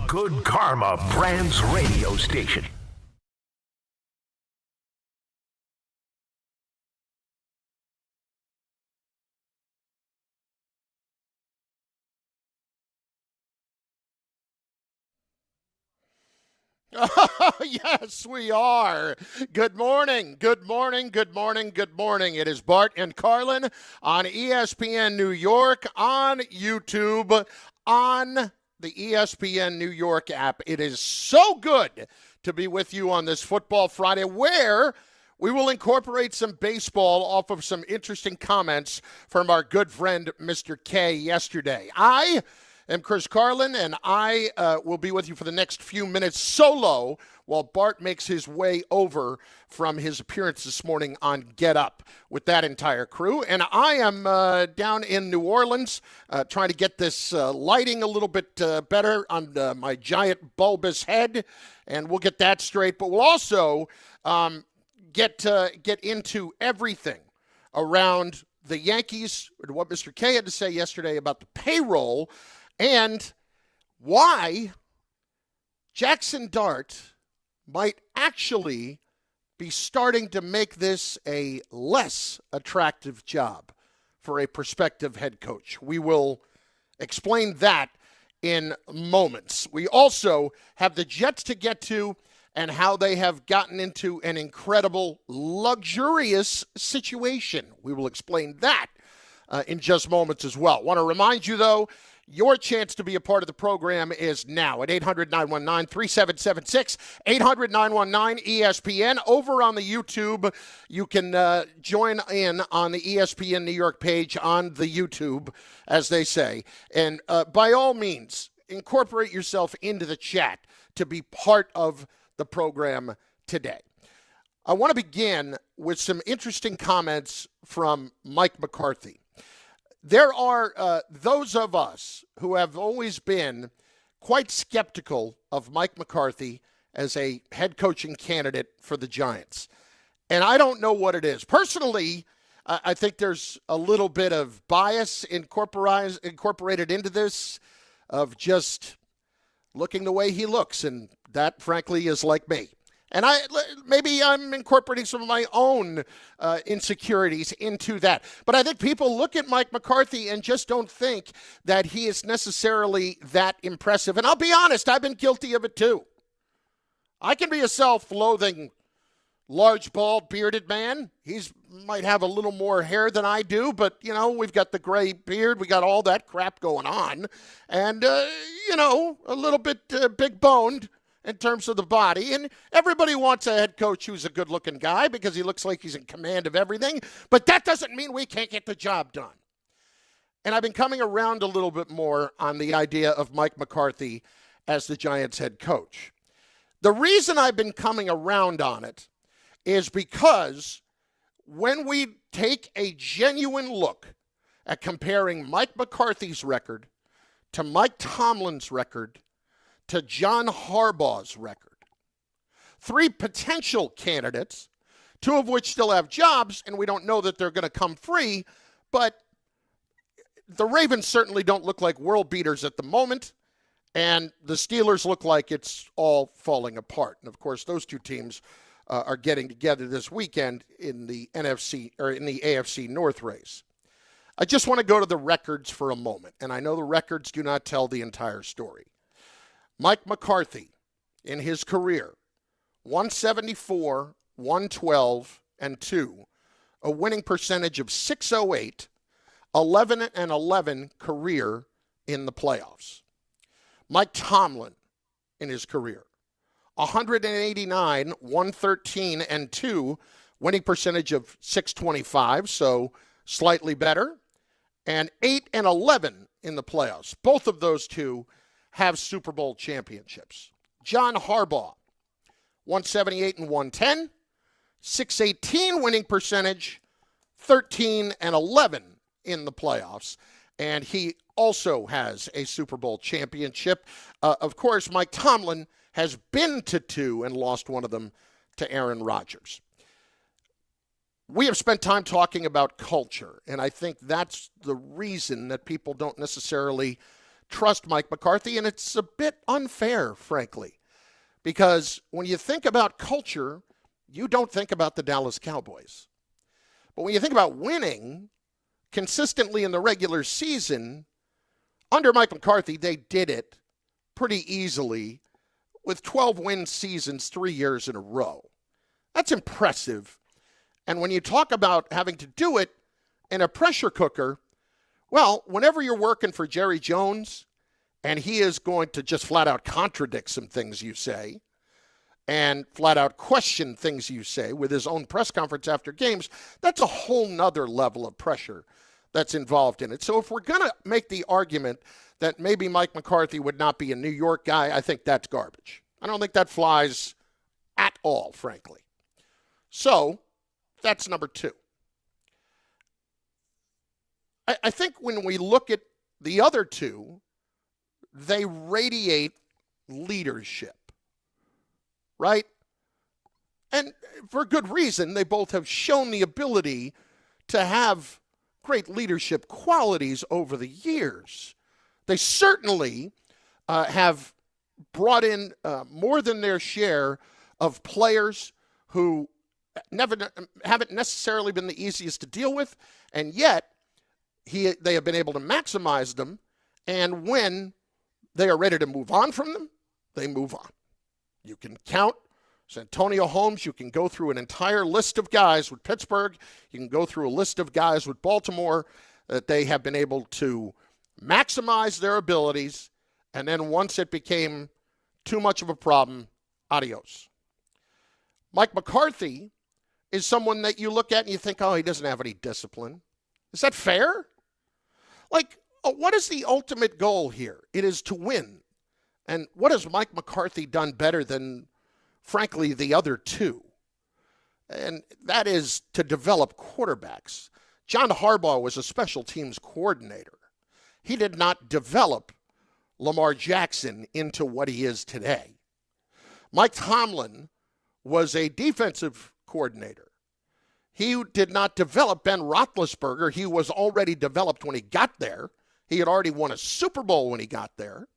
Good Karma Brands radio station. Oh, yes, we are. Good morning. Good morning. Good morning. Good morning. It is Bart and Carlin on ESPN New York, on YouTube, on the ESPN New York app. It is so good to be with you on this Football Friday, where we will incorporate some baseball off of some interesting comments from our good friend, Mr. K, yesterday. I am Chris Carlin, and I will be with you for the next few minutes solo while Bart makes his way over from his appearance this morning on Get Up with that entire crew. And I am down in New Orleans trying to get this lighting a little bit better on my giant bulbous head, and we'll get that straight. But we'll also get into everything around the Yankees, what Mr. K had to say yesterday about the payroll, and why Jackson Dart might actually be starting to make this a less attractive job for a prospective head coach. We will explain that in moments. We also have the Jets to get to and how they have gotten into an incredible, luxurious situation. We will explain that in just moments as well. Want to remind you, though, your chance to be a part of the program is now at 800-919-3776, 800-919-ESPN. Over on the YouTube, you can join in on the ESPN New York page on the YouTube, as they say. And by all means, incorporate yourself into the chat to be part of the program today. I want to begin with some interesting comments from Mike McCarthy. There are those of us who have always been quite skeptical of Mike McCarthy as a head coaching candidate for the Giants. And I don't know what it is. Personally, I think there's a little bit of bias incorporated into this of just looking the way he looks. And that, frankly, is like me. And maybe I'm incorporating some of my own insecurities into that. But I think people look at Mike McCarthy and just don't think that he is necessarily that impressive. And I'll be honest, I've been guilty of it too. I can be a self-loathing, large, bald, bearded man. He might have a little more hair than I do, but, we've got the gray beard. We got all that crap going on. And, a little bit big-boned in terms of the body. And everybody wants a head coach who's a good-looking guy because he looks like he's in command of everything. But that doesn't mean we can't get the job done. And I've been coming around a little bit more on the idea of Mike McCarthy as the Giants head coach. The reason I've been coming around on it is because when we take a genuine look at comparing Mike McCarthy's record to Mike Tomlin's record to John Harbaugh's record, three potential candidates, two of which still have jobs, and we don't know that they're going to come free, but the Ravens certainly don't look like world beaters at the moment, and the Steelers look like it's all falling apart. And, of course, those two teams are getting together this weekend in the NFC or in the AFC North race. I just want to go to the records for a moment, and I know the records do not tell the entire story. Mike McCarthy, in his career, 174, 112, and 2, a winning percentage of .608, 11-11 career in the playoffs. Mike Tomlin, in his career, 189, 113, and 2, winning percentage of .625, so slightly better, and 8-11 in the playoffs. Both of those two have Super Bowl championships. John Harbaugh, 178 and 110, 618 winning percentage, 13-11 in the playoffs. And he also has a Super Bowl championship. Of course, Mike Tomlin has been to two and lost one of them to Aaron Rodgers. We have spent time talking about culture, and I think that's the reason that people don't necessarily trust Mike McCarthy, and it's a bit unfair, frankly, because when you think about culture, you don't think about the Dallas Cowboys. But when you think about winning consistently in the regular season, under Mike McCarthy, they did it pretty easily with 12-win seasons 3 years in a row. That's impressive. And when you talk about having to do it in a pressure cooker, well, whenever you're working for Jerry Jones and he is going to just flat out contradict some things you say and flat out question things you say with his own press conference after games, that's a whole nother level of pressure that's involved in it. So if we're going to make the argument that maybe Mike McCarthy would not be a New York guy, I think that's garbage. I don't think that flies at all, frankly. So that's number two. I think when we look at the other two, they radiate leadership, right? And for good reason, they both have shown the ability to have great leadership qualities over the years. They certainly have brought in more than their share of players who haven't necessarily been the easiest to deal with, and yet they have been able to maximize them, and when they are ready to move on from them, they move on. You can count Santonio Holmes. You can go through an entire list of guys with Pittsburgh. You can go through a list of guys with Baltimore that they have been able to maximize their abilities, and then once it became too much of a problem, adios. Mike McCarthy is someone that you look at and you think, oh, he doesn't have any discipline. Is that fair? Like, what is the ultimate goal here? It is to win. And what has Mike McCarthy done better than, frankly, the other two? And that is to develop quarterbacks. John Harbaugh was a special teams coordinator. He did not develop Lamar Jackson into what he is today. Mike Tomlin was a defensive coordinator. He did not develop Ben Roethlisberger. He was already developed when he got there. He had already won a Super Bowl when he got there.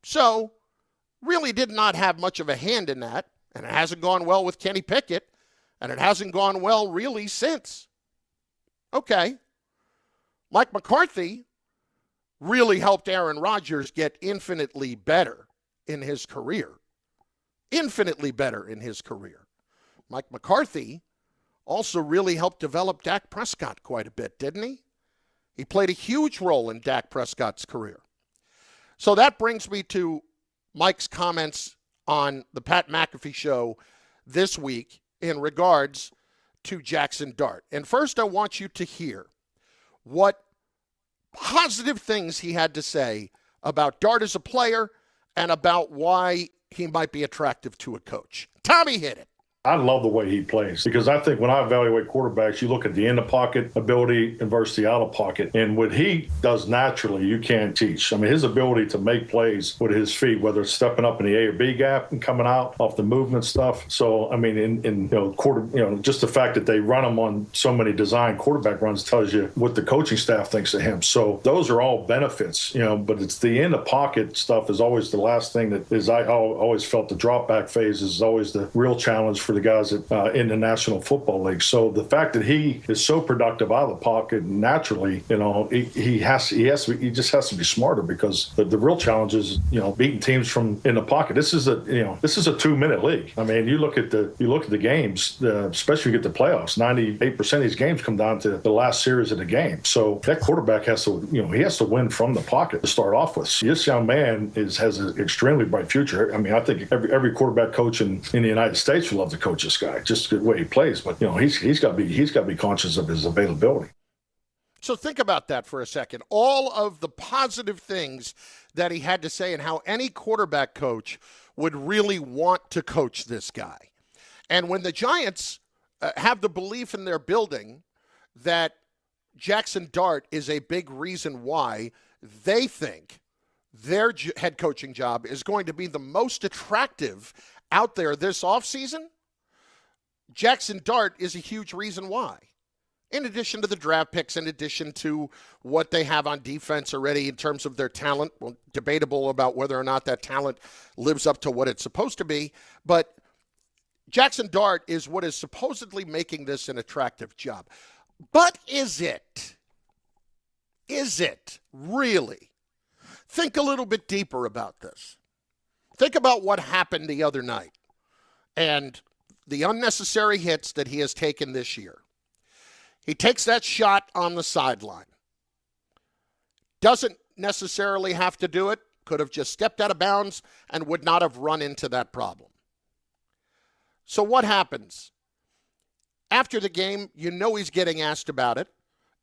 So, really did not have much of a hand in that. And it hasn't gone well with Kenny Pickett. And it hasn't gone well really since. Okay. Mike McCarthy really helped Aaron Rodgers get infinitely better in his career. Infinitely better in his career. Mike McCarthy also really helped develop Dak Prescott quite a bit, didn't he? He played a huge role in Dak Prescott's career. So that brings me to Mike's comments on the Pat McAfee show this week in regards to Jackson Dart. And first, I want you to hear what positive things he had to say about Dart as a player and about why he might be attractive to a coach. Tommy, hit it. I love the way he plays because I think when I evaluate quarterbacks, you look at the in-the-pocket ability versus the out-of-pocket. And what he does naturally, you can't teach. I mean, his ability to make plays with his feet, whether it's stepping up in the A or B gap and coming out off the movement stuff. So, I mean, just the fact that they run him on so many design quarterback runs tells you what the coaching staff thinks of him. So those are all benefits, but it's the in-the-pocket stuff is always the last thing that is, I always felt the drop-back phase is always the real challenge for the guys in the National Football League. So the fact that he is so productive out of the pocket naturally, he just has to be smarter because the real challenge is, beating teams from in the pocket. This is a 2-minute league. I mean, you look at the games, especially you get the playoffs. 98% of these games come down to the last series of the game. So that quarterback has to win from the pocket to start off with. So this young man has an extremely bright future. I mean, I think every quarterback coach in the United States would love to coach this guy, just the way he plays. But he's got to be conscious of his availability. So think about that for a second. All of the positive things that he had to say and how any quarterback coach would really want to coach this guy. And when the Giants have the belief in their building that Jackson Dart is a big reason why they think their head coaching job is going to be the most attractive out there this offseason, Jackson Dart is a huge reason why. in addition to the draft picks, in addition to what they have on defense already in terms of their talent. Well, debatable about whether or not that talent lives up to what it's supposed to be. But Jackson Dart is what is supposedly making this an attractive job. But is it? Is it really? Think a little bit deeper about this. Think about what happened the other night and the unnecessary hits that he has taken this year. He takes that shot on the sideline. Doesn't necessarily have to do it. Could have just stepped out of bounds and would not have run into that problem. So what happens? After the game, you know he's getting asked about it.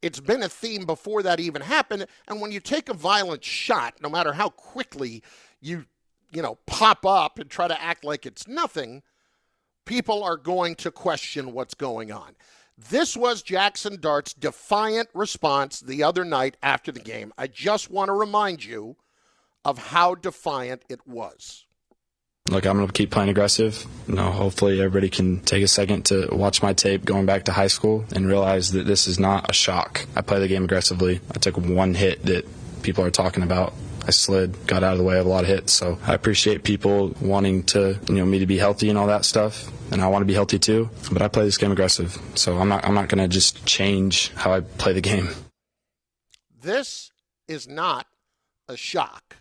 It's been a theme before that even happened. And when you take a violent shot, no matter how quickly you pop up and try to act like it's nothing, people are going to question what's going on. This was Jackson Dart's defiant response the other night after the game. I just want to remind you of how defiant it was. Look, I'm going to keep playing aggressive. Hopefully everybody can take a second to watch my tape going back to high school and realize that this is not a shock. I play the game aggressively. I took one hit that people are talking about. I slid, got out of the way of a lot of hits. So I appreciate people wanting to, me to be healthy and all that stuff. And I want to be healthy too. But I play this game aggressive. So I'm not going to just change how I play the game. This is not a shock.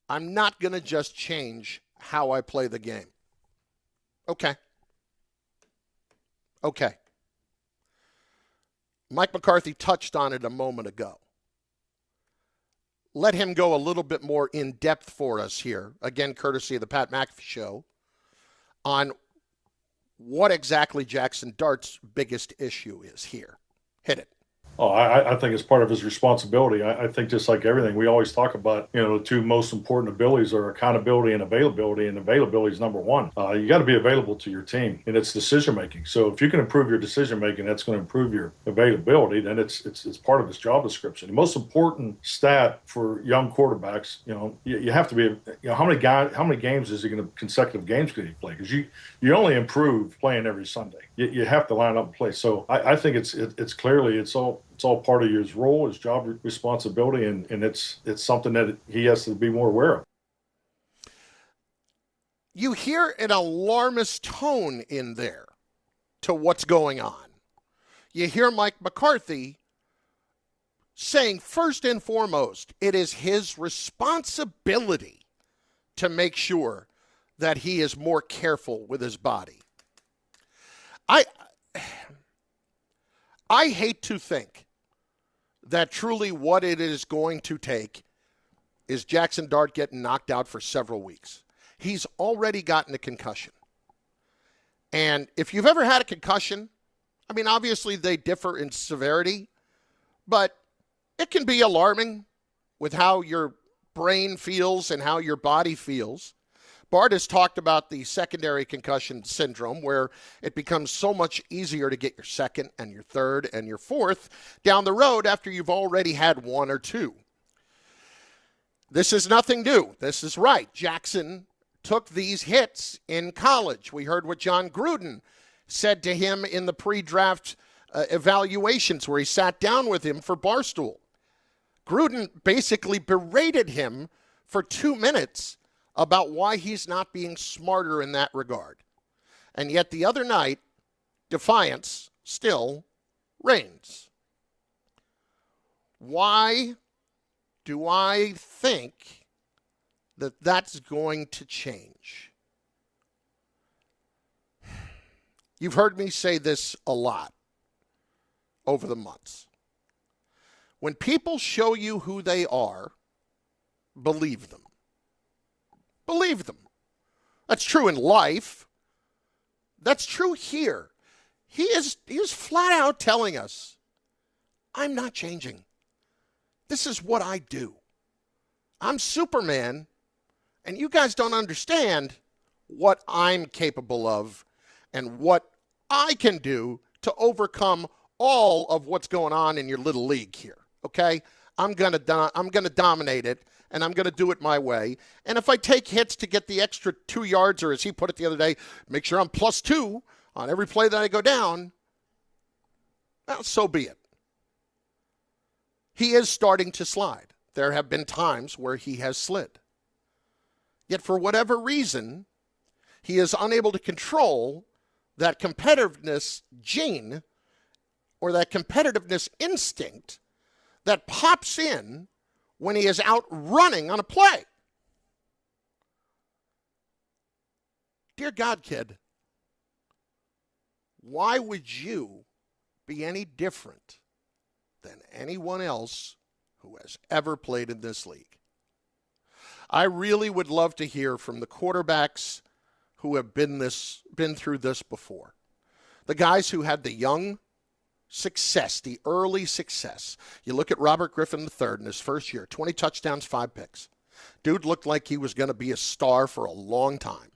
I'm not going to just change how I play the game. Okay. Mike McCarthy touched on it a moment ago. Let him go a little bit more in depth for us here, again, courtesy of the Pat McAfee Show, on what exactly Jackson Dart's biggest issue is here. Hit it. Oh, I think it's part of his responsibility. I think just like everything, we always talk about, the two most important abilities are accountability and availability is number one. You got to be available to your team, and it's decision-making. So if you can improve your decision-making, that's going to improve your availability, then it's part of his job description. The most important stat for young quarterbacks, you have to be, how many games is he going to, consecutive games can he play? Because you only improve playing every Sunday. You have to line up and play. So I think it's clearly, it's all part of his role, his job responsibility, and it's something that he has to be more aware of. You hear an alarmist tone in there to what's going on. You hear Mike McCarthy saying, first and foremost, it is his responsibility to make sure that he is more careful with his body. I hate to think that truly what it is going to take is Jackson Dart getting knocked out for several weeks. He's already gotten a concussion. And if you've ever had a concussion, obviously they differ in severity, but it can be alarming with how your brain feels and how your body feels. Bart has talked about the secondary concussion syndrome, where it becomes so much easier to get your second and your third and your fourth down the road after you've already had one or two. This is nothing new. This is right. Jackson took these hits in college. We heard what John Gruden said to him in the pre-draft evaluations where he sat down with him for Barstool. Gruden basically berated him for 2 minutes about why he's not being smarter in that regard. And yet the other night, defiance still reigns. Why do I think that that's going to change? You've heard me say this a lot over the months. When people show you who they are, believe them. Believe them. That's true in life. That's true here. He is flat out telling us, I'm not changing. This is what I do. I'm Superman, and you guys don't understand what I'm capable of and what I can do to overcome all of what's going on in your little league here. Okay? I'm gonna dominate it, and I'm gonna do it my way. And if I take hits to get the extra 2 yards, or as he put it the other day, make sure I'm +2 on every play that I go down, Well, so be it. He is starting to slide. There have been times where he has slid. Yet for whatever reason, he is unable to control that competitiveness gene or that competitiveness instinct that pops in when he is out running on a play. Dear God, kid, why would you be any different than anyone else who has ever played in this league? I really would love to hear from the quarterbacks who have been through this before. The guys who had the young success, the early success. You look at Robert Griffin III in his first year, 20 touchdowns, 5 picks. Dude looked like he was going to be a star for a long time.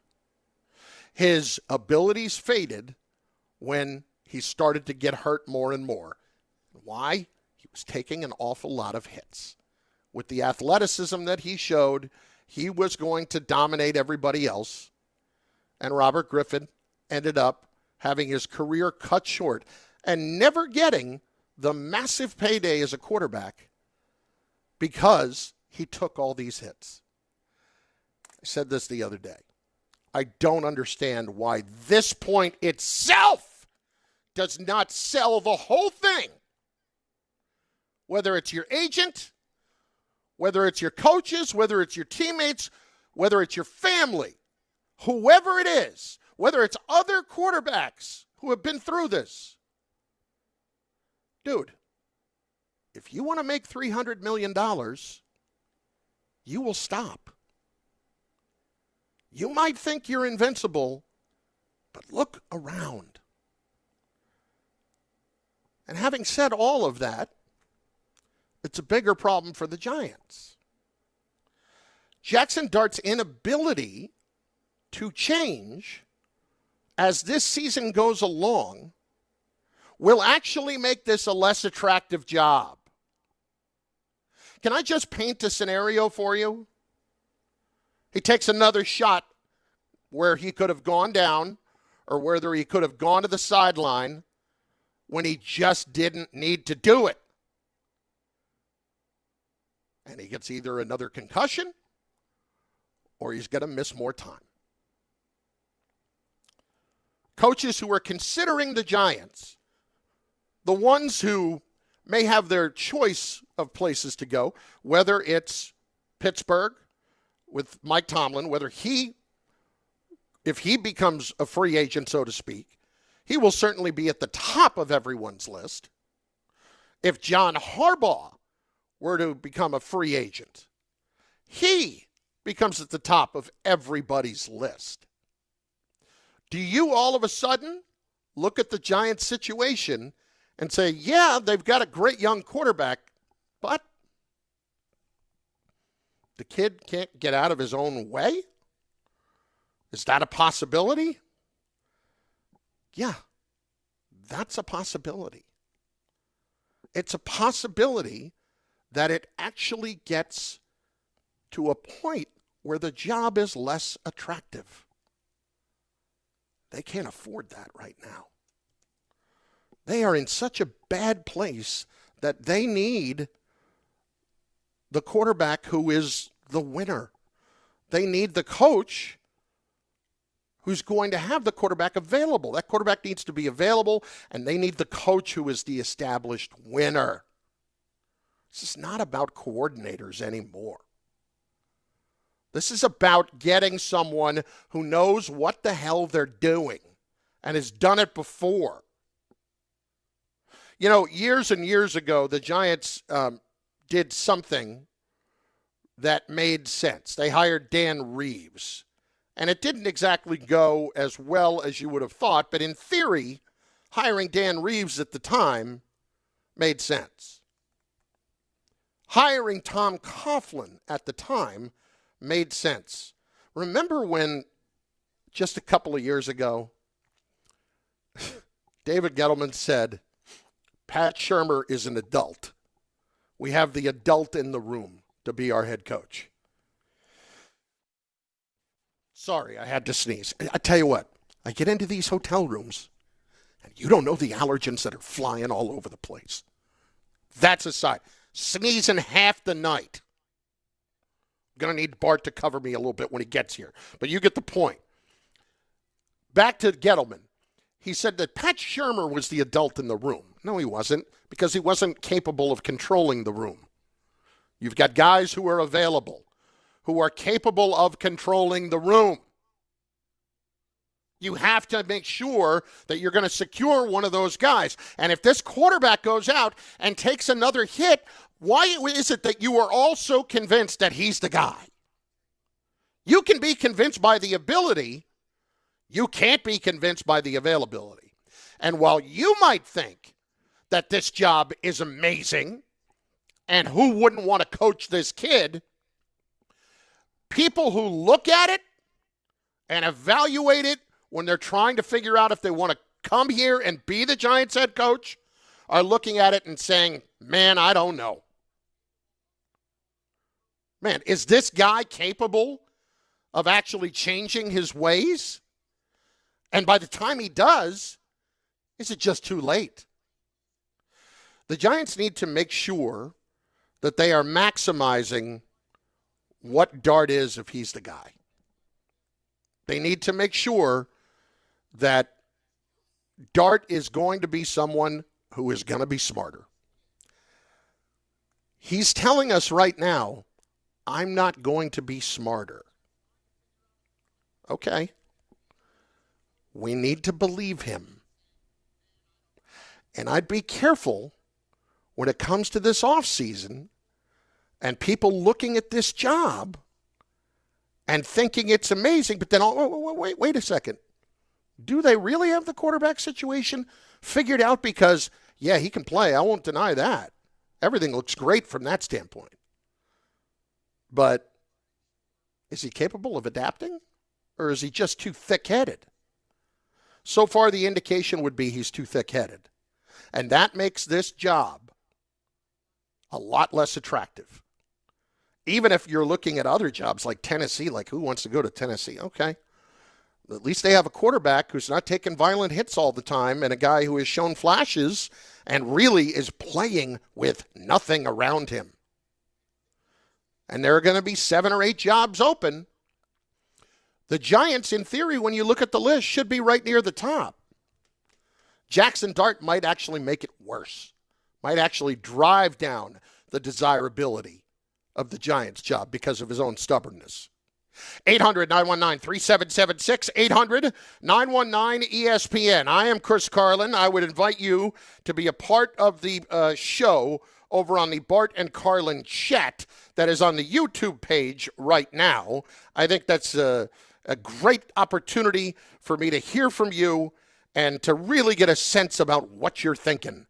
His abilities faded when he started to get hurt more and more. Why? He was taking an awful lot of hits. With the athleticism that he showed, he was going to dominate everybody else. And Robert Griffin ended up having his career cut short and never getting the massive payday as a quarterback because he took all these hits. I said this the other day. I don't understand why this point itself does not sell the whole thing. Whether it's your agent, whether it's your coaches, whether it's your teammates, whether it's your family, whoever it is, whether it's other quarterbacks who have been through this. Dude, if you want to make $300 million, you will stop. You might think you're invincible, but look around. And having said all of that, it's a bigger problem for the Giants. Jackson Dart's inability to change as this season goes along will actually make this a less attractive job. Can I just paint a scenario for you? He takes another shot where he could have gone down or whether he could have gone to the sideline when he just didn't need to do it. And he gets either another concussion or he's going to miss more time. Coaches who are considering the Giants, the ones who may have their choice of places to go, whether it's Pittsburgh with Mike Tomlin, if he becomes a free agent, so to speak, he will certainly be at the top of everyone's list. If John Harbaugh were to become a free agent, he becomes at the top of everybody's list. Do you all of a sudden look at the Giants situation and say, yeah, they've got a great young quarterback, but the kid can't get out of his own way? Is that a possibility? Yeah, that's a possibility. It's a possibility that it actually gets to a point where the job is less attractive. They can't afford that right now. They are in such a bad place that they need the quarterback who is the winner. They need the coach who's going to have the quarterback available. That quarterback needs to be available, and they need the coach who is the established winner. This is not about coordinators anymore. This is about getting someone who knows what the hell they're doing and has done it before. You know, years and years ago, the Giants did something that made sense. They hired Dan Reeves. And it didn't exactly go as well as you would have thought, but in theory, hiring Dan Reeves at the time made sense. Hiring Tom Coughlin at the time made sense. Remember when, just a couple of years ago, David Gettleman said, Pat Shurmur is an adult. We have the adult in the room to be our head coach. Sorry, I had to sneeze. I tell you what, I get into these hotel rooms, And you don't know the allergens that are flying all over the place. That's aside. Sneezing half the night. I'm going to need Bart to cover me a little bit when he gets here. But you get the point. Back to Gettleman. He said that Pat Shurmur was the adult in the room. No, he wasn't, because he wasn't capable of controlling the room. You've got guys who are available, who are capable of controlling the room. You have to make sure that you're going to secure one of those guys. And if this quarterback goes out and takes another hit, why is it that you are all so convinced that he's the guy? You can be convinced by the ability. You can't be convinced by the availability. And while you might think that this job is amazing, and who wouldn't want to coach this kid, people who look at it and evaluate it when they're trying to figure out if they want to come here and be the Giants head coach are looking at it and saying, man, I don't know. Man, is this guy capable of actually changing his ways? And by the time he does, is it just too late? The Giants need to make sure that they are maximizing what Dart is if he's the guy. They need to make sure that Dart is going to be someone who is going to be smarter. He's telling us right now, I'm not going to be smarter. Okay. We need to believe him. And I'd be careful when it comes to this offseason and people looking at this job and thinking it's amazing, but then, wait a second. Do they really have the quarterback situation figured out? Because, yeah, he can play. I won't deny that. Everything looks great from that standpoint. But is he capable of adapting? Or is he just too thick-headed? So far, the indication would be he's too thick-headed. And that makes this job a lot less attractive. Even if you're looking at other jobs like Tennessee, like who wants to go to Tennessee? Okay. At least they have a quarterback who's not taking violent hits all the time and a guy who has shown flashes and really is playing with nothing around him. And there are going to be 7 or 8 jobs open. The Giants, in theory, when you look at the list, should be right near the top. Jackson Dart might actually make it worse, might actually drive down the desirability of the Giants job because of his own stubbornness. 800-919-3776, 800-919-ESPN. I am Chris Carlin. I would invite you to be a part of the show over on the Bart and Carlin chat that is on the YouTube page right now. I think that's a great opportunity for me to hear from you and to really get a sense about what you're thinking.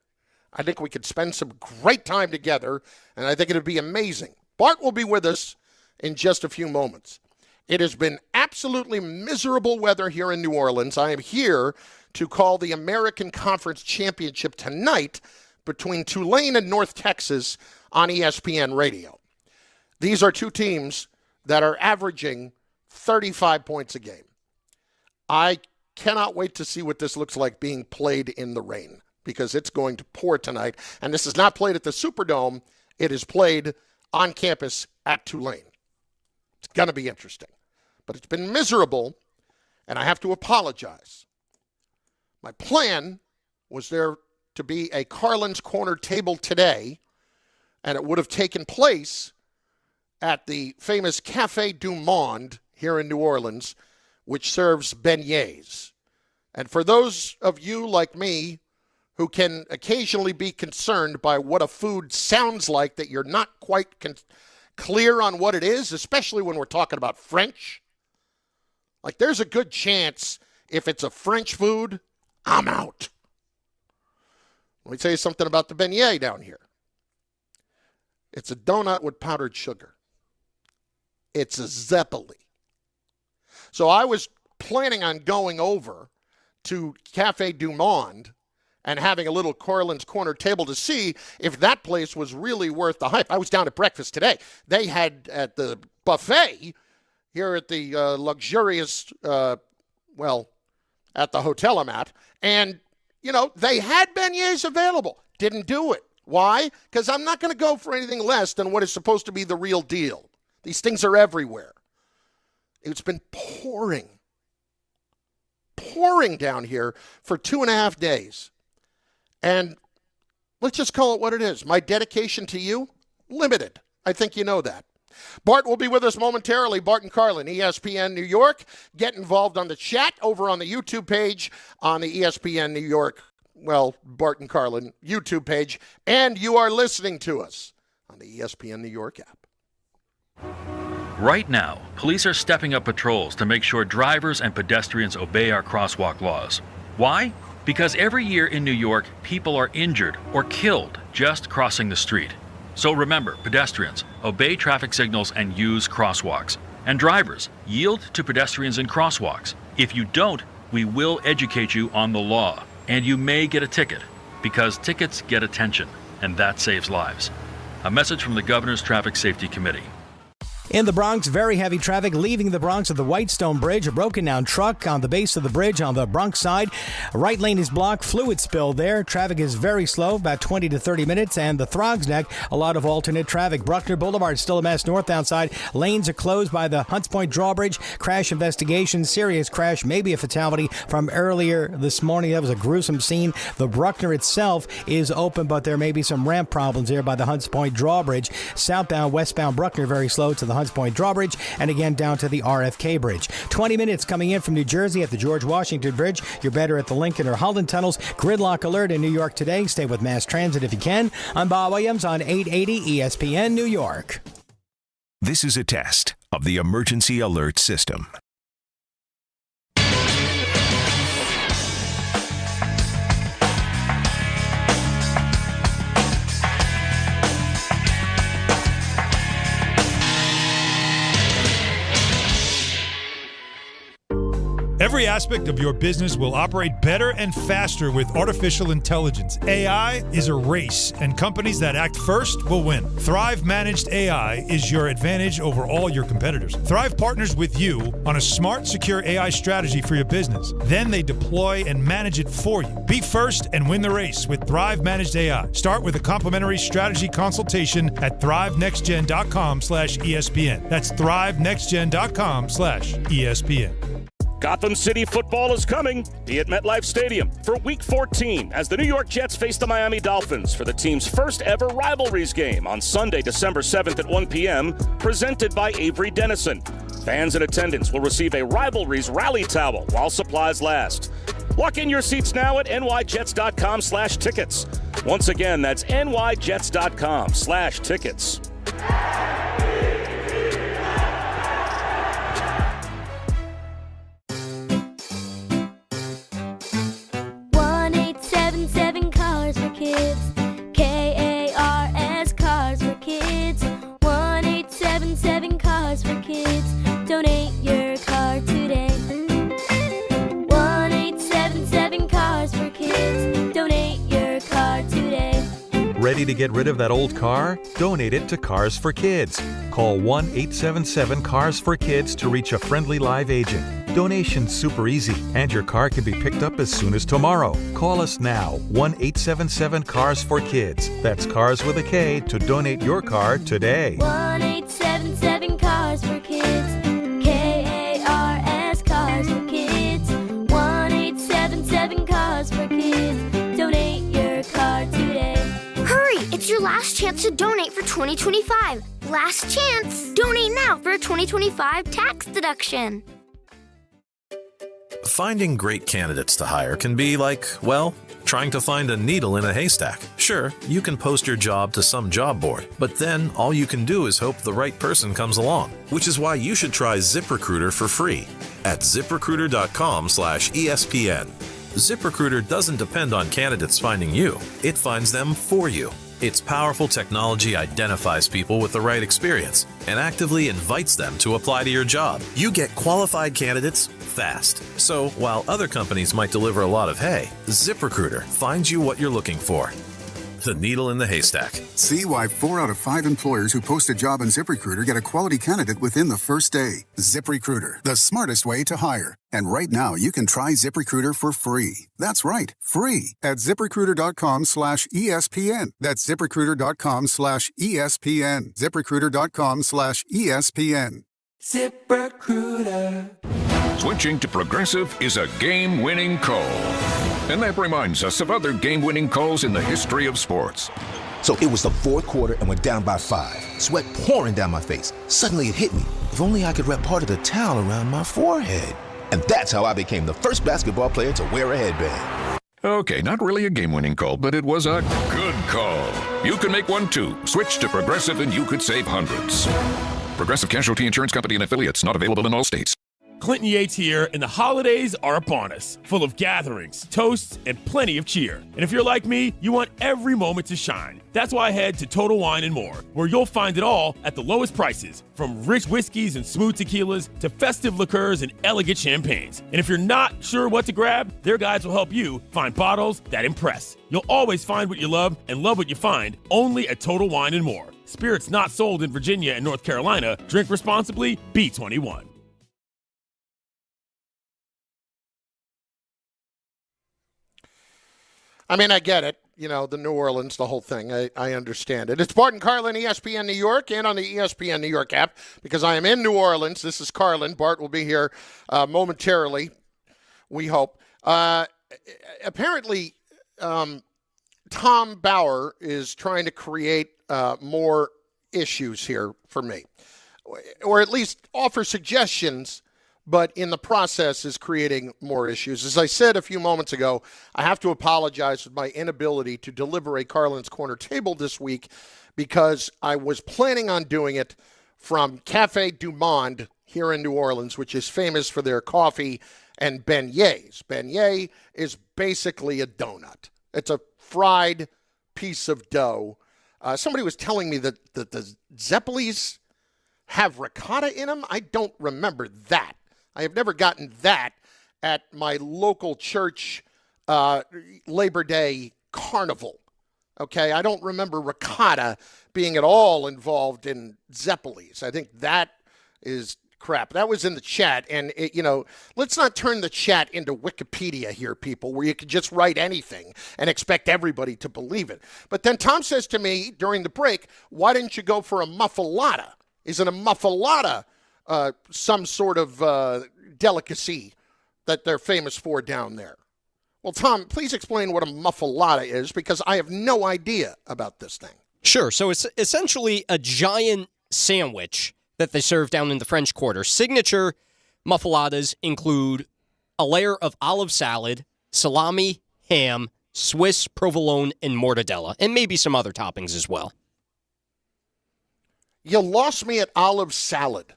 I think we could spend some great time together, and I think it would be amazing. Bart will be with us in just a few moments. It has been absolutely miserable weather here in New Orleans. I am here to call the American Conference Championship tonight between Tulane and North Texas on ESPN Radio. These are two teams that are averaging 35 points a game. I cannot wait to see what this looks like being played in the rain because it's going to pour tonight. And this is not played at the Superdome. It is played on campus at Tulane. It's going to be interesting. But it's been miserable, and I have to apologize. My plan was there to be a Carlin's Corner table today, and it would have taken place at the famous Café du Monde here in New Orleans, which serves beignets. And for those of you like me who can occasionally be concerned by what a food sounds like that you're not quite clear on what it is, especially when we're talking about French, like there's a good chance if it's a French food, I'm out. Let me tell you something about the beignet down here. It's a donut with powdered sugar. It's a zeppeli. So I was planning on going over to Café du Monde and having a little Carlin's Corner table to see if that place was really worth the hype. I was down at breakfast today. They had at the buffet here at the luxurious, at the hotel I'm at, and they had beignets available. Didn't do it. Why? Because I'm not going to go for anything less than what is supposed to be the real deal. These things are everywhere. It's been pouring down here for 2.5 days. And let's just call it what it is. My dedication to you, limited. I think you know that. Bart will be with us momentarily. Bart and Carlin, ESPN New York. Get involved on the chat over on the YouTube page on the ESPN New York, Bart and Carlin YouTube page. And you are listening to us on the ESPN New York app. Right now, police are stepping up patrols to make sure drivers and pedestrians obey our crosswalk laws. Why? Because every year in New York, people are injured or killed just crossing the street. So remember, pedestrians, obey traffic signals and use crosswalks. And drivers, yield to pedestrians in crosswalks. If you don't, we will educate you on the law. And you may get a ticket, because tickets get attention, and that saves lives. A message from the Governor's Traffic Safety Committee. In the Bronx, very heavy traffic leaving the Bronx at the Whitestone Bridge. A broken down truck on the base of the bridge on the Bronx side. Right lane is blocked. Fluid spill there. Traffic is very slow, about 20 to 30 minutes. And the Throgs Neck, a lot of alternate traffic. Bruckner Boulevard still a mess northbound side. Lanes are closed by the Hunts Point drawbridge. Crash investigation. Serious crash. Maybe a fatality from earlier this morning. That was a gruesome scene. The Bruckner itself is open, but there may be some ramp problems there by the Hunts Point drawbridge. Southbound, westbound Bruckner very slow to the Hunts Point drawbridge, and again down to the RFK bridge. 20 minutes coming in from New Jersey at the George Washington Bridge. You're better at the Lincoln or Holland tunnels. Gridlock alert in New York today. Stay with mass transit if you can. I'm Bob Williams on 880 ESPN New York. This is a test of the emergency alert system. Every aspect of your business will operate better and faster with artificial intelligence. AI is a race, and companies that act first will win. Thrive Managed AI is your advantage over all your competitors. Thrive partners with you on a smart, secure AI strategy for your business. Then they deploy and manage it for you. Be first and win the race with Thrive Managed AI. Start with a complimentary strategy consultation at thrivenextgen.com/ESPN. That's thrivenextgen.com/ESPN. Gotham City football is coming. Be at MetLife Stadium for Week 14 as the New York Jets face the Miami Dolphins for the team's first ever rivalries game on Sunday, December 7th at 1 p.m., presented by Avery Dennison. Fans in attendance will receive a rivalries rally towel while supplies last. Lock in your seats now at nyjets.com/tickets. Once again, that's nyjets.com/tickets. 1-877 Cars for Kids. KARS Cars for Kids. 1-877 Cars for Kids. Donate your car today. 1-877 Cars for Kids. Donate your car today. Ready to get rid of that old car? Donate it to Cars for Kids. Call 1-877-CARS-FOR-KIDS to reach a friendly live agent. Donation's super easy, and your car can be picked up as soon as tomorrow. Call us now, 1-877-CARS-FOR-KIDS. That's Cars with a K to donate your car today. 1-877 Cars for Kids. KARS Cars for Kids. 1-877 Cars for Kids. Donate your car today. Hurry! It's your last chance to donate for 2025. Last chance! Donate now for a 2025 tax deduction. Finding great candidates to hire can be like, well, trying to find a needle in a haystack. Sure, you can post your job to some job board, but then all you can do is hope the right person comes along, which is why you should try ZipRecruiter for free at ZipRecruiter.com/ESPN. ZipRecruiter doesn't depend on candidates finding you. It finds them for you. Its powerful technology identifies people with the right experience and actively invites them to apply to your job. You get qualified candidates fast. So while other companies might deliver a lot of hay, ZipRecruiter finds you what you're looking for the needle in the haystack. See why 4 out of 5 employers who post a job on ZipRecruiter get a quality candidate within the first day. ZipRecruiter, the smartest way to hire. And right now, you can try ZipRecruiter for free. That's right, free at ZipRecruiter.com/ESPN. That's ZipRecruiter.com/ESPN. ZipRecruiter.com/ESPN. ZipRecruiter. Switching to Progressive is a game-winning call. And that reminds us of other game-winning calls in the history of sports. So it was the fourth quarter and we're down by 5. Sweat pouring down my face. Suddenly it hit me. If only I could wrap part of the towel around my forehead. And that's how I became the first basketball player to wear a headband. Okay, not really a game-winning call, but it was a good call. You can make one too. Switch to Progressive and you could save hundreds. Progressive Casualty Insurance Company and affiliates, not available in all states. Clinton Yates here, and the holidays are upon us, full of gatherings, toasts, and plenty of cheer. And if you're like me, you want every moment to shine. That's why I head to Total Wine & More, where you'll find it all at the lowest prices, from rich whiskeys and smooth tequilas to festive liqueurs and elegant champagnes. And if you're not sure what to grab, their guides will help you find bottles that impress. You'll always find what you love and love what you find, only at Total Wine & More. Spirits not sold in Virginia and North Carolina. Drink responsibly. B21. I mean, I get it. You know, the New Orleans, the whole thing. I understand it. It's Bart Carlin, ESPN New York, and on the ESPN New York app, because I am in New Orleans. This is Carlin. Bart will be here momentarily, we hope. Apparently, Tom Bauer is trying to create more issues here for me, or at least offer suggestions, but in the process is creating more issues. As I said a few moments ago, I have to apologize for my inability to deliver a Carlin's Corner table this week because I was planning on doing it from Café Du Monde here in New Orleans, which is famous for their coffee and beignets. Beignet is basically a donut. It's a fried piece of dough. Somebody was telling me that the Zeppelis have ricotta in them. I don't remember that. I have never gotten that at my local church Labor Day carnival. Okay, I don't remember ricotta being at all involved in Zeppelis. I think that is crap. That was in the chat, and let's not turn the chat into Wikipedia here, people, where you can just write anything and expect everybody to believe it. But then Tom says to me during the break, why didn't you go for a muffalata? Isn't a muffalata some sort of delicacy that they're famous for down there? Well, Tom, please explain what a muffalata is, because I have no idea about this thing. Sure. So it's essentially a giant sandwich that they serve down in the French Quarter. Signature muffaladas include a layer of olive salad, salami, ham, Swiss, provolone, and mortadella, and maybe some other toppings as well. You lost me at olive salad.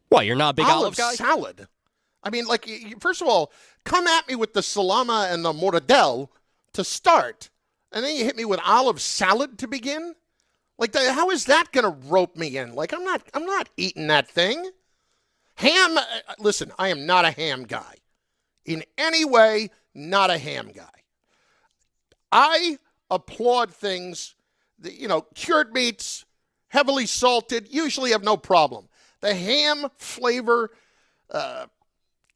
What, you're not a big olive guy? Salad? I mean, like, first of all, come at me with the salama and the mortadella to start, and then you hit me with olive salad to begin? Like, how is that going to rope me in? Like, I'm not eating that thing. Ham, listen, I am not a ham guy. In any way, not a ham guy. I applaud things, cured meats, heavily salted, usually have no problem. The ham flavor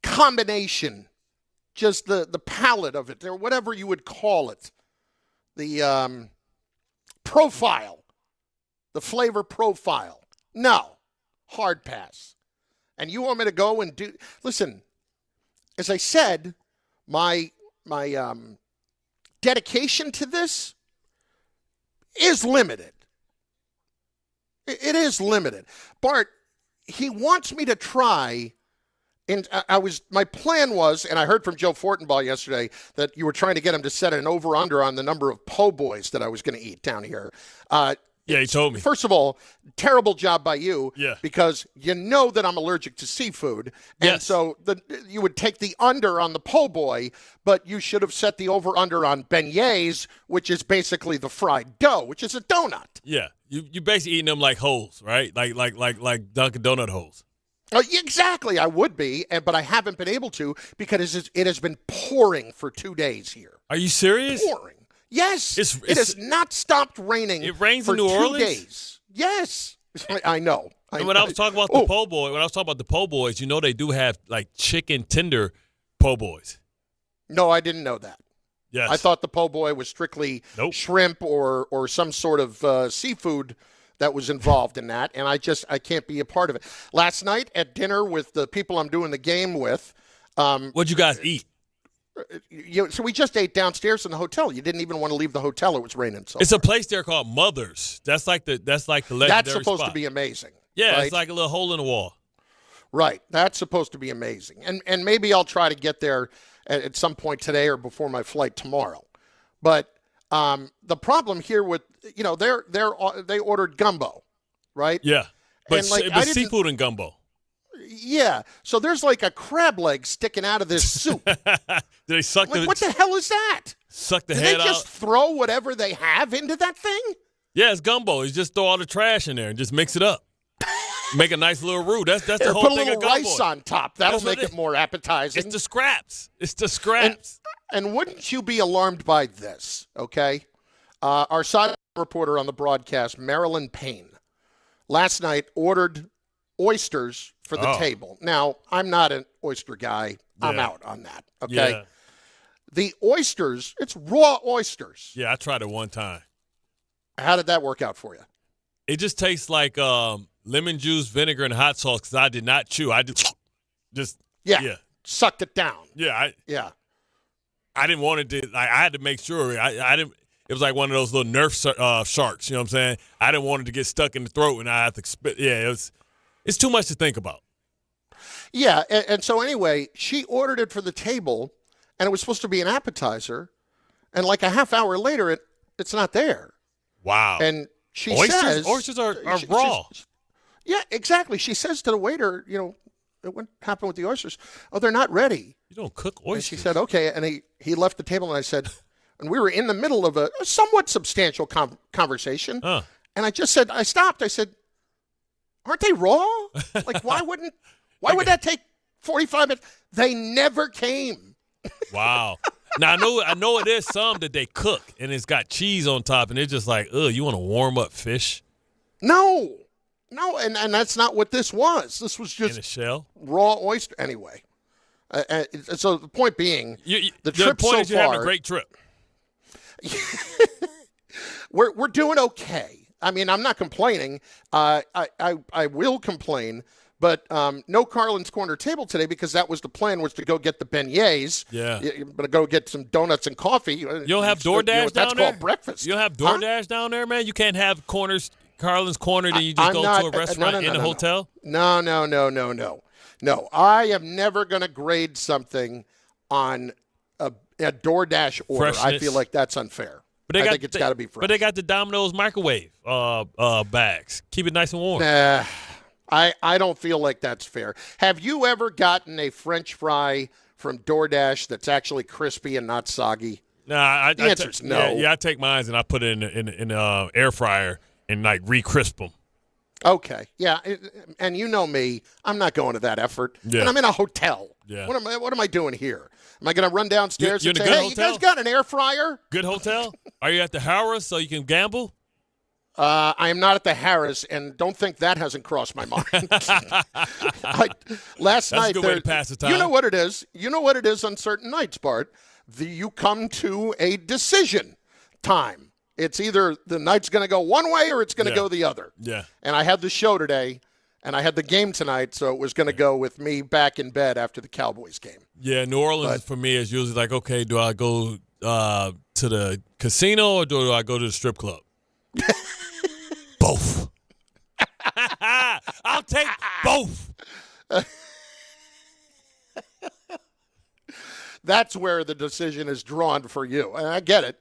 combination, just the palate of it, or whatever you would call it, the profile, the flavor profile. No, hard pass. And you want me to go and do? Listen, as I said, my dedication to this is limited. It is limited. Bart, he wants me to try, and my plan was, and I heard from Joe Fortenbaugh yesterday that you were trying to get him to set an over-under on the number of po' boys that I was going to eat down here. Yeah, he told me. First of all, terrible job by you, yeah, because you know that I'm allergic to seafood, and yes, so you would take the under on the po' boy, but you should have set the over-under on beignets, which is basically the fried dough, which is a donut. Yeah. You basically eating them like holes, right? Like Dunkin' Donut holes. Exactly, I would be, but I haven't been able to because it has been pouring for 2 days here. Are you serious? Pouring. Yes, it has not stopped raining. It rains for in New 2 Orleans? days. Yes, I know. And when I was talking about the po' boys, you know they do have like chicken tender po' boys. No, I didn't know that. Yes. I thought the po' boy was strictly shrimp or some sort of seafood that was involved in that, and I can't be a part of it. Last night at dinner with the people I'm doing the game with. What'd you guys eat? So we just ate downstairs in the hotel. You didn't even want to leave the hotel. It was raining so It's a place there called Mother's. That's like the legendary That's supposed spot. to be amazing. Yeah, right? It's like a little hole in the wall. Right. That's supposed to be amazing. And maybe I'll try to get there at some point today or before my flight tomorrow. But the problem here with, they ordered gumbo, right? Yeah. But, And, like, but I didn't- seafood and gumbo. Yeah. So there's like a crab leg sticking out of this soup. Did they suck Like, what the hell is that? Suck the Do head they just out? throw whatever they have into that thing? Yeah, it's gumbo. You just throw all the trash in there and just mix it up. Make a nice little roux. That's the Or whole put a thing little of gumbo. rice on top. That'll That's what make it more appetizing. It's the scraps. And wouldn't you be alarmed by this, okay? Our side reporter on the broadcast, Marilyn Payne, last night ordered oysters for the table. Now, I'm not an oyster guy. I'm Yeah. out on that, okay? Yeah. The oysters, it's raw oysters. Yeah, I tried it one time. How did that work out for you? It just tastes like lemon juice, vinegar, and hot sauce because I did not chew. I just sucked it down. Yeah. I didn't want it to. I had to make sure. I didn't. It was like one of those little Nerf sharks. You know what I'm saying? I didn't want it to get stuck in the throat and I have to spit. Yeah, it's too much to think about. Yeah, and so anyway, she ordered it for the table, and it was supposed to be an appetizer, and like a half hour later, it's not there. Wow. And she oysters, says... Oysters are raw. Yeah, exactly. She says to the waiter, what happened with the oysters? Oh, they're not ready. You don't cook oysters. And she said, okay, and he left the table, and I said... And we were in the middle of a somewhat substantial conversation, and I just said, I stopped. I said, aren't they raw? Like, why would that take 45 minutes? They never came. Wow. Now, I know it is some that they cook, and it's got cheese on top, and it's just like, you want to warm up fish? No, and that's not what this was. This was just in a shell? Raw oyster. Anyway, so the point being, the trip point so is you're far, having a great trip. we're doing okay. I mean, I'm not complaining. I will complain, but no Carlin's Corner table today because that was the plan, was to go get the beignets. Yeah. But go get some donuts and coffee. You don't have DoorDash down there? That's called breakfast. You don't have DoorDash down there, man? You can't have Carlin's Corner, then you just go to a restaurant in a hotel? No. No, I am never going to grade something on a DoorDash order. Freshness. I feel like that's unfair. I think it's got to be fresh. But they got the Domino's microwave bags. Keep it nice and warm. Nah, I don't feel like that's fair. Have you ever gotten a French fry from DoorDash that's actually crispy and not soggy? Nah, the answer is no. Yeah, I take mine and I put it in air fryer and like re-crisp them. Okay, yeah, and you know me, I'm not going to that effort. Yeah. And I'm in a hotel. Yeah. What am I doing here? Am I going to run downstairs You're and in a say, good hey, hotel? you guys got an air fryer? Good hotel? Are you at the Harrah's so you can gamble? I am not at the Harrah's, and don't think that hasn't crossed my mind. Last night, a good way to pass the time. You know what it is? You know what it is on certain nights, Bart? You come to a decision time. It's either the night's going to go one way or it's going to go the other. Yeah. And I had the show today, and I had the game tonight, so it was going to go with me back in bed after the Cowboys game. Yeah, New Orleans for me is usually like, okay, do I go to the casino or do I go to the strip club? Both. I'll take both. That's where the decision is drawn for you. And I get it.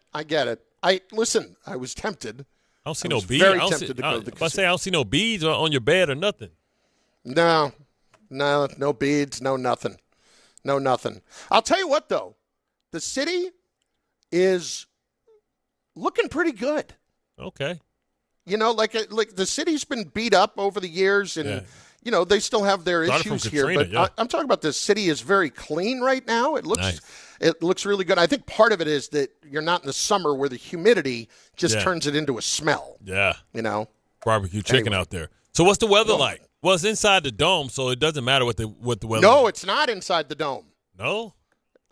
Listen, I was tempted. I don't see no beads. Very tempted to go to the casino. I don't see no beads on your bed or nothing. No beads, no nothing. I'll tell you what, though. The city is looking pretty good. Okay. Like the city's been beat up over the years, and they still have their Started issues from here. Katrina, But yeah. I'm talking about the city is very clean right now. It looks nice. It looks really good. I think part of it is that you're not in the summer where the humidity just turns it into a smell. Yeah. You know? Barbecue chicken out there. So what's the weather like? Well, it's inside the dome, so it doesn't matter what the weather No, is. it's not inside the dome. No?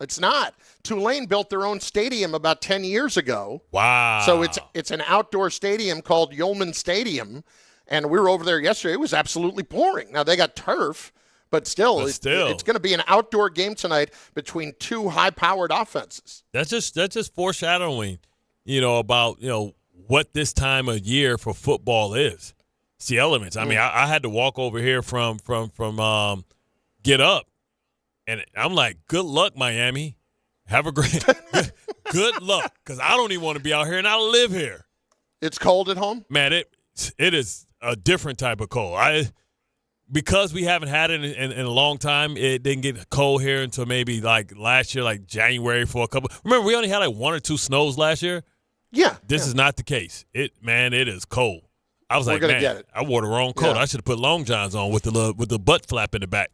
It's not. Tulane built their own stadium about 10 years ago. Wow. So it's an outdoor stadium called Yeoman Stadium, and we were over there yesterday. It was absolutely pouring. Now, they got turf, but still. It's going to be an outdoor game tonight between two high-powered offenses. That's just foreshadowing, about, what this time of year for football is. It's the elements. I mean, I had to walk over here from Get Up, and I'm like, good luck, Miami. Have a great good luck, because I don't even want to be out here, and I live here. It's cold at home? Man, it is a different type of cold. Because we haven't had it in a long time, it didn't get cold here until maybe like last year, like January for a couple. Remember, we only had like 1 or 2 snows last year? Yeah. This is not the case. It is cold. I was We're gonna get it. I wore the wrong coat. Yeah. I should have put long johns on with the butt flap in the back.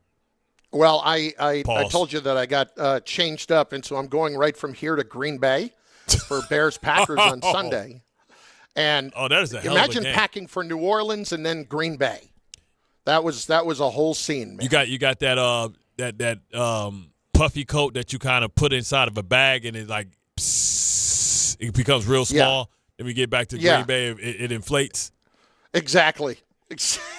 Well, I told you that I got changed up, and so I'm going right from here to Green Bay for Bears-Packers on Sunday. And that is a hell imagine of a game. Packing for New Orleans and then Green Bay. That was a whole scene, man. You got that puffy coat that you kind of put inside of a bag, and it like it becomes real small. Then we get back to Green Bay, it inflates. Exactly.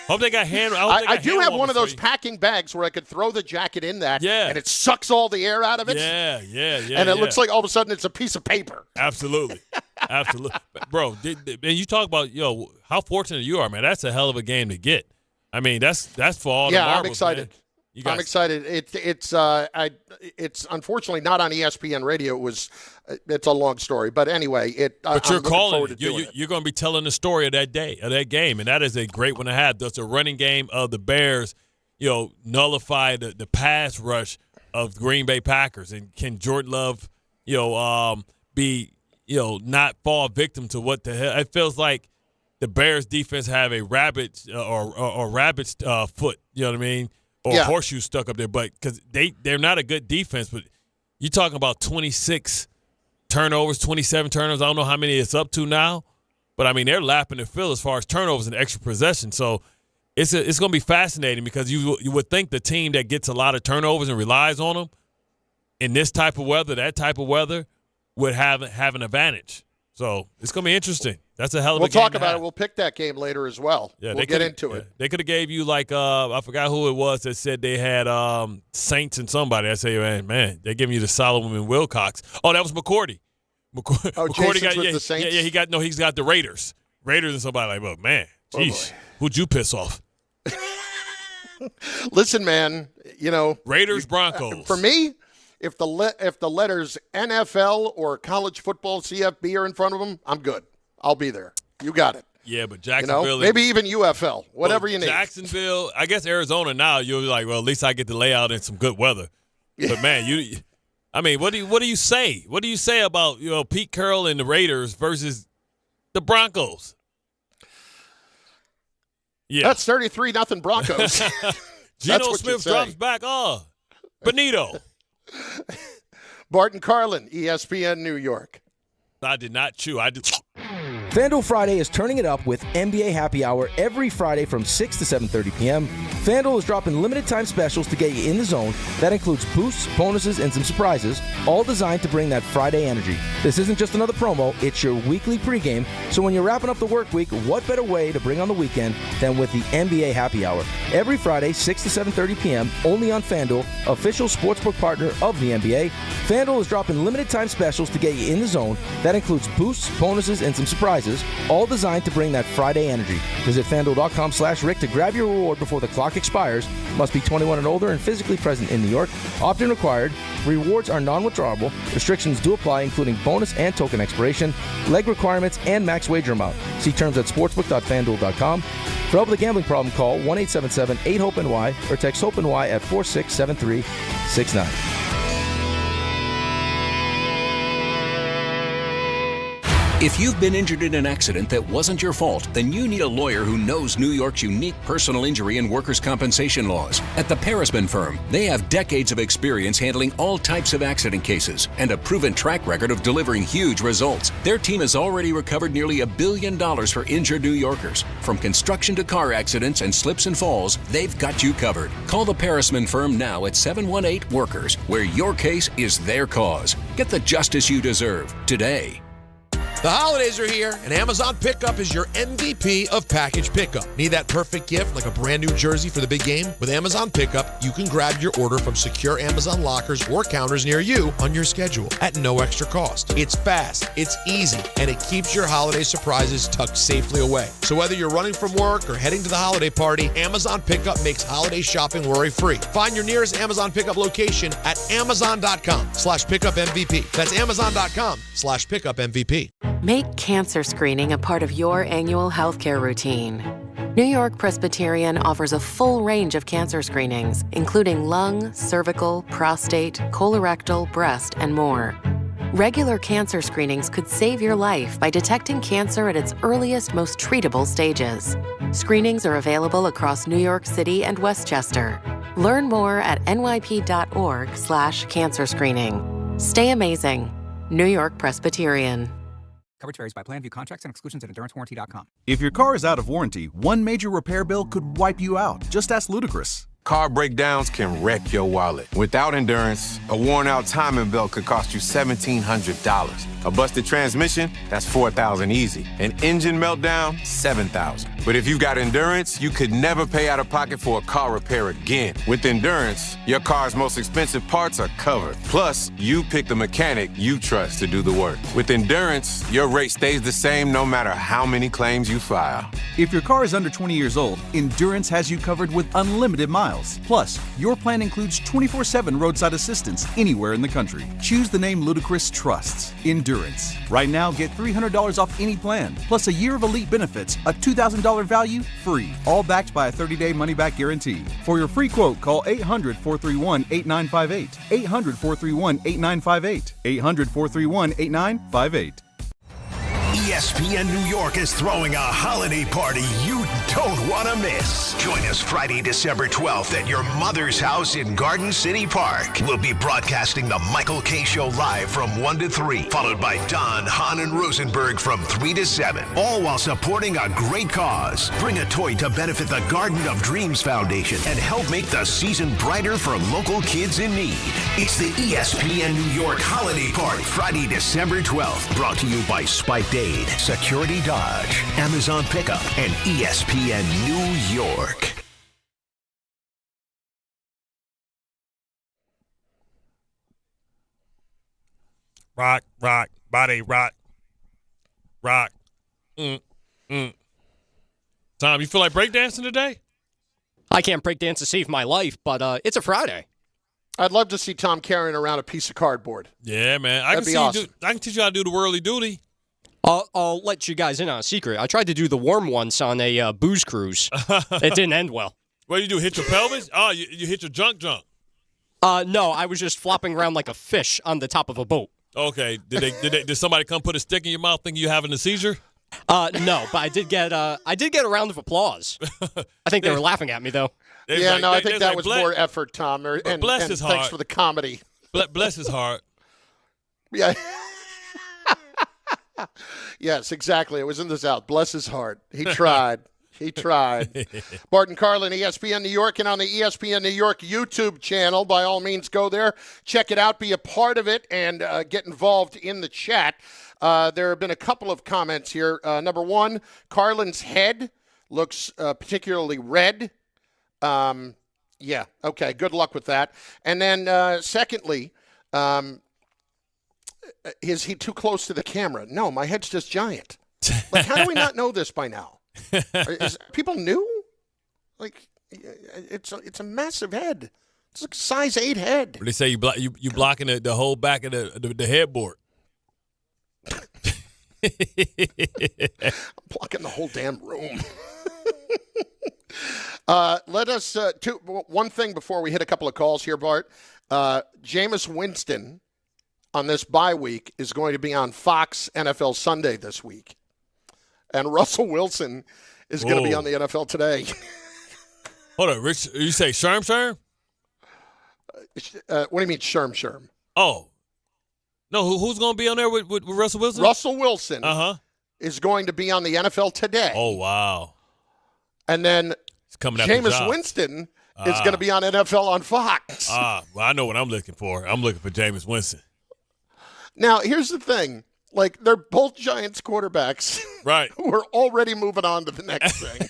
Hope they got hand. I do have one of those packing bags where I could throw the jacket in that, and it sucks all the air out of it. Yeah. And it looks like all of a sudden it's a piece of paper. Absolutely. Bro, and you talk about how fortunate you are, man. That's a hell of a game to get. I mean, that's for all the marbles. I'm excited. I'm excited. It's unfortunately not on ESPN radio. It's a long story, but anyway, But you're calling it. You're going to be telling the story of that day, of that game, and that is a great one to have. Does the running game of the Bears, nullify the pass rush of Green Bay Packers, and can Jordan Love, be not fall victim to what the hell? It feels like the Bears defense have a rabbit or rabbit's foot. You know what I mean? Or a horseshoe stuck up there, but because they're not a good defense. But you're talking about 26 turnovers, 27 turnovers. I don't know how many it's up to now, but I mean they're lapping the field as far as turnovers and extra possession. So it's going to be fascinating because you would think the team that gets a lot of turnovers and relies on them in this type of weather, that type of weather, would have an advantage. So it's going to be interesting. That's a hell of a game. We'll talk about it. We'll pick that game later as well. Yeah, we'll get into it. They could have gave you like I forgot who it was that said they had Saints and somebody. I say, man, they're giving you the Solomon Wilcox. Oh, that was McCourty. McCourty got with the Saints? Yeah, he's got the Raiders and somebody like, well, man, geez, who'd you piss off? Listen, man, Raiders Broncos. For me, if the letters NFL or college football CFB are in front of them, I'm good. I'll be there. You got it. Yeah, but Jacksonville. Maybe even UFL, whatever you need. Jacksonville, I guess Arizona now, you'll be like, well, at least I get to lay out in some good weather. But, man, what do you say? What do you say about, Pete Carroll and the Raiders versus the Broncos? Yeah. That's 33-0 Broncos. Geno Smith drops back. Benito. Bart Carlin, ESPN New York. I did not chew. FanDuel Friday is turning it up with NBA Happy Hour every Friday from 6 to 7:30 p.m. FanDuel is dropping limited time specials to get you in the zone. That includes boosts, bonuses, and some surprises, all designed to bring that Friday energy. This isn't just another promo, it's your weekly pregame. So when you're wrapping up the work week, what better way to bring on the weekend than with the NBA Happy Hour? Every Friday, 6 to 7:30 p.m., only on FanDuel, official sportsbook partner of the NBA. FanDuel is dropping limited time specials to get you in the zone. That includes boosts, bonuses, and some surprises, all designed to bring that Friday energy. Visit FanDuel.com/Rick to grab your reward before the clock expires. Must be 21 and older and physically present in New York. Opt-in required. Rewards are non-withdrawable. Restrictions do apply, including bonus and token expiration, leg requirements, and max wager amount. See terms at sportsbook.fanduel.com. For help with a gambling problem, call 1-877-8-HOPE-NY or text HOPE-NY at 467369. If you've been injured in an accident that wasn't your fault, then you need a lawyer who knows New York's unique personal injury and workers' compensation laws. At the Parisman Firm, they have decades of experience handling all types of accident cases and a proven track record of delivering huge results. Their team has already recovered nearly $1 billion for injured New Yorkers. From construction to car accidents and slips and falls, they've got you covered. Call the Parisman Firm now at 718-WORKERS, where your case is their cause. Get the justice you deserve today. The holidays are here, and Amazon Pickup is your MVP of package pickup. Need that perfect gift like a brand new jersey for the big game? With Amazon Pickup, you can grab your order from secure Amazon lockers or counters near you on your schedule at no extra cost. It's fast, it's easy, and it keeps your holiday surprises tucked safely away. So whether you're running from work or heading to the holiday party, Amazon Pickup makes holiday shopping worry-free. Find your nearest Amazon Pickup location at amazon.com/pickupmvp. That's amazon.com/pickupmvp. Make cancer screening a part of your annual healthcare routine. New York Presbyterian offers a full range of cancer screenings, including lung, cervical, prostate, colorectal, breast, and more. Regular cancer screenings could save your life by detecting cancer at its earliest, most treatable stages. Screenings are available across New York City and Westchester. Learn more at nyp.org/cancer screening. Stay amazing. New York Presbyterian. Coverage varies by plan. View contracts and exclusions at endurancewarranty.com. If your car is out of warranty, one major repair bill could wipe you out. Just ask Ludacris. Car breakdowns can wreck your wallet. Without Endurance, a worn-out timing belt could cost you $1,700. A busted transmission, that's $4,000 easy. An engine meltdown, $7,000. But if you've got Endurance, you could never pay out of pocket for a car repair again. With Endurance, your car's most expensive parts are covered. Plus, you pick the mechanic you trust to do the work. With Endurance, your rate stays the same no matter how many claims you file. If your car is under 20 years old, Endurance has you covered with unlimited miles. Plus, your plan includes 24/7 roadside assistance anywhere in the country. Choose the name Ludacris trusts, Endurance. Right now, get $300 off any plan, plus a year of elite benefits, a $2,000 value, free. All backed by a 30-day money-back guarantee. For your free quote, call 800-431-8958. 800-431-8958. 800-431-8958. ESPN New York is throwing a holiday party you don't want to miss. Join us Friday, December 12th at your mother's house in Garden City Park. We'll be broadcasting the Michael K. Show live from 1 to 3, followed by Don, Hahn, and Rosenberg from 3 to 7, all while supporting a great cause. Bring a toy to benefit the Garden of Dreams Foundation and help make the season brighter for local kids in need. It's the ESPN New York Holiday Party, Friday, December 12th, brought to you by Spike Day, Security Dodge, Amazon Pickup, and ESPN New York. Rock, body, rock. Tom, you feel like breakdancing today? I can't breakdance to save my life, but it's a Friday. I'd love to see Tom carrying around a piece of cardboard. Yeah, man. That'd be awesome. I can teach you how to do the whirly doodly. I'll let you guys in on a secret. I tried to do the worm once on a booze cruise. It didn't end well. What did you do, hit your pelvis? Oh, you hit your junk. No, I was just flopping around like a fish on the top of a boat. Okay. Did somebody come put a stick in your mouth thinking you having a seizure? No, but I did get a round of applause. I think they were laughing at me, though. I think that was more effort, Tom. And bless his heart. Thanks for the comedy. Bless his heart. Yeah. Yes, exactly. It was in the South. Bless his heart. He tried. He tried. Bart Carlin, ESPN New York, and on the ESPN New York YouTube channel. By all means, go there. Check it out. Be a part of it and get involved in the chat. There have been a couple of comments here. Number one, Carlin's head looks particularly red. Yeah, okay, good luck with that. And then secondly, is he too close to the camera? No, my head's just giant. Like, how do we not know this by now? Is people new? Like, it's a massive head. It's like a size 8 head. They say you blocking the whole back of the headboard. I'm blocking the whole damn room. Let us one thing before we hit a couple of calls here, Bart. Jameis Winston, on this bye week is going to be on Fox NFL Sunday this week. And Russell Wilson is going to be on the NFL Today. Hold on, Rich. You say Sherm? What do you mean Sherm? Oh. No, who's going to be on there with Russell Wilson? Russell Wilson is going to be on the NFL Today. Oh, wow. And then Jameis Winston is going to be on NFL on Fox. Well, I know what I'm looking for. I'm looking for Jameis Winston. Now, here's the thing. Like, they're both Giants quarterbacks. Right. Who are already moving on to the next thing.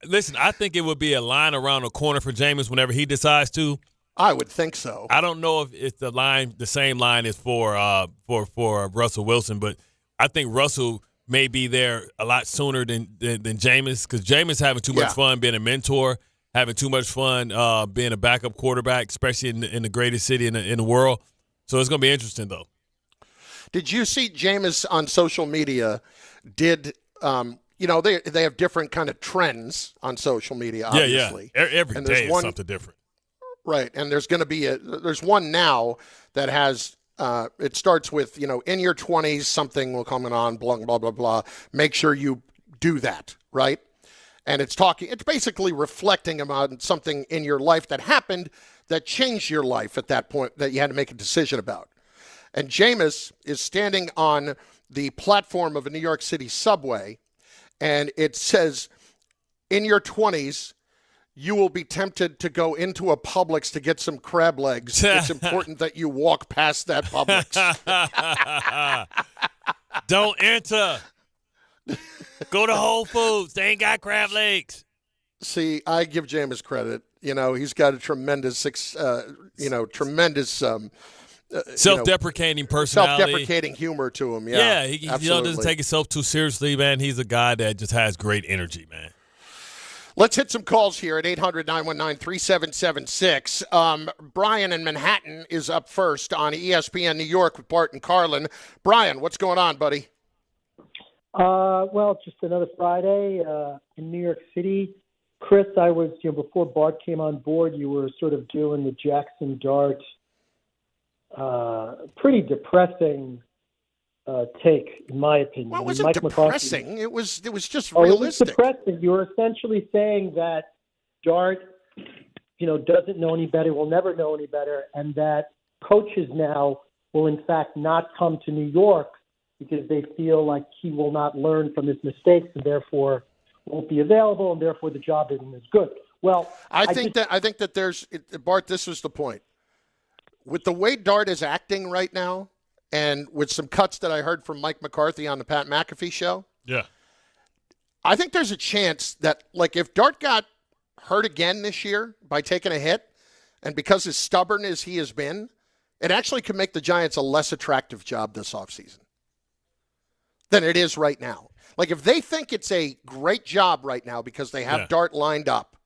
Listen, I think it would be a line around the corner for Jameis whenever he decides to. I would think so. I don't know if it's the same line is for Russell Wilson, but I think Russell may be there a lot sooner than Jameis, because Jameis having too much fun being a mentor, having too much fun being a backup quarterback, especially in the greatest city in the world. So it's going to be interesting, though. Did you see Jameis on social media did they have different kind of trends on social media, obviously. Yeah. Every day is something different. Right, and there's going to be there's one now that has it starts with, in your 20s, something will come on, blah, blah, blah, blah. Make sure you do that, right? And it's basically reflecting about something in your life that happened that changed your life at that point that you had to make a decision about. And Jameis is standing on the platform of a New York City subway, and it says, in your 20s, you will be tempted to go into a Publix to get some crab legs. It's important that you walk past that Publix. Don't enter. Go to Whole Foods. They ain't got crab legs. See, I give Jameis credit. He's got a tremendous, self-deprecating personality. Self-deprecating humor to him, yeah. He doesn't take himself too seriously, man. He's a guy that just has great energy, man. Let's hit some calls here at 800-919-3776. Brian in Manhattan is up first on ESPN New York with Bart and Carlin. Brian, what's going on, buddy? Well, just another Friday in New York City. Chris, I was, before Bart came on board, you were sort of doing the Jackson Dart, pretty depressing take, in my opinion. Well, it wasn't depressing. It was just realistic. It was depressing. You were essentially saying that Dart, doesn't know any better, will never know any better, and that coaches now will, in fact, not come to New York because they feel like he will not learn from his mistakes and therefore won't be available, and therefore the job isn't as good. Well, I think that there's Bart. This was the point. With the way Dart is acting right now, and with some cuts that I heard from Mike McCarthy on the Pat McAfee show, I think there's a chance that, like, if Dart got hurt again this year by taking a hit, and because as stubborn as he has been, it actually could make the Giants a less attractive job this offseason than it is right now. Like, if they think it's a great job right now because they have Dart lined up,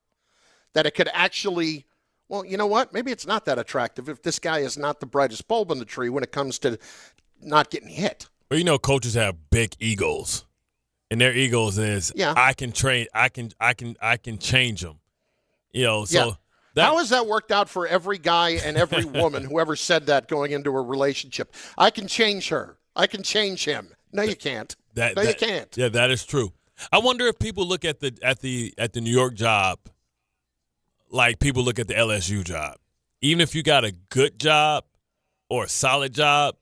that it could actually, well, you know what? Maybe it's not that attractive if this guy is not the brightest bulb in the tree when it comes to not getting hit. Well, coaches have big egos, and their egos is, I can train, I can change them. So how has that worked out for every guy and every woman who ever said that going into a relationship? I can change her. I can change him. No, you can't. You can't. Yeah, that is true. I wonder if people look at the New York job like people look at the LSU job. Even if you got a good job or a solid job,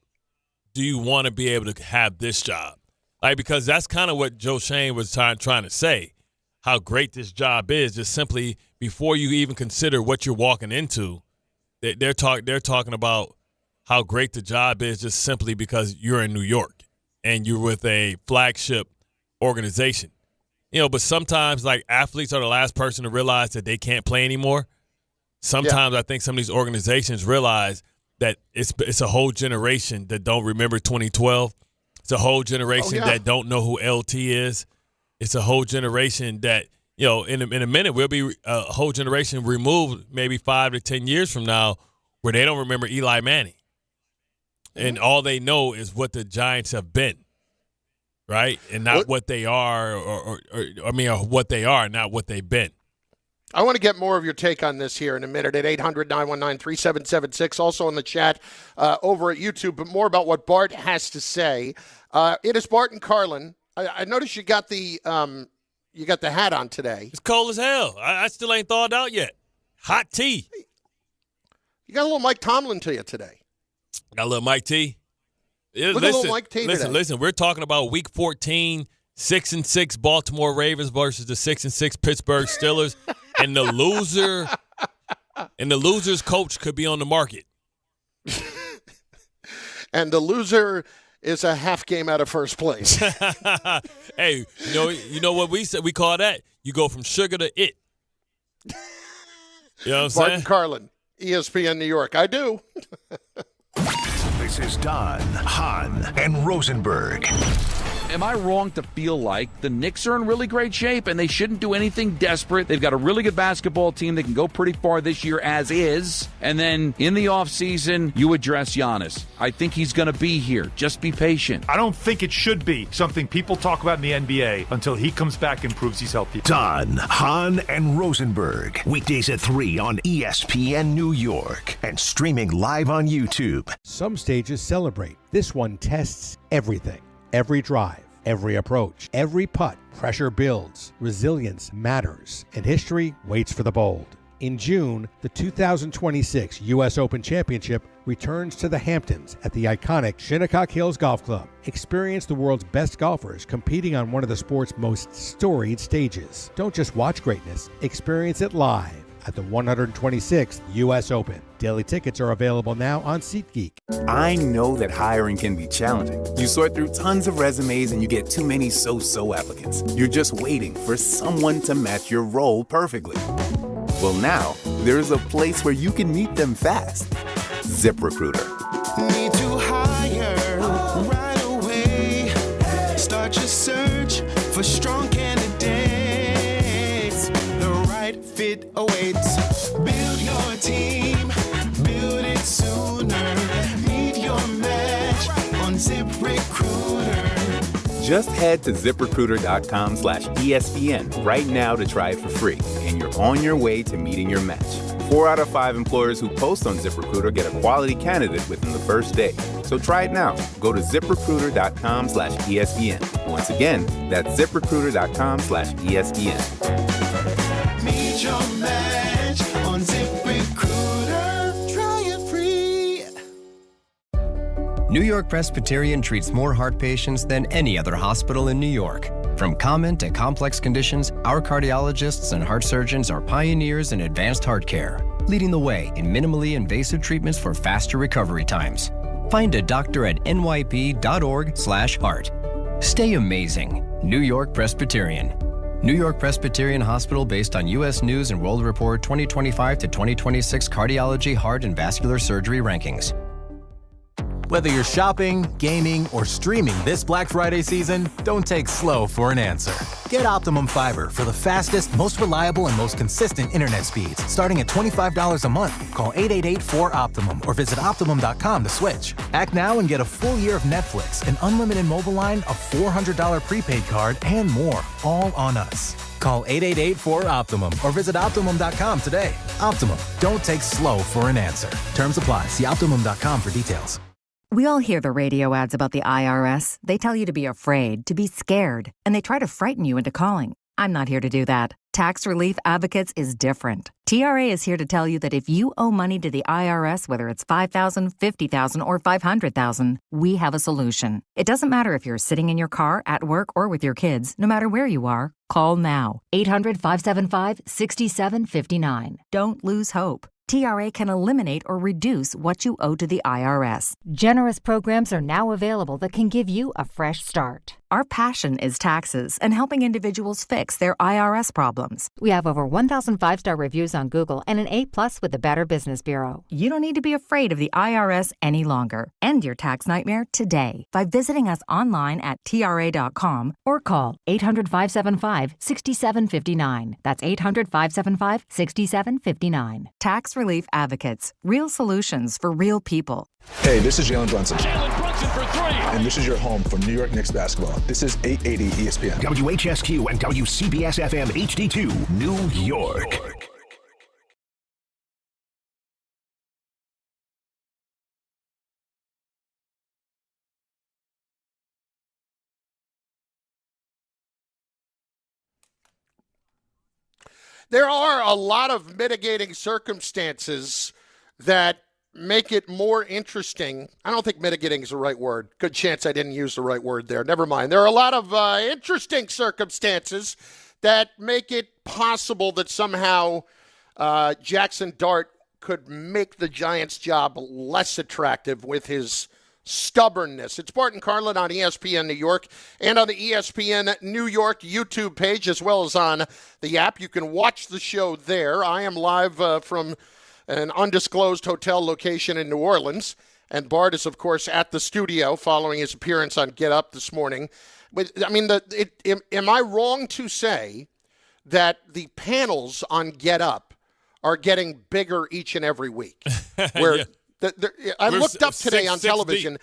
do you want to be able to have this job? Like, because that's kind of what Joe Shane was trying to say, how great this job is, just simply before you even consider what you're walking into. They're talking about how great the job is just simply because you're in New York and you're with a flagship organization. But sometimes, like, athletes are the last person to realize that they can't play anymore. Sometimes I think some of these organizations realize that it's a whole generation that don't remember 2012. It's a whole generation that don't know who LT is. It's a whole generation that, in a minute, we'll be a whole generation removed maybe 5 to 10 years from now where they don't remember Eli Manning. And all they know is what the Giants have been. Right? And not what they are, or what they are, not what they've been. I want to get more of your take on this here in a minute at 800-919-3776. Also in the chat over at YouTube, but more about what Bart has to say. It is Bart and Carlin. I noticed you got the hat on today. It's cold as hell. I still ain't thawed out yet. Hot tea. You got a little Mike Tomlin to you today. Got a little Mike T. Look at a little Mike T today. Listen. We're talking about Week 14, 6-6 Baltimore Ravens versus the 6-6 Pittsburgh Steelers, and the loser's coach could be on the market. And the loser is a half game out of first place. Hey, you know what we said? We call that. You go from sugar to it. You know what I'm saying? Bart and Carlin, ESPN New York. I do. This is Don, Hahn, and Rosenberg. Am I wrong to feel like the Knicks are in really great shape and they shouldn't do anything desperate? They've got a really good basketball team that can go pretty far this year as is. And then in the offseason, you address Giannis. I think he's going to be here. Just be patient. I don't think it should be something people talk about in the NBA until he comes back and proves he's healthy. Don, Hahn, and Rosenberg. Weekdays at 3 on ESPN New York and streaming live on YouTube. Some stages celebrate. This one tests everything. Every drive, every approach, every putt, pressure builds, resilience matters, and history waits for the bold. In June, the 2026 U.S. Open Championship returns to the Hamptons at the iconic Shinnecock Hills Golf Club. Experience the world's best golfers competing on one of the sport's most storied stages. Don't just watch greatness, experience it live at the 126th U.S. Open. Daily tickets are available now on SeatGeek. I know that hiring can be challenging. You sort through tons of resumes and you get too many so-so applicants. You're just waiting for someone to match your role perfectly. Well, now, there's a place where you can meet them fast. ZipRecruiter. Need to hire right away. Start your search for strong candidates. The right fit awaits. Build your team. Build it sooner. Meet your match on ZipRecruiter. Just head to ZipRecruiter.com/ESPN right now to try it for free, and you're on your way to meeting your match. 4 out of 5 employers who post on ZipRecruiter get a quality candidate within the first day. So try it now. Go to ZipRecruiter.com/ESPN. Once again, that's ZipRecruiter.com/ESPN. Meet your match on ZipRecruiter. Try it free. New York Presbyterian treats more heart patients than any other hospital in New York. From common to complex conditions, our cardiologists and heart surgeons are pioneers in advanced heart care, leading the way in minimally invasive treatments for faster recovery times. Find a doctor at nyp.org/heart. Stay amazing. New York Presbyterian. New York Presbyterian Hospital based on U.S. News and World Report 2025 to 2026 Cardiology, Heart, and Vascular Surgery Rankings. Whether you're shopping, gaming, or streaming this Black Friday season, don't take slow for an answer. Get Optimum Fiber for the fastest, most reliable, and most consistent internet speeds. Starting at $25 a month. Call 888-4-OPTIMUM or visit Optimum.com to switch. Act now and get a full year of Netflix, an unlimited mobile line, a $400 prepaid card, and more, all on us. Call 888-4-OPTIMUM or visit Optimum.com today. Optimum, don't take slow for an answer. Terms apply. See Optimum.com for details. We all hear the radio ads about the IRS. They tell you to be afraid, to be scared, and they try to frighten you into calling. I'm not here to do that. Tax Relief Advocates is different. TRA is here to tell you that if you owe money to the IRS, whether it's $5,000, $50,000, or $500,000, we have a solution. It doesn't matter if you're sitting in your car, at work, or with your kids. No matter where you are, call now. 800-575-6759. Don't lose hope. TRA can eliminate or reduce what you owe to the IRS. Generous programs are now available that can give you a fresh start. Our passion is taxes and helping individuals fix their IRS problems. We have over 1,000 5-star reviews on Google and an A+ with the Better Business Bureau. You don't need to be afraid of the IRS any longer. End your tax nightmare today by visiting us online at TRA.com or call 800-575-6759. That's 800-575-6759. Tax Relief Advocates. Real solutions for real people. Hey, this is Jalen Brunson. Jalen Brunson for 3. And this is your home for New York Knicks basketball. This is 880 ESPN. WHSQ and WCBS FM HD2, New York. There are a lot of mitigating circumstances that make it more interesting. I don't think mitigating is the right word. Good chance I didn't use the right word there. Never mind. There are a lot of interesting circumstances that make it possible that somehow Jackson Dart could make the Giants' job less attractive with his stubbornness. It's Bart Carlin on ESPN New York and on the ESPN New York YouTube page, as well as on the app. You can watch the show there. I am live from an undisclosed hotel location in New Orleans, and Bart is, of course, at the studio following his appearance on Get Up this morning. But, I mean, am I wrong to say that the panels on Get Up are getting bigger each and every week? Where I looked up today on television,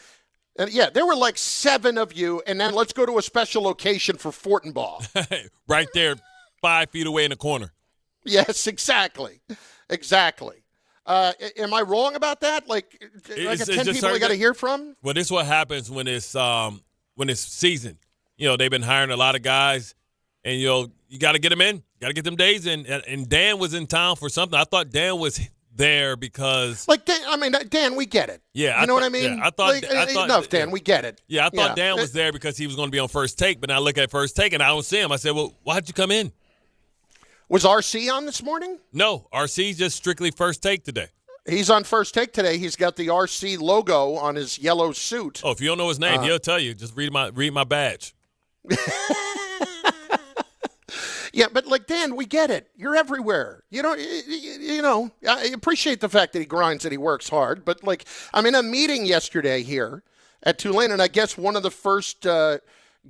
and there were like 7 of you, and then let's go to a special location for Fortenbaugh. Right there, 5 feet away in the corner. Yes, exactly. Am I wrong about that? Like 10 people I got to hear from? Well, this is what happens when it's season. You know, they've been hiring a lot of guys, and you got to get them in. Got to get them days in. And Dan was in town for something. I thought Dan was there because Dan, we get it. Yeah, you know what I mean. Yeah, I thought enough, Dan. We get it. Yeah, I thought Dan was there because he was going to be on First Take, but I look at First Take and I don't see him. I said, "Well, why'd you come in?" Was RC on this morning? No, RC's just strictly First Take today. He's on First Take today. He's got the RC logo on his yellow suit. Oh, if you don't know his name, he'll tell you. Just read my badge. Yeah, but like Dan, we get it. You're everywhere. You know. I appreciate the fact that he grinds and he works hard. But like, I'm in a meeting yesterday here at Tulane, and I guess one of the first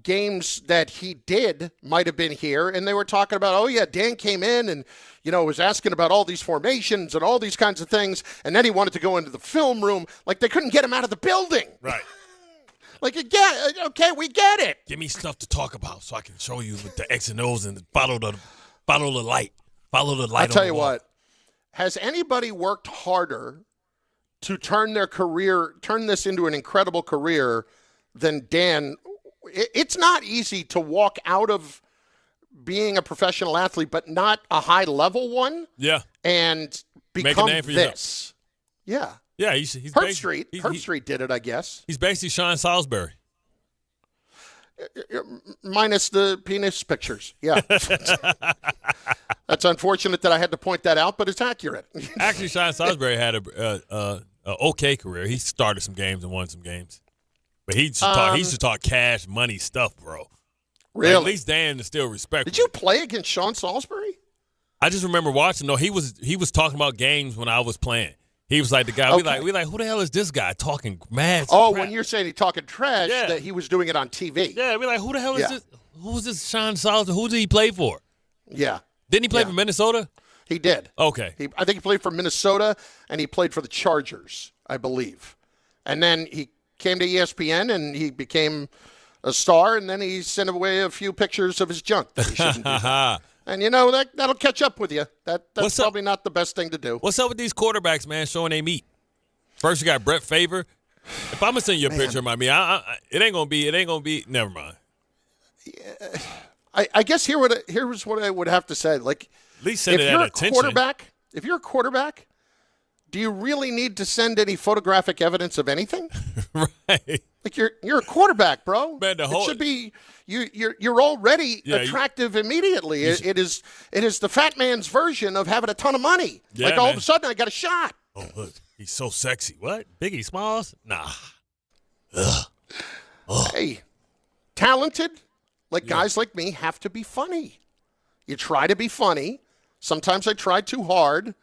games that he did might have been here, and they were talking about, Dan came in and was asking about all these formations and all these kinds of things, and then he wanted to go into the film room. Like they couldn't get him out of the building. Right. Like, okay, we get it. Give me stuff to talk about so I can show you with the X and O's and follow the light. Follow the light. I'll tell you what. Has anybody worked harder to turn this into an incredible career than Dan? It's not easy to walk out of being a professional athlete, but not a high-level one. Yeah. And become Make a name for this. Yeah. Yeah, he's Herb Street did it, I guess. He's basically Sean Salisbury. Minus the penis pictures. Yeah. That's unfortunate that I had to point that out, but it's accurate. Actually, Sean Salisbury had a okay career. He started some games and won some games. But he used to talk cash, money stuff, bro. Really? Like, at least Dan is still respectful. Did you play against Sean Salisbury? I just remember watching. No, he was talking about games when I was playing. He was like the guy. Okay. We like, who the hell is this guy talking mad? Oh, crap? When you're saying he's talking trash, Yeah. that he was doing it on TV. Yeah, we like, who the hell is this? Who's this Sean Salisbury? Who did he play for? Yeah. Didn't he play for Minnesota? He did. Okay. I think he played for Minnesota, and he played for the Chargers, I believe. And then he came to ESPN, and he became a star, and then he sent away a few pictures of his junk that he shouldn't do. And, that'll catch up with you. That's probably not the best thing to do. What's up with these quarterbacks, man, showing they meat? First, you got Brett Favre. If I'm going to send you a picture of my meat, it ain't going to be, never mind. Yeah. I guess here's what I would have to say. Like, at least send it at attention. If you're a quarterback, do you really need to send any photographic evidence of anything? Right. Like you're a quarterback, bro. Man, it should be you're already attractive immediately. It is the fat man's version of having a ton of money. Yeah, like all of a sudden I got a shot. Oh, look, he's so sexy. What? Biggie Smalls? Nah. Ugh. Hey, talented, guys like me have to be funny. You try to be funny. Sometimes I try too hard,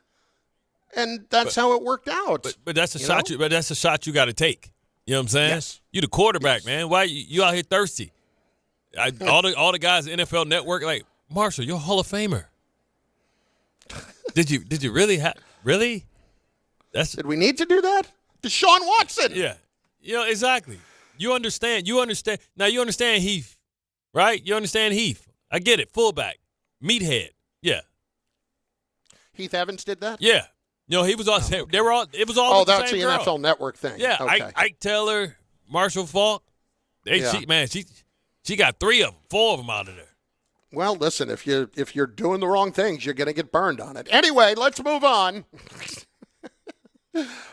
and that's how it worked out. But that's a shot. But that's a shot you got to take. You know what I'm saying? Yes. You the quarterback, man. Why you out here thirsty? All the guys at NFL Network like, Marshall, you're a Hall of Famer. Did you really really? Did we need to do that? Deshaun Watson. Yeah. Exactly. You understand. Now you understand Heath, right? You understand Heath. I get it. Fullback, meathead. Yeah. Heath Evans did that? Yeah. He was all. Okay. They were all. It was all. That's the the girl. NFL Network thing. Yeah. Okay. Ike Taylor, Marshall Faulk. She got 3 of them, 4 of them out of there. Well, listen, if you're doing the wrong things, you're going to get burned on it. Anyway, let's move on.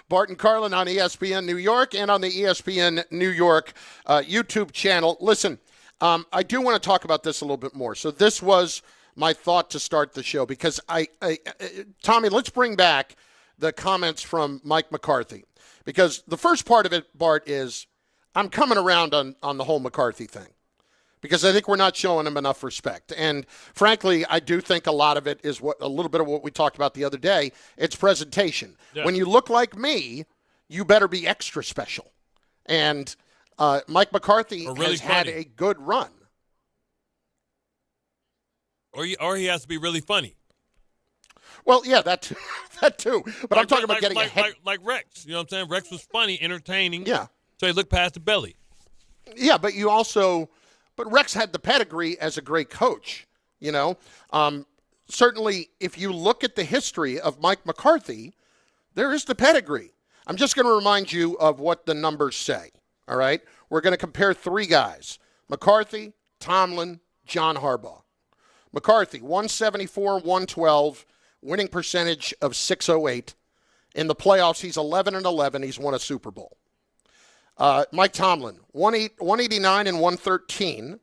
Bart Carlin on ESPN New York and on the ESPN New York YouTube channel. Listen, I do want to talk about this a little bit more. So this was my thought to start the show because Tommy, let's bring back the comments from Mike McCarthy. Because the first part of it, Bart, is I'm coming around on the whole McCarthy thing. Because I think we're not showing him enough respect. And frankly, I do think a lot of it is a little bit of what we talked about the other day. It's presentation. Yeah. When you look like me, you better be extra special. And Mike McCarthy has had a good run. Or he has to be really funny. Well, yeah, that too. But I'm talking about getting ahead. Like Rex. You know what I'm saying? Rex was funny, entertaining. Yeah. So he looked past the belly. Yeah, but you also... But Rex had the pedigree as a great coach, you know. Certainly, if you look at the history of Mike McCarthy, there is the pedigree. I'm just going to remind you of what the numbers say, all right? We're going to compare three guys, McCarthy, Tomlin, John Harbaugh. McCarthy, 174, 112, winning percentage of .608. In the playoffs, he's 11-11. He's won a Super Bowl. Mike Tomlin, 189 and 113,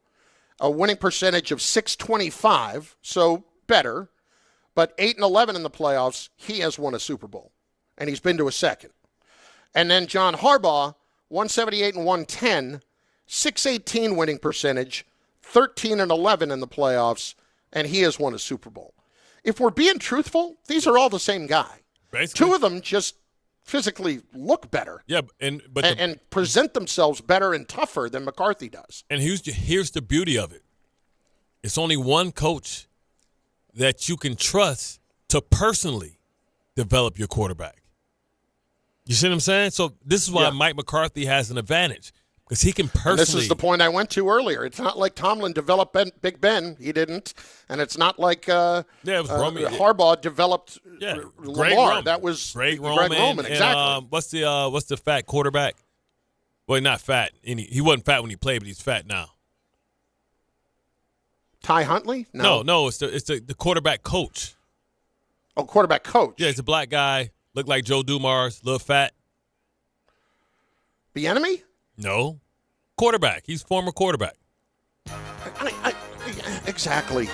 a winning percentage of .625, so better, but 8-11 in the playoffs. He has won a Super Bowl, and he's been to a second. And then John Harbaugh, 178 and 110, .618 winning percentage, 13-11 in the playoffs, and he has won a Super Bowl. If we're being truthful, these are all the same guy. Basically. Two of them just physically look better. Yeah, and present themselves better and tougher than McCarthy does. And here's the beauty of it. It's only one coach that you can trust to personally develop your quarterback. You see what I'm saying? So this is why Mike McCarthy has an advantage. Because he can personally. And this is the point I went to earlier. It's not like Tomlin developed Big Ben. He didn't. And it's not like it was Harbaugh developed Lamar. Roman. That was Greg Roman. Exactly. And, what's the fat quarterback? Well, not fat. He wasn't fat when he played, but he's fat now. Ty Huntley? No. It's the quarterback coach. Oh, quarterback coach. Yeah, he's a black guy. Looked like Joe Dumars. Little fat. Bieniemy? No. Quarterback. He's former quarterback. Exactly.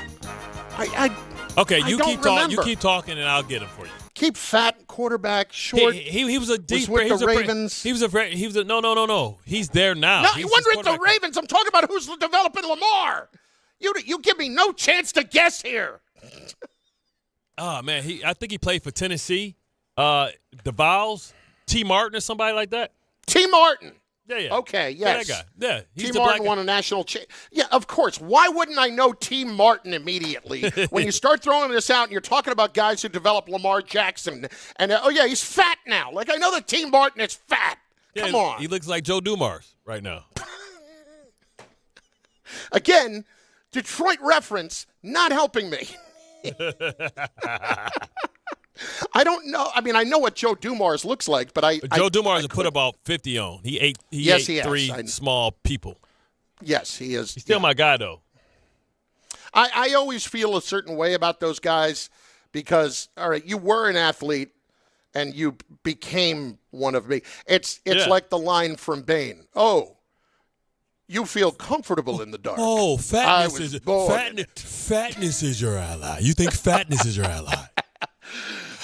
Okay, you keep talking, and I'll get him for you. Keep fat quarterback short. He was a deep. Was with the Ravens. He was a no. He's there now. No, he wasn't with the Ravens. I'm talking about who's developing Lamar. You give me no chance to guess here. Oh man, I think he played for Tennessee. The Vols, T. Martin or somebody like that. T. Martin. Yeah. Okay, yes. Yeah, that guy. Yeah, T. Martin won a national Yeah, of course. Why wouldn't I know T. Martin immediately? When you start throwing this out and you're talking about guys who developed Lamar Jackson, and he's fat now. Like, I know that T. Martin is fat. Come on. He looks like Joe Dumars right now. Again, Detroit reference not helping me. I don't know. I mean, I know what Joe Dumars looks like, but Joe Dumars has put about 50 on. He ate three small people. Yes, he is. He's still my guy, though. I always feel a certain way about those guys because, all right, you were an athlete and you became one of me. It's like the line from Bane. Oh, you feel comfortable in the dark. Oh, fatness is your ally. You think fatness is your ally.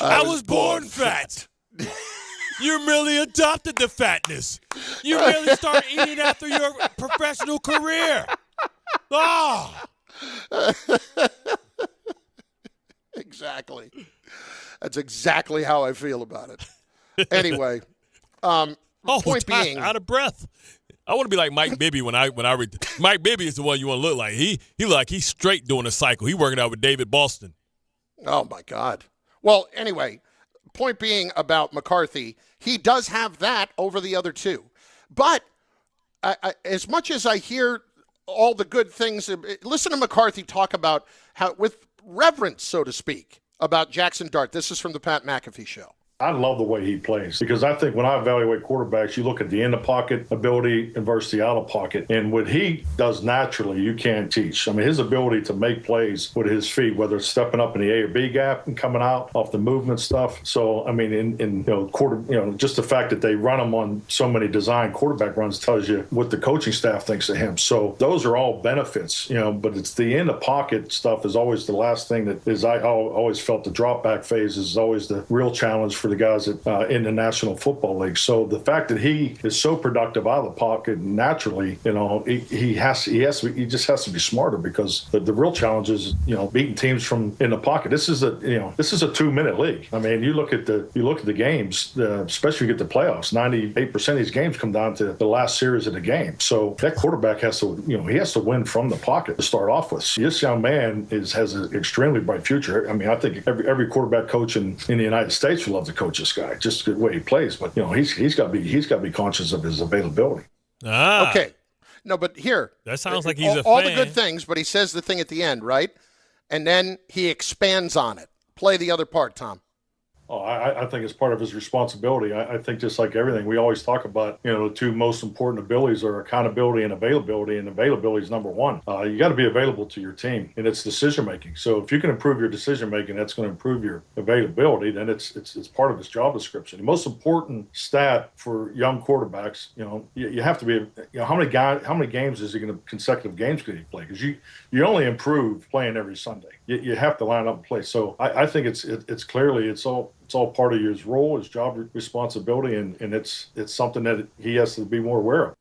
I was born fat. You merely adopted the fatness. You merely started eating after your professional career. Exactly. That's exactly how I feel about it. Anyway, point being, out of breath. I want to be like Mike Bibby when I Mike Bibby is the one you want to look like. He look like he's straight doing a cycle. He working out with David Boston. Oh my God. Well, anyway, point being about McCarthy, he does have that over the other two. But as much as I hear all the good things, listen to McCarthy talk about how, with reverence, so to speak, about Jackson Dart. This is from the Pat McAfee Show. I love the way he plays because I think when I evaluate quarterbacks, you look at the in-the-pocket ability versus the out-of-pocket. And what he does naturally, you can't teach. I mean, his ability to make plays with his feet, whether it's stepping up in the A or B gap and coming out off the movement stuff. So, I mean, just the fact that they run him on so many design quarterback runs tells you what the coaching staff thinks of him. So those are all benefits, but it's the in-the-pocket stuff is always the last thing that is, I always felt the drop-back phase is always the real challenge for the guys in the National Football League. So the fact that he is so productive out of the pocket naturally, he just has to be smarter because the real challenge is, beating teams from in the pocket. This is a 2-minute league. I mean, you look at the games, especially you get the playoffs. 98% of these games come down to the last series of the game. So that quarterback has to, he has to win from the pocket to start off with. This young man has an extremely bright future. I mean, I think every quarterback coach in the United States would love to coach this guy, just the way he plays. But he's got to be conscious of his availability. Okay, no, but here that sounds like he's all the good things, but he says the thing at the end, right? And then he expands on it. Play the other part, Tom. Oh, I think it's part of his responsibility. I think just like everything, we always talk about, the two most important abilities are accountability and availability is number one. You got to be available to your team, and it's decision-making. So if you can improve your decision-making, that's going to improve your availability, then it's part of his job description. The most important stat for young quarterbacks, you have to be, how many games is he going to, consecutive games could he play? Because you only improve playing every Sunday. You have to line up and play. So I think it's clearly, it's all part of his role, his job responsibility, and it's something that he has to be more aware of.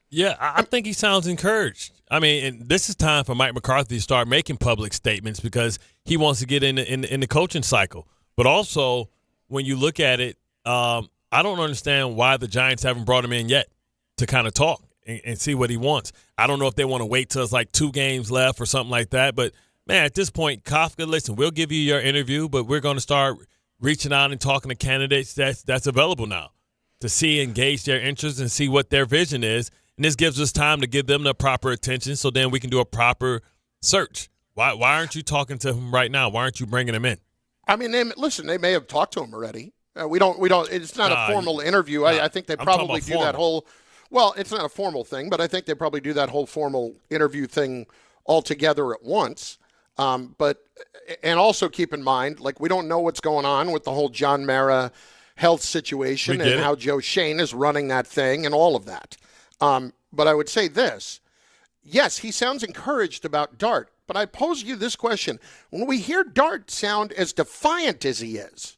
Yeah, I think he sounds encouraged. I mean, and this is time for Mike McCarthy to start making public statements because he wants to get in the coaching cycle. But also, when you look at it, I don't understand why the Giants haven't brought him in yet to kind of talk and see what he wants. I don't know if they want to wait till it's like 2 games left or something like that. But, man, at this point, Kafka, listen, we'll give you your interview, but we're going to start – reaching out and talking to candidates that's available now to engage their interests and see what their vision is. And this gives us time to give them the proper attention so then we can do a proper search. Why aren't you talking to him right now? Why aren't you bringing him in? I mean, they may have talked to him already. We don't, it's not a formal interview. I think they probably do that whole, well, it's not a formal thing, but I think they probably do that whole formal interview thing all together at once. And also keep in mind, we don't know what's going on with the whole John Mara health situation and how Joe Shane is running that thing and all of that. But I would say this. Yes, he sounds encouraged about Dart, but I pose you this question. When we hear Dart sound as defiant as he is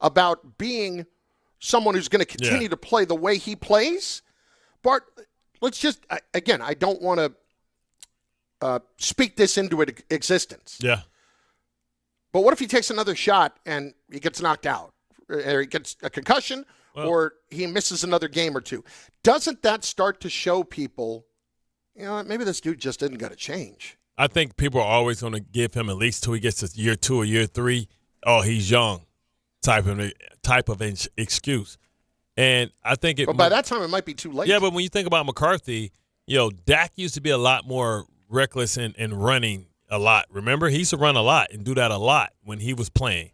about being someone who's going to continue to play the way he plays, Bart, let's just, again, I don't want to speak this into existence. Yeah. But what if he takes another shot and he gets knocked out, or he gets a concussion, or he misses another game or two? Doesn't that start to show people, maybe this dude just isn't going to change? I think people are always going to give him at least till he gets to year 2 or year 3. Oh, he's young, type of excuse. And I think But by that time, it might be too late. Yeah, but when you think about McCarthy, Dak used to be a lot more reckless and running a lot. Remember, he used to run a lot and do that a lot when he was playing,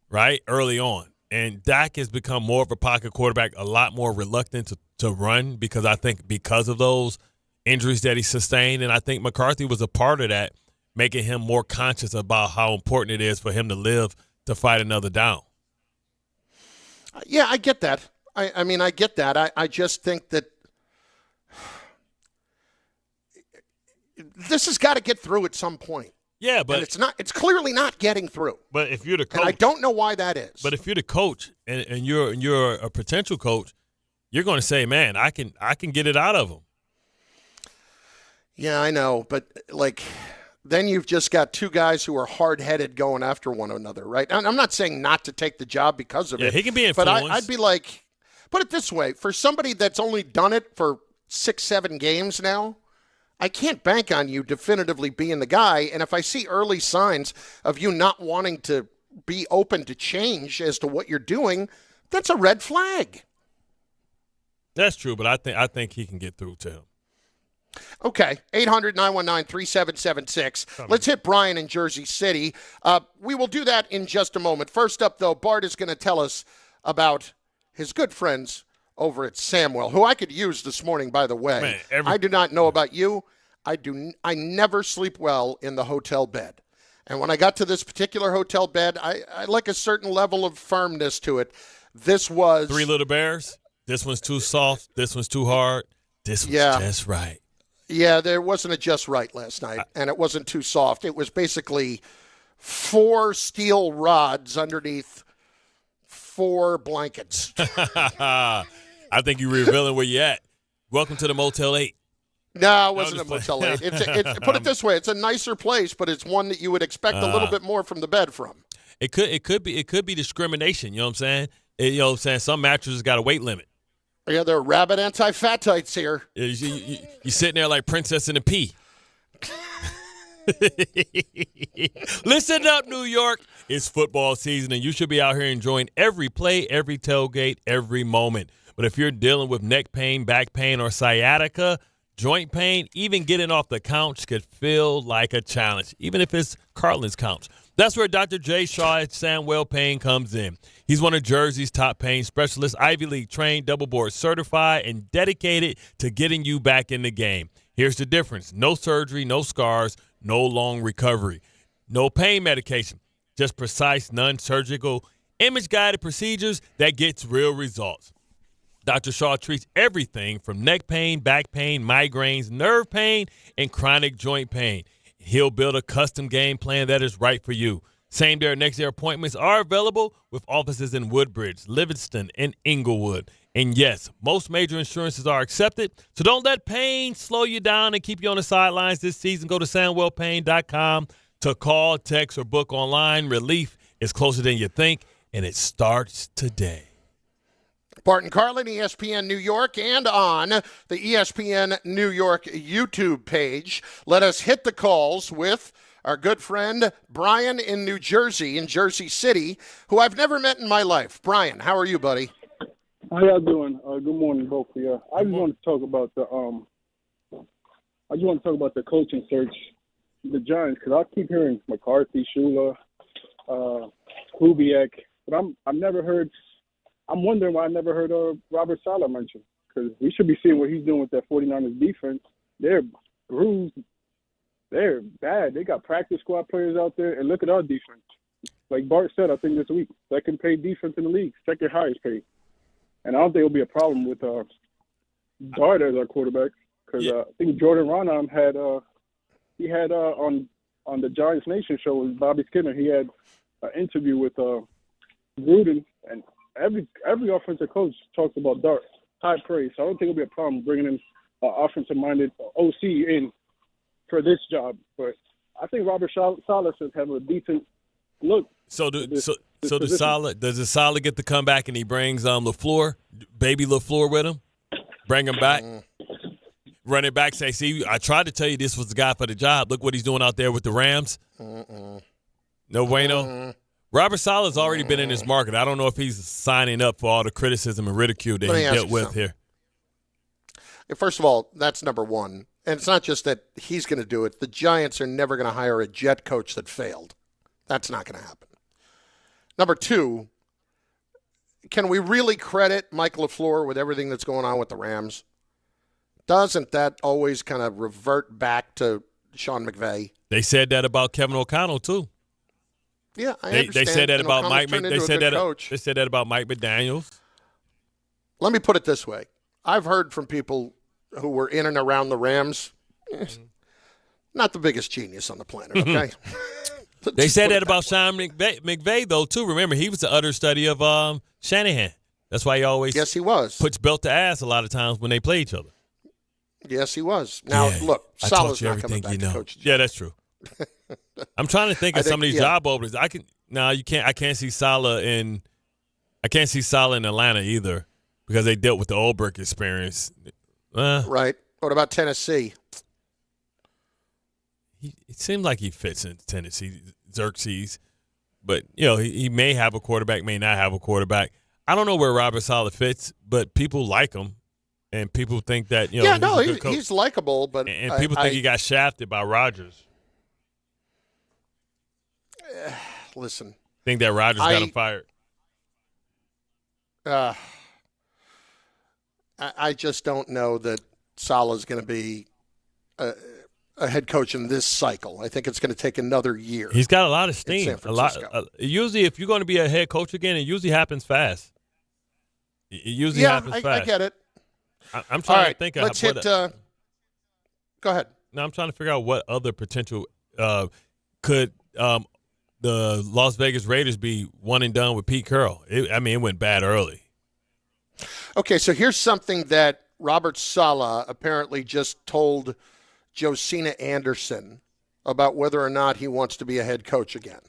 right, early on. And Dak has become more of a pocket quarterback, a lot more reluctant to run because of those injuries that he sustained. And I think McCarthy was a part of that, making him more conscious about how important it is for him to live to fight another down. Yeah, I get that. I mean, I get that. I just think that this has got to get through at some point. Yeah, but and it's clearly not getting through. But if you're the coach, and I don't know why that is. But if you're the coach and you're a potential coach, you're going to say, "Man, I can get it out of him." Yeah, I know, but then you've just got 2 guys who are hard-headed going after one another, right? And I'm not saying not to take the job because of it. Yeah, he can be influenced. But I'd be like, put it this way: for somebody that's only done it for 6-7 games now, I can't bank on you definitively being the guy. And if I see early signs of you not wanting to be open to change as to what you're doing, that's a red flag. That's true, but I think he can get through to him. Okay, 800-919-3776. Let's hit Brian in Jersey City. We will do that in just a moment. First up, though, Bart is going to tell us about his good friends over at Samwell, who I could use this morning, by the way. Man, I do not know about you. I never sleep well in the hotel bed. And when I got to this particular hotel bed, I like a certain level of firmness to it. This was 3 Little Bears. This one's too soft. This one's too hard. This one's just right. Yeah, there wasn't a just right last night, and it wasn't too soft. It was basically 4 steel rods underneath 4 blankets. I think you're revealing where you're at. Welcome to the Motel 8. No, it wasn't a Motel 8. Put it this way, it's a nicer place, but it's one that you would expect a little bit more from the bed from. It could be discrimination, you know what I'm saying? Some mattresses got a weight limit. Yeah, they're rabid anti-fatites here. You're sitting there like Princess in a Pea. Listen up, New York. It's football season, and you should be out here enjoying every play, every tailgate, every moment. But if you're dealing with neck pain, back pain, or sciatica, joint pain, even getting off the couch could feel like a challenge, even if it's Carlin's couch. That's where Dr. Jay Shaw at Samwell Pain comes in. He's one of Jersey's top pain specialists, Ivy League trained, double board certified, and dedicated to getting you back in the game. Here's the difference. No surgery, no scars, no long recovery. No pain medication, just precise, non-surgical, image-guided procedures that gets real results. Dr. Shaw treats everything from neck pain, back pain, migraines, nerve pain, and chronic joint pain. He'll build a custom game plan that is right for you. Same-day or next-day appointments are available with offices in Woodbridge, Livingston, and Inglewood. And yes, most major insurances are accepted, so don't let pain slow you down and keep you on the sidelines this season. Go to SamwellPain.com to call, text, or book online. Relief is closer than you think, and it starts today. Bart Carlin, ESPN New York, and on the ESPN New York YouTube page. Let us hit the calls with our good friend Brian in New Jersey, in Jersey City, who I've never met in my life. Brian, how are you, buddy? How y'all doing? Good morning, both of you. I just want to talk about the coaching search, the Giants, because I keep hearing McCarthy, Shula, Kubiak, but I'm wondering why I never heard Robert Saleh mentioned, because we should be seeing what he's doing with that 49ers defense. They're bruised. They're bad. They got practice squad players out there, and look at our defense. Like Bart said, I think this week, second paid defense in the league, second highest paid. And I don't think it'll be a problem with Dart as our quarterback, because I think Jordan Ronham had on the Giants Nation show with Bobby Skinner, he had an interview with Gruden, and every offensive coach talks about Dart, high praise. So I don't think it'll be a problem bringing in offensive-minded OC in for this job. But I think Robert Saleh should have a decent look. Does Saleh get to come back and he brings LaFleur, baby LaFleur with him? Bring him back? Run it back, say, see, I tried to tell you this was the guy for the job. Look what he's doing out there with the Rams. No bueno. Robert Saleh's already been in his market. I don't know if he's signing up for all the criticism and ridicule that he dealt with here. First of all, that's number one. And it's not just that he's going to do it. The Giants are never going to hire a jet coach that failed. That's not going to happen. Number two, can we really credit Mike LaFleur with everything that's going on with the Rams? Doesn't that always kind of revert back to Sean McVay? They said that about Kevin O'Connell, too. Yeah, I understand. They said that about Mike. They said that about Mike McDaniels. Let me put it this way: I've heard from people who were in and around the Rams. Not the biggest genius on the planet. Okay. They said that about Sean McVay, though, too. Remember, he was the utter study of Shanahan. That's why he always puts belt to ass a lot of times when they play each other. Yes, he was. Now, look, Saleh's not coming back to coach. Yeah, that's true. I'm trying to think of some of these job openings. I can't see Saleh in Atlanta either, because they dealt with the Ulbrich experience. Right. What about Tennessee? It seems like he fits in Tennessee, Xerxes, but he may have a quarterback, may not have a quarterback. I don't know where Robert Saleh fits, but people like him. And people think that, he's a good coach. He's likable, but and people think he got shafted by Rodgers. Listen. Think that Rodgers got him fired. I just don't know that Saleh's going to be a head coach in this cycle. I think it's going to take another year. He's got a lot of steam. Usually, if you're going to be a head coach again, it usually happens fast. It usually happens fast. I get it. I'm trying to think of let's hit. Go ahead. No, I'm trying to figure out what other potential could the Las Vegas Raiders be one and done with Pete Carroll. It went bad early. Okay, so here's something that Robert Saleh apparently just told Josina Anderson about whether or not he wants to be a head coach again.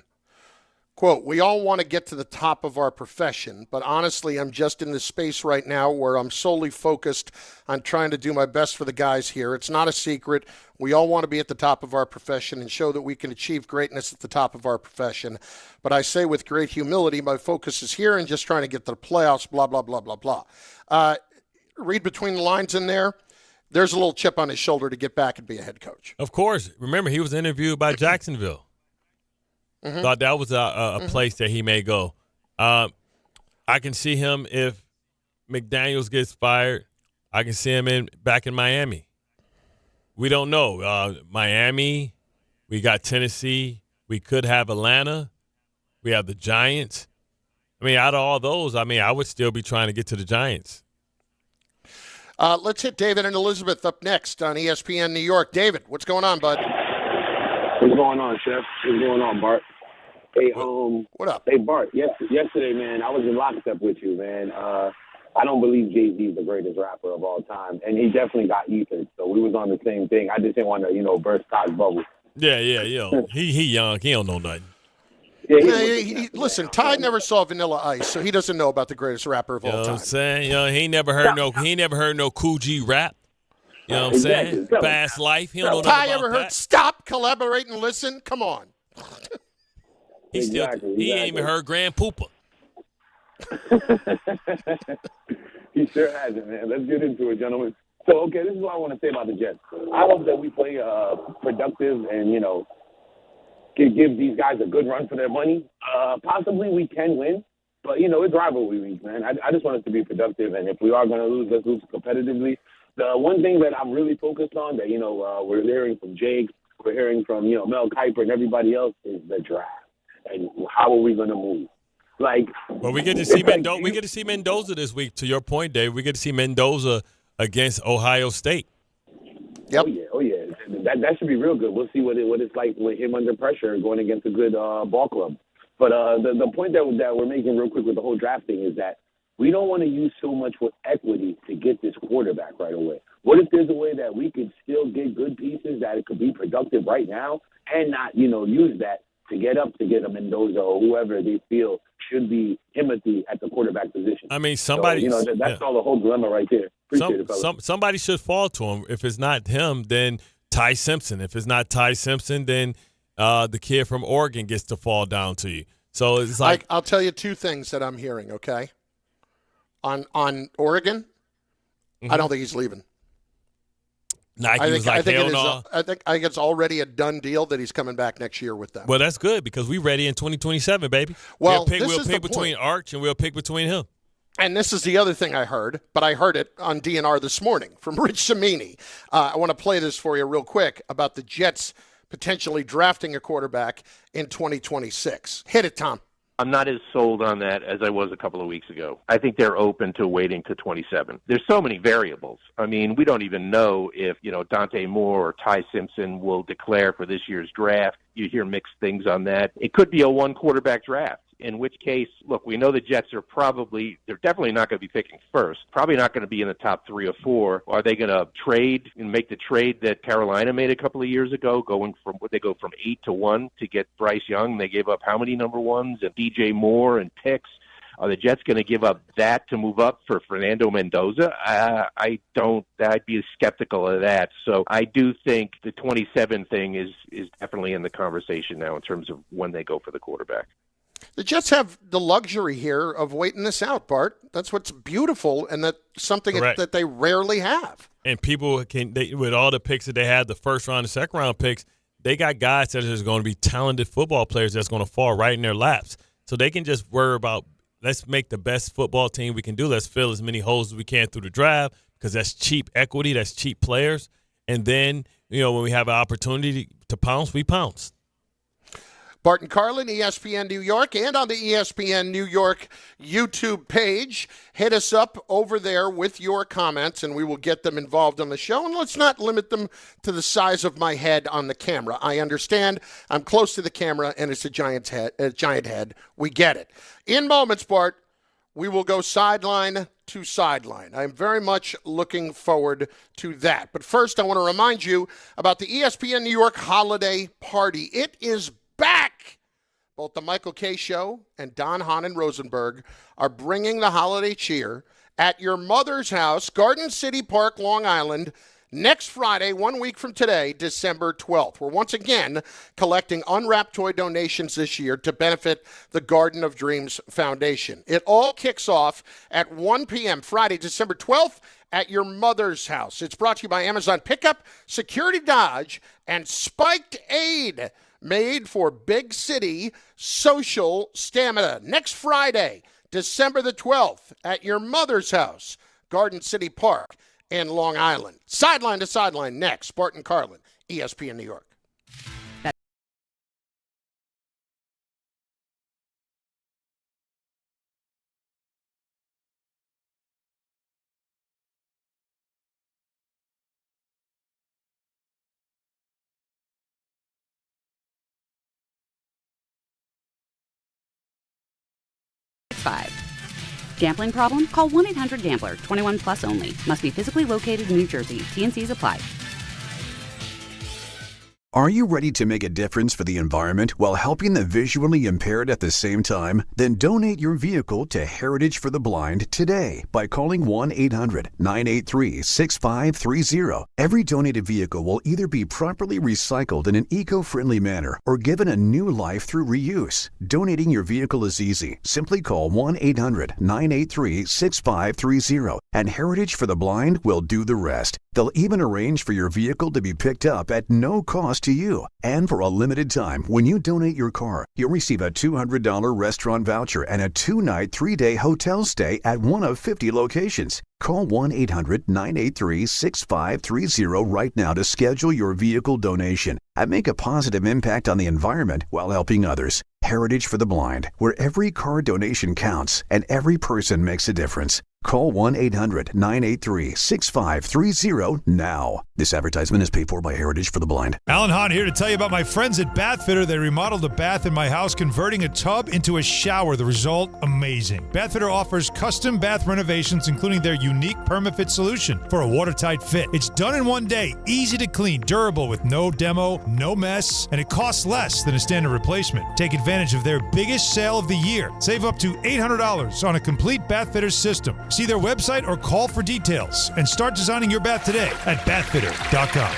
Quote, "We all want to get to the top of our profession, but honestly, I'm just in this space right now where I'm solely focused on trying to do my best for the guys here. It's not a secret. We all want to be at the top of our profession and show that we can achieve greatness at the top of our profession. But I say with great humility, my focus is here and just trying to get to the playoffs, blah, blah, blah, blah, blah." Read between the lines in there. There's a little chip on his shoulder to get back and be a head coach. Of course. Remember, he was interviewed by Jacksonville. Mm-hmm. Thought that was a place that he may go. I can see him if McDaniels gets fired. I can see him back in Miami. We don't know. Miami, we got Tennessee. We could have Atlanta. We have the Giants. Out of all those, I would still be trying to get to the Giants. Let's hit David and Elizabeth up next on ESPN New York. David, what's going on, bud? What's going on, Chef? What's going on, Bart? Hey, what up? Hey, Bart. Yesterday, man, I was in lockstep with you, man. I don't believe Jay-Z is the greatest rapper of all time, and he definitely got ether. So we was on the same thing. I just didn't want to, burst Todd's bubble. Yeah. He young. He don't know nothing. Yeah, listen, Ty never saw Vanilla Ice, so he doesn't know about the greatest rapper of all time. You know what I'm saying? He never heard no Cool G rap. You know what I'm saying? Fast Life. He don't know nothing Ty about ever heard that. Stop, Collaborate, and Listen? Come on. He ain't even heard Grand Pooper. He sure hasn't, man. Let's get into it, gentlemen. So, okay, this is what I want to say about the Jets. I hope that we play productive and, give these guys a good run for their money. Possibly we can win, but, it's rivalry week, man. I just want us to be productive, and if we are going to lose, let's lose competitively. The one thing that I'm really focused on that, we're hearing from Jake, we're hearing from, Mel Kiper and everybody else is the draft. And how are we going to move? Well, we get to see Mendoza. We get to see Mendoza this week. To your point, Dave, we get to see Mendoza against Ohio State. Yep. Oh yeah. That should be real good. We'll see what it's like with him under pressure going against a good ball club. But the point that we're making real quick with the whole draft thing is that we don't want to use so much with equity to get this quarterback right away. What if there's a way that we could still get good pieces that it could be productive right now and not, use that to get a Mendoza or whoever they feel should be him at the quarterback position. Somebody. So, that's all the whole dilemma right there. Appreciate it, fellas. Somebody should fall to him. If it's not him, then Ty Simpson. If it's not Ty Simpson, then the kid from Oregon gets to fall down to you. So it's like I'll tell you two things that I'm hearing. Okay, on Oregon, I don't think he's leaving. Nike was like, hell no. I think it's already a done deal that he's coming back next year with them. Well, that's good because we're ready in 2027, baby. Well, we'll pick between Arch and we'll pick between him. And this is the other thing I heard, but I heard it on DNR this morning from Rich Cimini. I want to play this for you real quick about the Jets potentially drafting a quarterback in 2026. Hit it, Tom. I'm not as sold on that as I was a couple of weeks ago. I think they're open to waiting to 27. There's so many variables. We don't even know if, Dante Moore or Ty Simpson will declare for this year's draft. You hear mixed things on that. It could be a one-quarterback draft, in which case, look, we know the Jets they're definitely not going to be picking first, probably not going to be in the top 3 or 4. Are they going to trade and make the trade that Carolina made a couple of years ago, go from 8 to 1 to get Bryce Young? They gave up how many number ones? And DJ Moore and picks. Are the Jets going to give up that to move up for Fernando Mendoza? I'd be skeptical of that. So I do think the 27 thing is definitely in the conversation now in terms of when they go for the quarterback. The Jets have the luxury here of waiting this out, Bart. That's what's beautiful, and that's something that they rarely have. And people with all the picks that they had, the first round and second round picks, they got guys that are going to be talented football players that's going to fall right in their laps. So they can just worry about, let's make the best football team we can do. Let's fill as many holes as we can through the draft, because that's cheap equity, that's cheap players. And then, when we have an opportunity to pounce, we pounce. Bart Carlin, ESPN New York, and on the ESPN New York YouTube page. Hit us up over there with your comments, and we will get them involved on the show. And let's not limit them to the size of my head on the camera. I understand I'm close to the camera, and it's a giant head. We get it. In moments, Bart, we will go sideline to sideline. I'm very much looking forward to that. But first, I want to remind you about the ESPN New York holiday party. It is back. Both the Michael Kay Show and Don Hahn and Rosenberg are bringing the holiday cheer at your mother's house, Garden City Park, Long Island, next Friday, 1 week from today, December 12th. We're once again collecting unwrapped toy donations this year to benefit the Garden of Dreams Foundation. It all kicks off at 1 p.m. Friday, December 12th at your mother's house. It's brought to you by Amazon Pickup, Security Dodge, and Spiked Aid, made for big city social stamina. Next Friday, December the 12th, at your mother's house, Garden City Park in Long Island. Sideline to sideline next. Bart Carlin, ESPN New York. Gambling problem? Call 1-800-GAMBLER. 21 plus only. Must be physically located in New Jersey. T&Cs apply. Are you ready to make a difference for the environment while helping the visually impaired at the same time? Then donate your vehicle to Heritage for the Blind today by calling 1-800-983-6530. Every donated vehicle will either be properly recycled in an eco-friendly manner or given a new life through reuse. Donating your vehicle is easy. Simply call 1-800-983-6530 and Heritage for the Blind will do the rest. They'll even arrange for your vehicle to be picked up at no cost to you. And for a limited time, when you donate your car, you'll receive a $200 restaurant voucher and a 2-night, 3-day hotel stay at one of 50 locations. Call 1-800-983-6530 right now to schedule your vehicle donation and make a positive impact on the environment while helping others. Heritage for the Blind, where every car donation counts and every person makes a difference. Call 1-800-983-6530 now. This advertisement is paid for by Heritage for the Blind. Alan Hahn here to tell you about my friends at Bathfitter. They remodeled a bath in my house, converting a tub into a shower. The result, amazing. Bathfitter offers custom bath renovations, including their unique PermaFit solution for a watertight fit. It's done in one day, easy to clean, durable with no demo, no mess, and it costs less than a standard replacement. Take advantage of their biggest sale of the year. Save up to $800 on a complete Bathfitter system. See their website or call for details and start designing your bath today at bathfitter.com.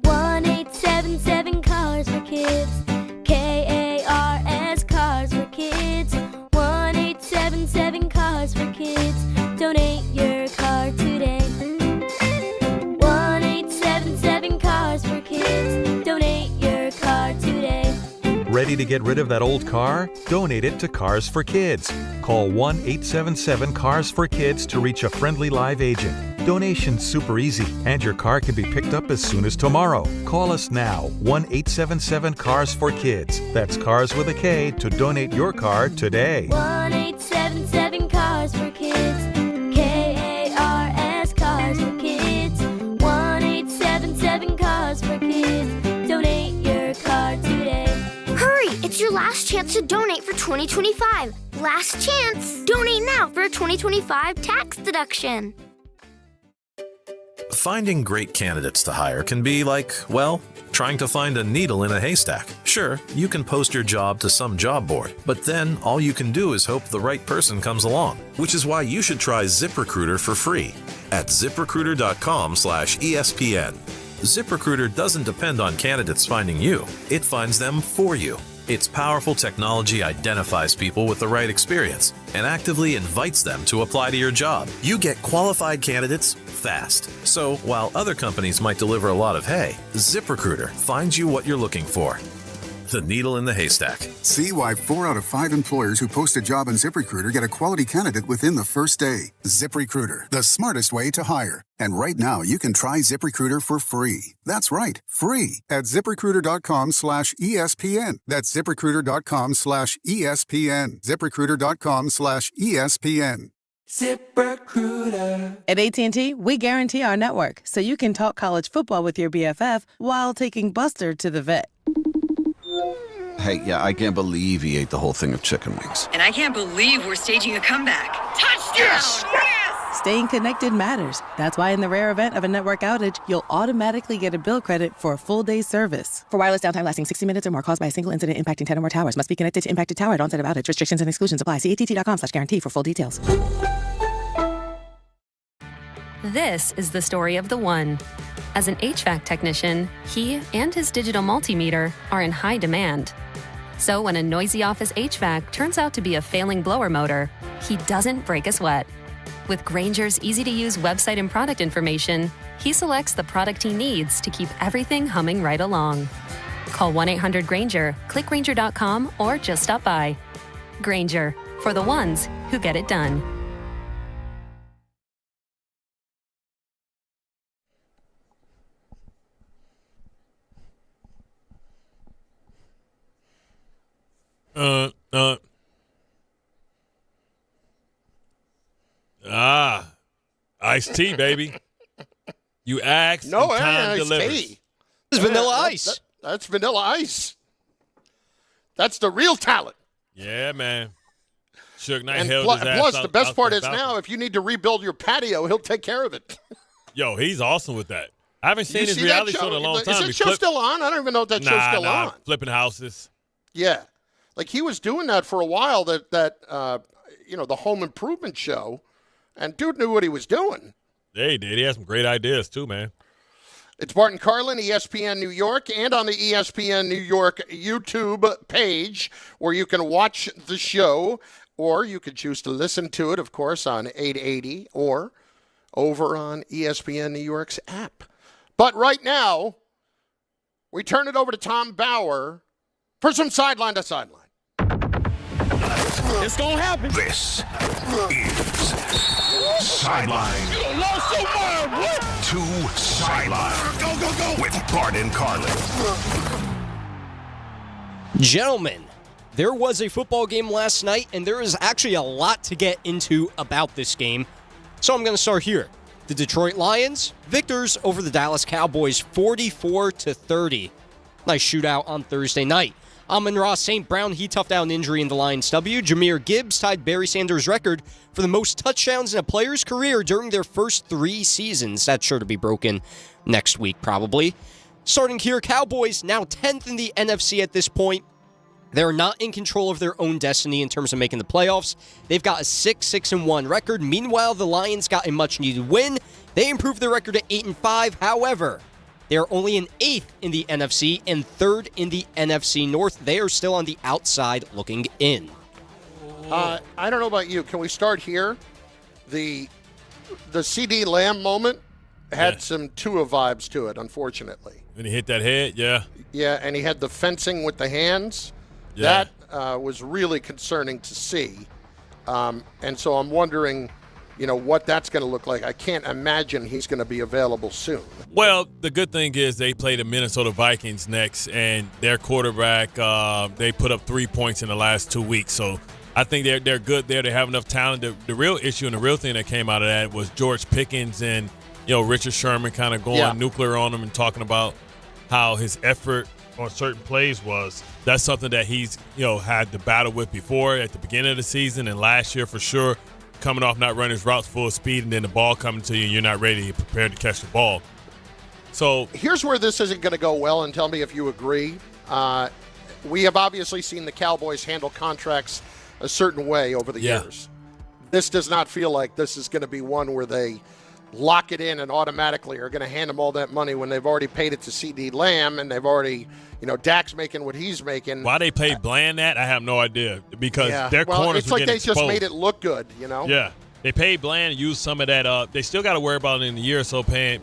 1-877 Cars for Kids. KARS Cars for Kids. 1-877 Cars for Kids. Donate your car today. 1-877 Cars for Kids. Donate your car today. Ready to get rid of that old car? Donate it to Cars for Kids. Call 1-877-CARS-FOR-KIDS to reach a friendly live agent. Donation's super easy, and your car can be picked up as soon as tomorrow. Call us now, 1-877-CARS-FOR-KIDS. That's Cars with a K to donate your car today. 1-877 Cars for Kids. KARS Cars for Kids. 1-877 Cars for Kids. Donate your car today. Hurry! It's your last chance to donate for 2025. Last chance! Donate now for a 2025 tax deduction. Finding great candidates to hire can be like, well, trying to find a needle in a haystack. Sure, you can post your job to some job board, but then all you can do is hope the right person comes along, which is why you should try ZipRecruiter for free at ziprecruiter.com/ESPN. ZipRecruiter doesn't depend on candidates finding you. It finds them for you. Its powerful technology identifies people with the right experience and actively invites them to apply to your job. You get qualified candidates fast. So while other companies might deliver a lot of hay, ZipRecruiter finds you what you're looking for. The needle in the haystack. See why 4 out of 5 employers who post a job on ZipRecruiter get a quality candidate within the first day. ZipRecruiter, the smartest way to hire. And right now, you can try ZipRecruiter for free. That's right, free at ZipRecruiter.com/ESPN. That's ZipRecruiter.com/ESPN. ZipRecruiter.com/ESPN. ZipRecruiter. At AT&T, we guarantee our network so you can talk college football with your BFF while taking Buster to the vet. Hey, yeah, I can't believe he ate the whole thing of chicken wings. And I can't believe we're staging a comeback. Touchdown! Yes! Staying connected matters. That's why in the rare event of a network outage, you'll automatically get a bill credit for a full day's service. For wireless downtime lasting 60 minutes or more caused by a single incident impacting 10 or more towers, must be connected to impacted tower at onset of outage. Restrictions and exclusions apply. See att.com/guarantee for full details. This is the story of the one. As an HVAC technician, he and his digital multimeter are in high demand. So when a noisy office HVAC turns out to be a failing blower motor, he doesn't break a sweat. With Grainger's easy-to-use website and product information, he selects the product he needs to keep everything humming right along. Call 1-800-GRAINGER, click Grainger.com, or just stop by. Grainger, for the ones who get it done. Iced tea, baby. You ask, no, and time iced delivers. tea. It's Vanilla Ice. That's Vanilla Ice. That's the real talent. Yeah, man. Suge Knight And held his ass plus, out, the best out part the is balcony. now, if you need to rebuild your patio, he'll take care of it. Yo, he's awesome with that. I haven't seen You his see reality that show in a long Is time. that He show flipped- still on? I don't even know if that show's still on. Flipping houses. Yeah. Like he was doing that for a while, that the home improvement show, and dude knew what he was doing. Yeah, he did. He had some great ideas, too, man. It's Bart Carlin, ESPN New York, and on the ESPN New York YouTube page, where you can watch the show, or you could choose to listen to it, of course, on 880 or over on ESPN New York's app. But right now, we turn it over to Tom Bauer for some sideline to sideline. It's gonna happen. This is Sideline to Sideline. Go with Bart and Carlin. Gentlemen, there was a football game last night, and there is actually a lot to get into about this game. So I'm going to start here. The Detroit Lions, victors over the Dallas Cowboys 44-30. Nice shootout on Thursday night. Amon-Ra St. Brown, he toughed out an injury in the Lions' W. Jahmyr Gibbs tied Barry Sanders' record for the most touchdowns in a player's career during their first 3 seasons. That's sure to be broken next week, probably. Starting here, Cowboys now 10th in the NFC at this point. They're not in control of their own destiny in terms of making the playoffs. They've got a 6-6-1 record. Meanwhile, the Lions got a much-needed win. They improved their record to 8-5. However, they are only in 8th in the NFC and 3rd in the NFC North. They are still on the outside looking in. I don't know about you. Can we start here? The CD Lamb moment had some Tua vibes to it, unfortunately. And he hit that head, yeah. Yeah, and he had the fencing with the hands. Yeah. That was really concerning to see. And so I'm wondering, what that's going to look like. I can't imagine he's going to be available soon. Well, the good thing is they play the Minnesota Vikings next, and their quarterback, they put up 3 points in the last 2 weeks. So I think they're good there. They have enough talent. The real issue and the real thing that came out of that was George Pickens and, Richard Sherman kind of going nuclear on him and talking about how his effort on certain plays was. That's something that he's, had to battle with before at the beginning of the season and last year for sure, coming off not running his routes full speed and then the ball coming to you and you're not ready, prepared to catch the ball. So here's where this isn't going to go well, and tell me if you agree. We have obviously seen the Cowboys handle contracts a certain way over the years. This does not feel like this is going to be one where they lock it in and automatically are going to hand him all that money when they've already paid it to CD Lamb and they've already, Dak's making what he's making. Why they paid Bland that, I have no idea. Because their corners it's were like getting they exposed. just made it look good, Yeah. They paid Bland and used some of that. They still got to worry about it in a year or so paying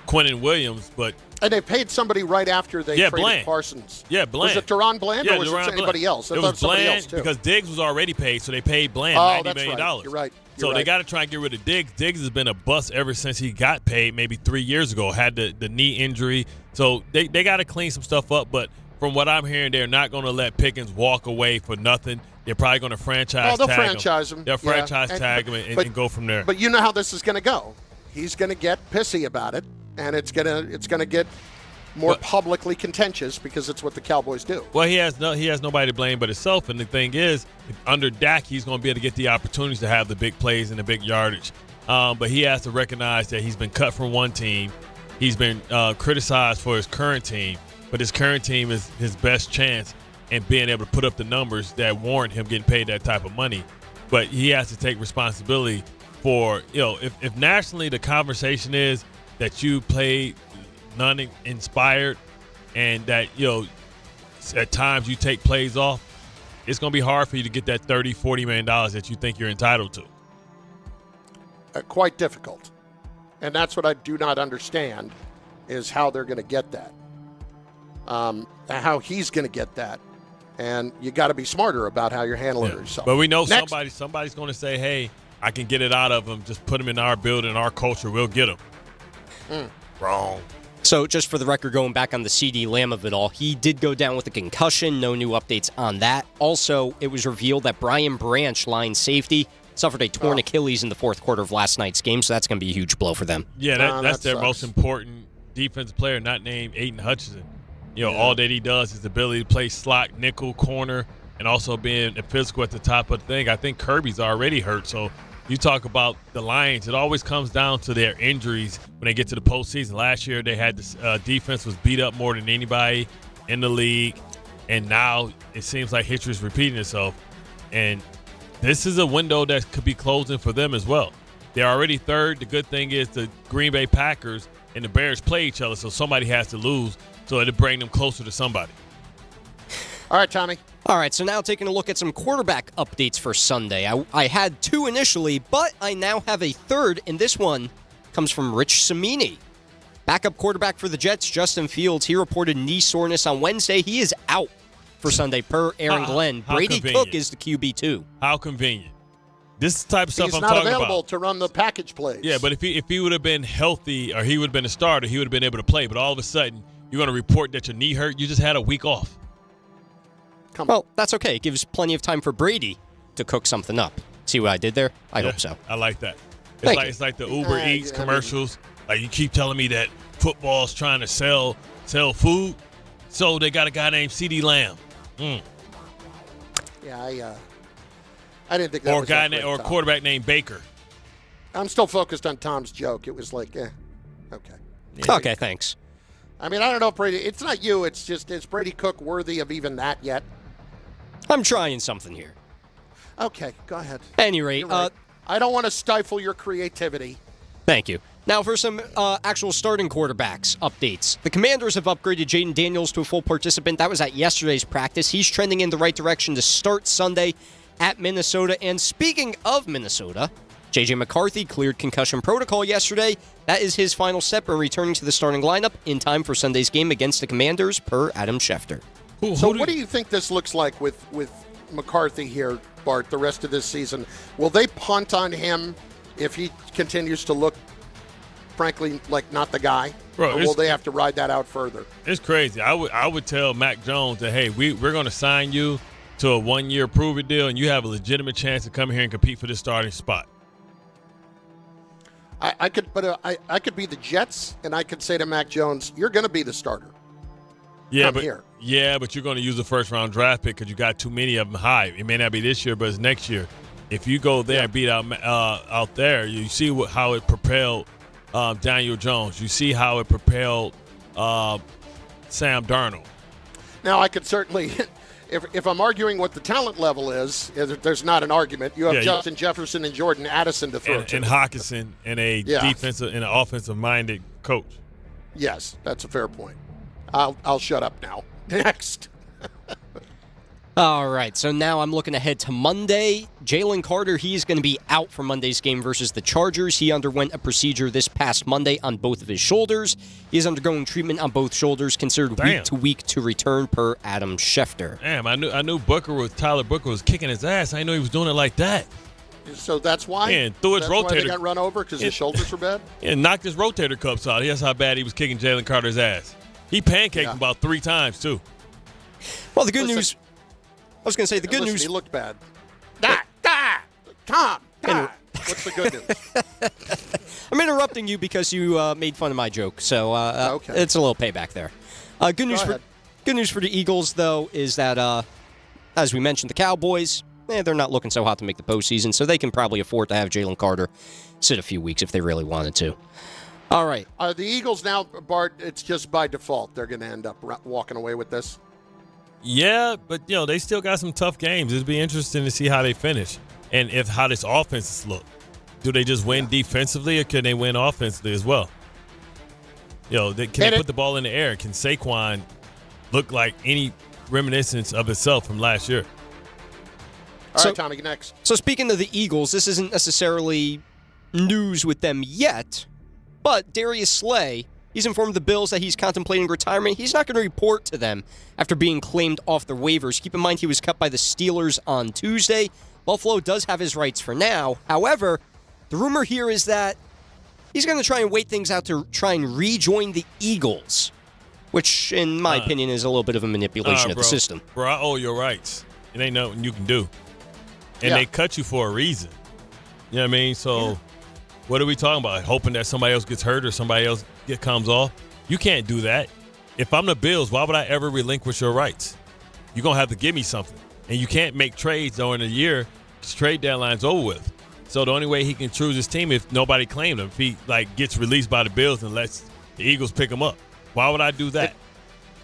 Quinnen Williams, but and they paid somebody right after they traded Bland. Parsons. Yeah, Bland. Was it Deron Bland or was Deron it anybody Bland. else? I It thought was somebody Bland else too. because Diggs was already paid, so they paid Bland $90 million. Right. You're right. So they got to try and get rid of Diggs. Diggs has been a bust ever since he got paid maybe 3 years ago, had the knee injury. So they got to clean some stuff up. But from what I'm hearing, they're not going to let Pickens walk away for nothing. They're probably going to franchise they'll tag franchise him. They'll franchise tag him and go from there. But you know how this is going to go. He's going to get pissy about it, and it's going to get more publicly contentious because it's what the Cowboys do. Well, he has nobody to blame but himself, and the thing is, under Dak, he's going to be able to get the opportunities to have the big plays and the big yardage. But he has to recognize that he's been cut from one team. He's been criticized for his current team, but his current team is his best chance in being able to put up the numbers that warrant him getting paid that type of money. But he has to take responsibility for, if nationally the conversation is that you played non-inspired and that, at times you take plays off, it's going to be hard for you to get that $30, $40 million that you think you're entitled to. Quite difficult. And that's what I do not understand is how they're going to get that. How he's going to get that. And you got to be smarter about how you're handling yourself. But we know somebody's going to say, hey, I can get it out of him. Just put him in our building, our culture. We'll get him. Wrong. So just for the record, going back on the CD Lamb of it all, he did go down with a concussion. No new updates on that. Also, it was revealed that Brian Branch, line safety, suffered a torn Achilles in the fourth quarter of last night's game, so that's going to be a huge blow for them. Yeah, that's their most important defensive player, not named Aiden Hutchinson. All that he does is the ability to play slot, nickel, corner, and also being physical at the top of the thing. I think Kirby's already hurt, so you talk about the Lions, it always comes down to their injuries when they get to the postseason. Last year, they had this defense was beat up more than anybody in the league, and now it seems like history is repeating itself. And this is a window that could be closing for them as well. They're already third. The good thing is the Green Bay Packers and the Bears play each other, so somebody has to lose, so it'll bring them closer to somebody. All right, Tommy. All right, so now taking a look at some quarterback updates for Sunday. I had two initially, but I now have a third, and this one comes from Rich Cimini. Backup quarterback for the Jets, Justin Fields, he reported knee soreness on Wednesday. He is out for Sunday per Aaron Glenn. Brady Cook is the QB2. How convenient. This is the type of stuff I'm talking about. He's not available to run the package plays. Yeah, but if he would have been healthy or he would have been a starter, he would have been able to play. But all of a sudden, you're going to report that your knee hurt. You just had a week off. Well, that's okay. It gives plenty of time for Brady to cook something up. See what I did there? I hope so. I like that. It's like the Uber Eats commercials. Like you keep telling me that football's trying to sell food, so they got a guy named CD Lamb. Yeah, I didn't think that was or a quarterback named Baker. I'm still focused on Tom's joke. It was like, okay. Yeah. Okay, thanks. I mean, I don't know if Brady. It's not you. It's just is Brady Cook worthy of even that yet? I'm trying something here. Okay, go ahead. At any rate, right. I don't want to stifle your creativity. Thank you. Now for some actual starting quarterbacks updates. The Commanders have upgraded Jaden Daniels to a full participant. That was at yesterday's practice. He's trending in the right direction to start Sunday at Minnesota. And speaking of Minnesota, J.J. McCarthy cleared concussion protocol yesterday. That is his final step in returning to the starting lineup in time for Sunday's game against the Commanders, per Adam Schefter. So what do you think this looks like with McCarthy here, Bart, the rest of this season? Will they punt on him if he continues to look, frankly, like not the guy? Bro, or will they have to ride that out further? It's crazy. I would tell Mac Jones that, hey, we're going to sign you to a 1-year prove-it deal, and you have a legitimate chance to come here and compete for the starting spot. I could be the Jets, and I could say to Mac Jones, you're going to be the starter. Yeah, but you're going to use a first-round draft pick because you got too many of them high. It may not be this year, but it's next year. If you go there and beat out there, you see how it propelled Daniel Jones. You see how it propelled Sam Darnold. Now, I could certainly if I'm arguing what the talent level is, there's not an argument. You have Justin Jefferson and Jordan Addison to throw to. And Hawkinson and an offensive-minded coach. Yes, that's a fair point. I'll shut up now. Next. All right, so now I'm looking ahead to Monday. Jalen Carter, he's going to be out for Monday's game versus the Chargers. He underwent a procedure this past Monday on both of his shoulders. He is undergoing treatment on both shoulders, considered week to week to return per Adam Schefter. Damn, I knew Tyler Booker was kicking his ass. I didn't know he was doing it like that. So that's why? Yeah, and threw his rotator. Why they got run over because his shoulders were bad? And knocked his rotator cuffs out. That's how bad he was kicking Jalen Carter's ass. He pancaked him about 3 times, too. Well, the good news... I was going to say, the good news... He looked bad. Tom, what's the good news? I'm interrupting you because you made fun of my joke, so it's a little payback there. Good news for the Eagles, though, is that, as we mentioned, the Cowboys, they're not looking so hot to make the postseason, so they can probably afford to have Jalen Carter sit a few weeks if they really wanted to. All right. The Eagles now, Bart, it's just by default. They're going to end up walking away with this. Yeah, but, they still got some tough games. It'll be interesting to see how they finish and how this offense look. Do they just win defensively or can they win offensively as well? Can they put the ball in the air? Can Saquon look like any reminiscence of itself from last year? All right, Tommy, next. So speaking of the Eagles, this isn't necessarily news with them yet, but Darius Slay, he's informed the Bills that he's contemplating retirement. He's not going to report to them after being claimed off the waivers. Keep in mind he was cut by the Steelers on Tuesday. Buffalo does have his rights for now. However, the rumor here is that he's going to try and wait things out to try and rejoin the Eagles, which, in my opinion, is a little bit of a manipulation of the system. Bro, I owe your rights. It ain't nothing you can do. And they cut you for a reason. You know what I mean? So what are we talking about? Hoping that somebody else gets hurt or somebody else comes off? You can't do that. If I'm the Bills, why would I ever relinquish your rights? You're going to have to give me something. And you can't make trades during the year because trade deadline's over with. So the only way he can choose his team if nobody claimed him, if he gets released by the Bills and lets the Eagles pick him up. Why would I do that?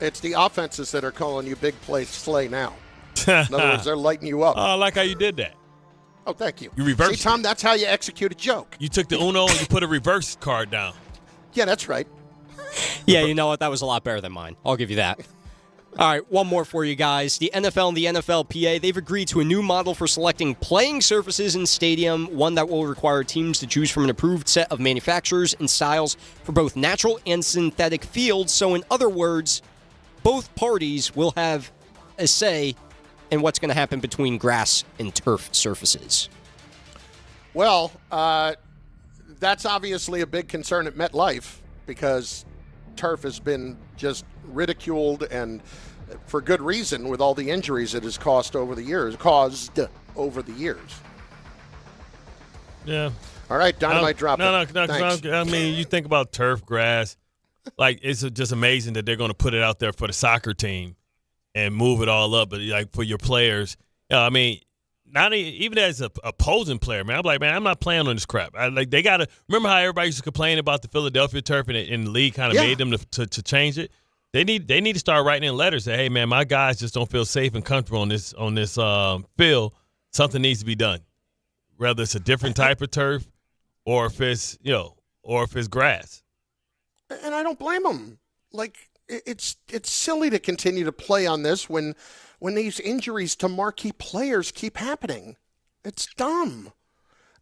It's the offenses that are calling you big play Slay now. In other words, they're lighting you up. Oh, I like how you did that. Oh, thank you. You reversed. See, Tom, that's how you execute a joke. You took the Uno and you put a reverse card down. Yeah, that's right. Yeah, you know what? That was a lot better than mine. I'll give you that. All right, one more for you guys. The NFL and the NFLPA, they've agreed to a new model for selecting playing surfaces in stadium, one that will require teams to choose from an approved set of manufacturers and styles for both natural and synthetic fields. So in other words, both parties will have a say in what's going to happen between grass and turf surfaces. Well, that's obviously a big concern at MetLife because turf has been just ridiculed and for good reason with all the injuries it has caused over the years. Yeah. All right, Dynamite drop. No. I mean, you think about turf, grass. It's just amazing that they're going to put it out there for the soccer team and move it all up. But for your players, I mean, not even as a opposing player, man. I'm like, man, I'm not playing on this crap. They got to remember how everybody used to complain about the Philadelphia turf and the league kind of made them to change it. They need to start writing in letters that, hey, man, my guys just don't feel safe and comfortable on this field. Something needs to be done, whether it's a different type of turf or if it's grass. And I don't blame them. It's silly to continue to play on this when these injuries to marquee players keep happening. It's dumb.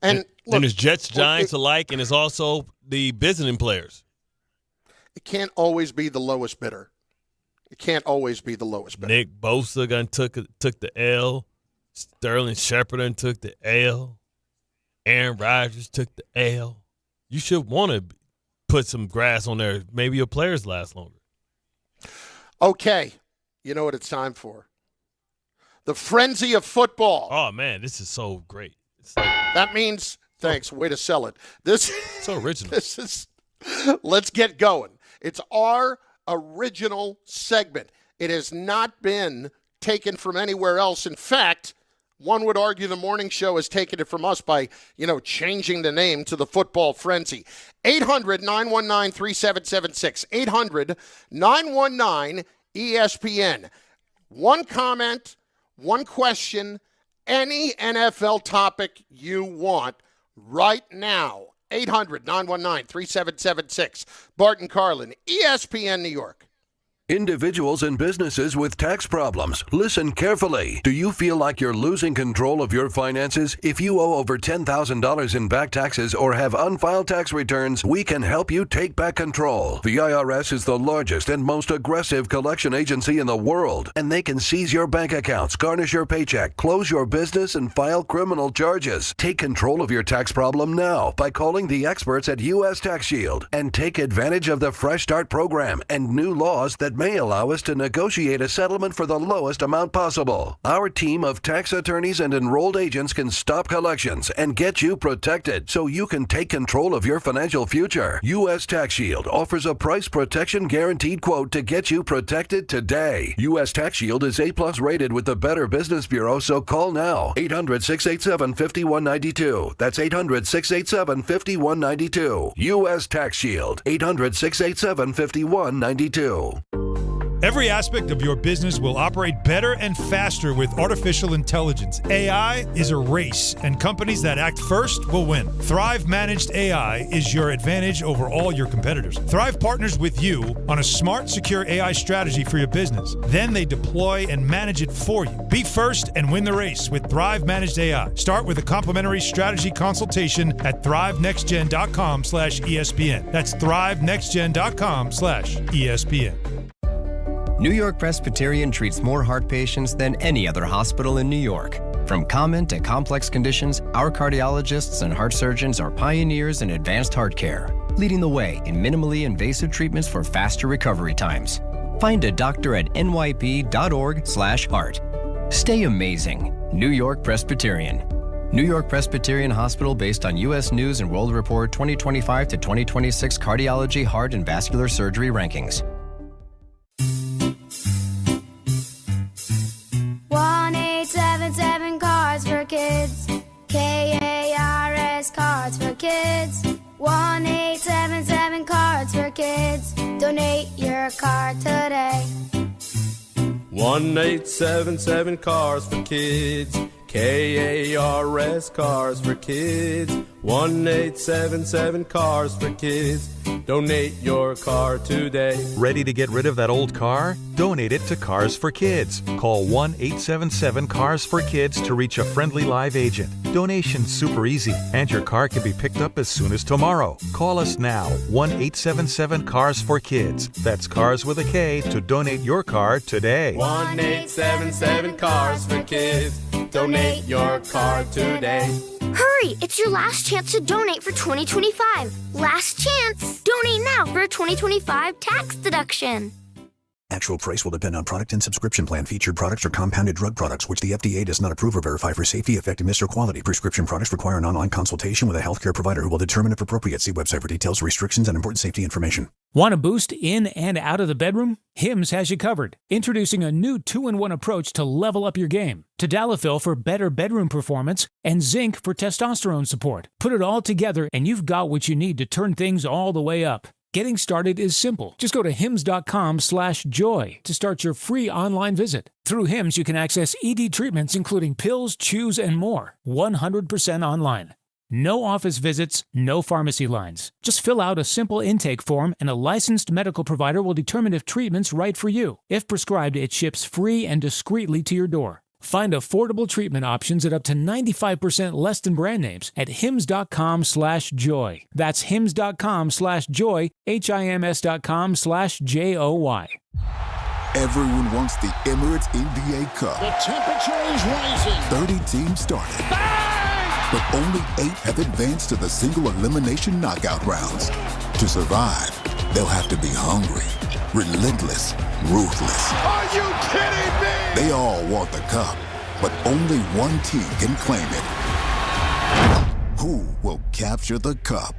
And there's Jets, Giants alike, and it's also the visiting players. It can't always be the lowest bidder. Nick Bosa took the L. Sterling Shepard took the L. Aaron Rodgers took the L. You should want to put some grass on there. Maybe your players last longer. Okay. You know what it's time for? The frenzy of football. Oh, man, this is so great. That means, thanks, way to sell it. This so original. Let's get going. It's our original segment. It has not been taken from anywhere else. In fact, one would argue the morning show has taken it from us by, changing the name to the Football Frenzy. 800-919-3776. 800-919-ESPN. One comment, one question, any NFL topic you want right now. 800-919-3776. Bart and Carlin, ESPN New York. Individuals and businesses with tax problems, listen carefully. Do you feel like you're losing control of your finances? If you owe over $10,000 in back taxes or have unfiled tax returns, we can help you take back control. The IRS is the largest and most aggressive collection agency in the world, and they can seize your bank accounts, garnish your paycheck, close your business, and file criminal charges. Take control of your tax problem now by calling the experts at U.S. Tax Shield and take advantage of the Fresh Start program and new laws that may allow us to negotiate a settlement for the lowest amount possible. Our team of tax attorneys and enrolled agents can stop collections and get you protected so you can take control of your financial future. U.S. Tax Shield offers a price protection guaranteed quote to get you protected today. U.S. Tax Shield is A+ rated with the Better Business Bureau, so call now. 800-687-5192. That's 800-687-5192. U.S. Tax Shield. 800-687-5192. Every aspect of your business will operate better and faster with artificial intelligence. AI is a race, and companies that act first will win. Thrive Managed AI is your advantage over all your competitors. Thrive partners with you on a smart, secure AI strategy for your business. Then they deploy and manage it for you. Be first and win the race with Thrive Managed AI. Start with a complimentary strategy consultation at thrivenextgen.com/ESPN. That's thrivenextgen.com/ESPN. New York Presbyterian treats more heart patients than any other hospital in New York. From common to complex conditions, our cardiologists and heart surgeons are pioneers in advanced heart care, leading the way in minimally invasive treatments for faster recovery times. Find a doctor at nyp.org/heart. Stay amazing. New York Presbyterian. New York Presbyterian Hospital based on U.S. News and World Report 2025 to 2026 Cardiology, Heart, and Vascular Surgery Rankings. 1-877 Cards for Kids. KARS Cards for Kids. 1-877 Cards for Kids. Donate your card today. 1-877 Cars for Kids. KARS Cars for Kids. 1-877 Cars for Kids. Donate your car today. Ready to get rid of that old car? Donate it to Cars for Kids. Call 1-877-CARS-FOR-KIDS to reach a friendly live agent. Donation's super easy, and your car can be picked up as soon as tomorrow. Call us now, 1-877-CARS-FOR-KIDS. That's Cars with a K to donate your car today. 1-877 Cars for Kids. Donate your car today. Hurry! It's your last chance to donate for 2025. Last chance! Donate now for a 2025 tax deduction. Actual price will depend on product and subscription plan. Featured products are compounded drug products, which the FDA does not approve or verify for safety, effectiveness, or quality. Prescription products require an online consultation with a healthcare provider who will determine if appropriate. See website for details, restrictions, and important safety information. Want a boost in and out of the bedroom? Hims has you covered. Introducing a new 2-in-1 approach to level up your game. Tadalafil for better bedroom performance and zinc for testosterone support. Put it all together and you've got what you need to turn things all the way up. Getting started is simple. Just go to hims.com/joy to start your free online visit. Through Hims, you can access ED treatments including pills, chews, and more. 100% online. No office visits, no pharmacy lines. Just fill out a simple intake form and a licensed medical provider will determine if treatment's right for you. If prescribed, it ships free and discreetly to your door. Find affordable treatment options at up to 95% less than brand names at hims.com/joy. That's hims.com/joy, HIMS.com/JOY. Everyone wants the Emirates NBA Cup. The temperature is rising. 30 teams started. But only 8 have advanced to the single elimination knockout rounds. To survive, they'll have to be hungry, relentless, ruthless. Are you kidding me? They all want the cup, but only one team can claim it. Who will capture the cup?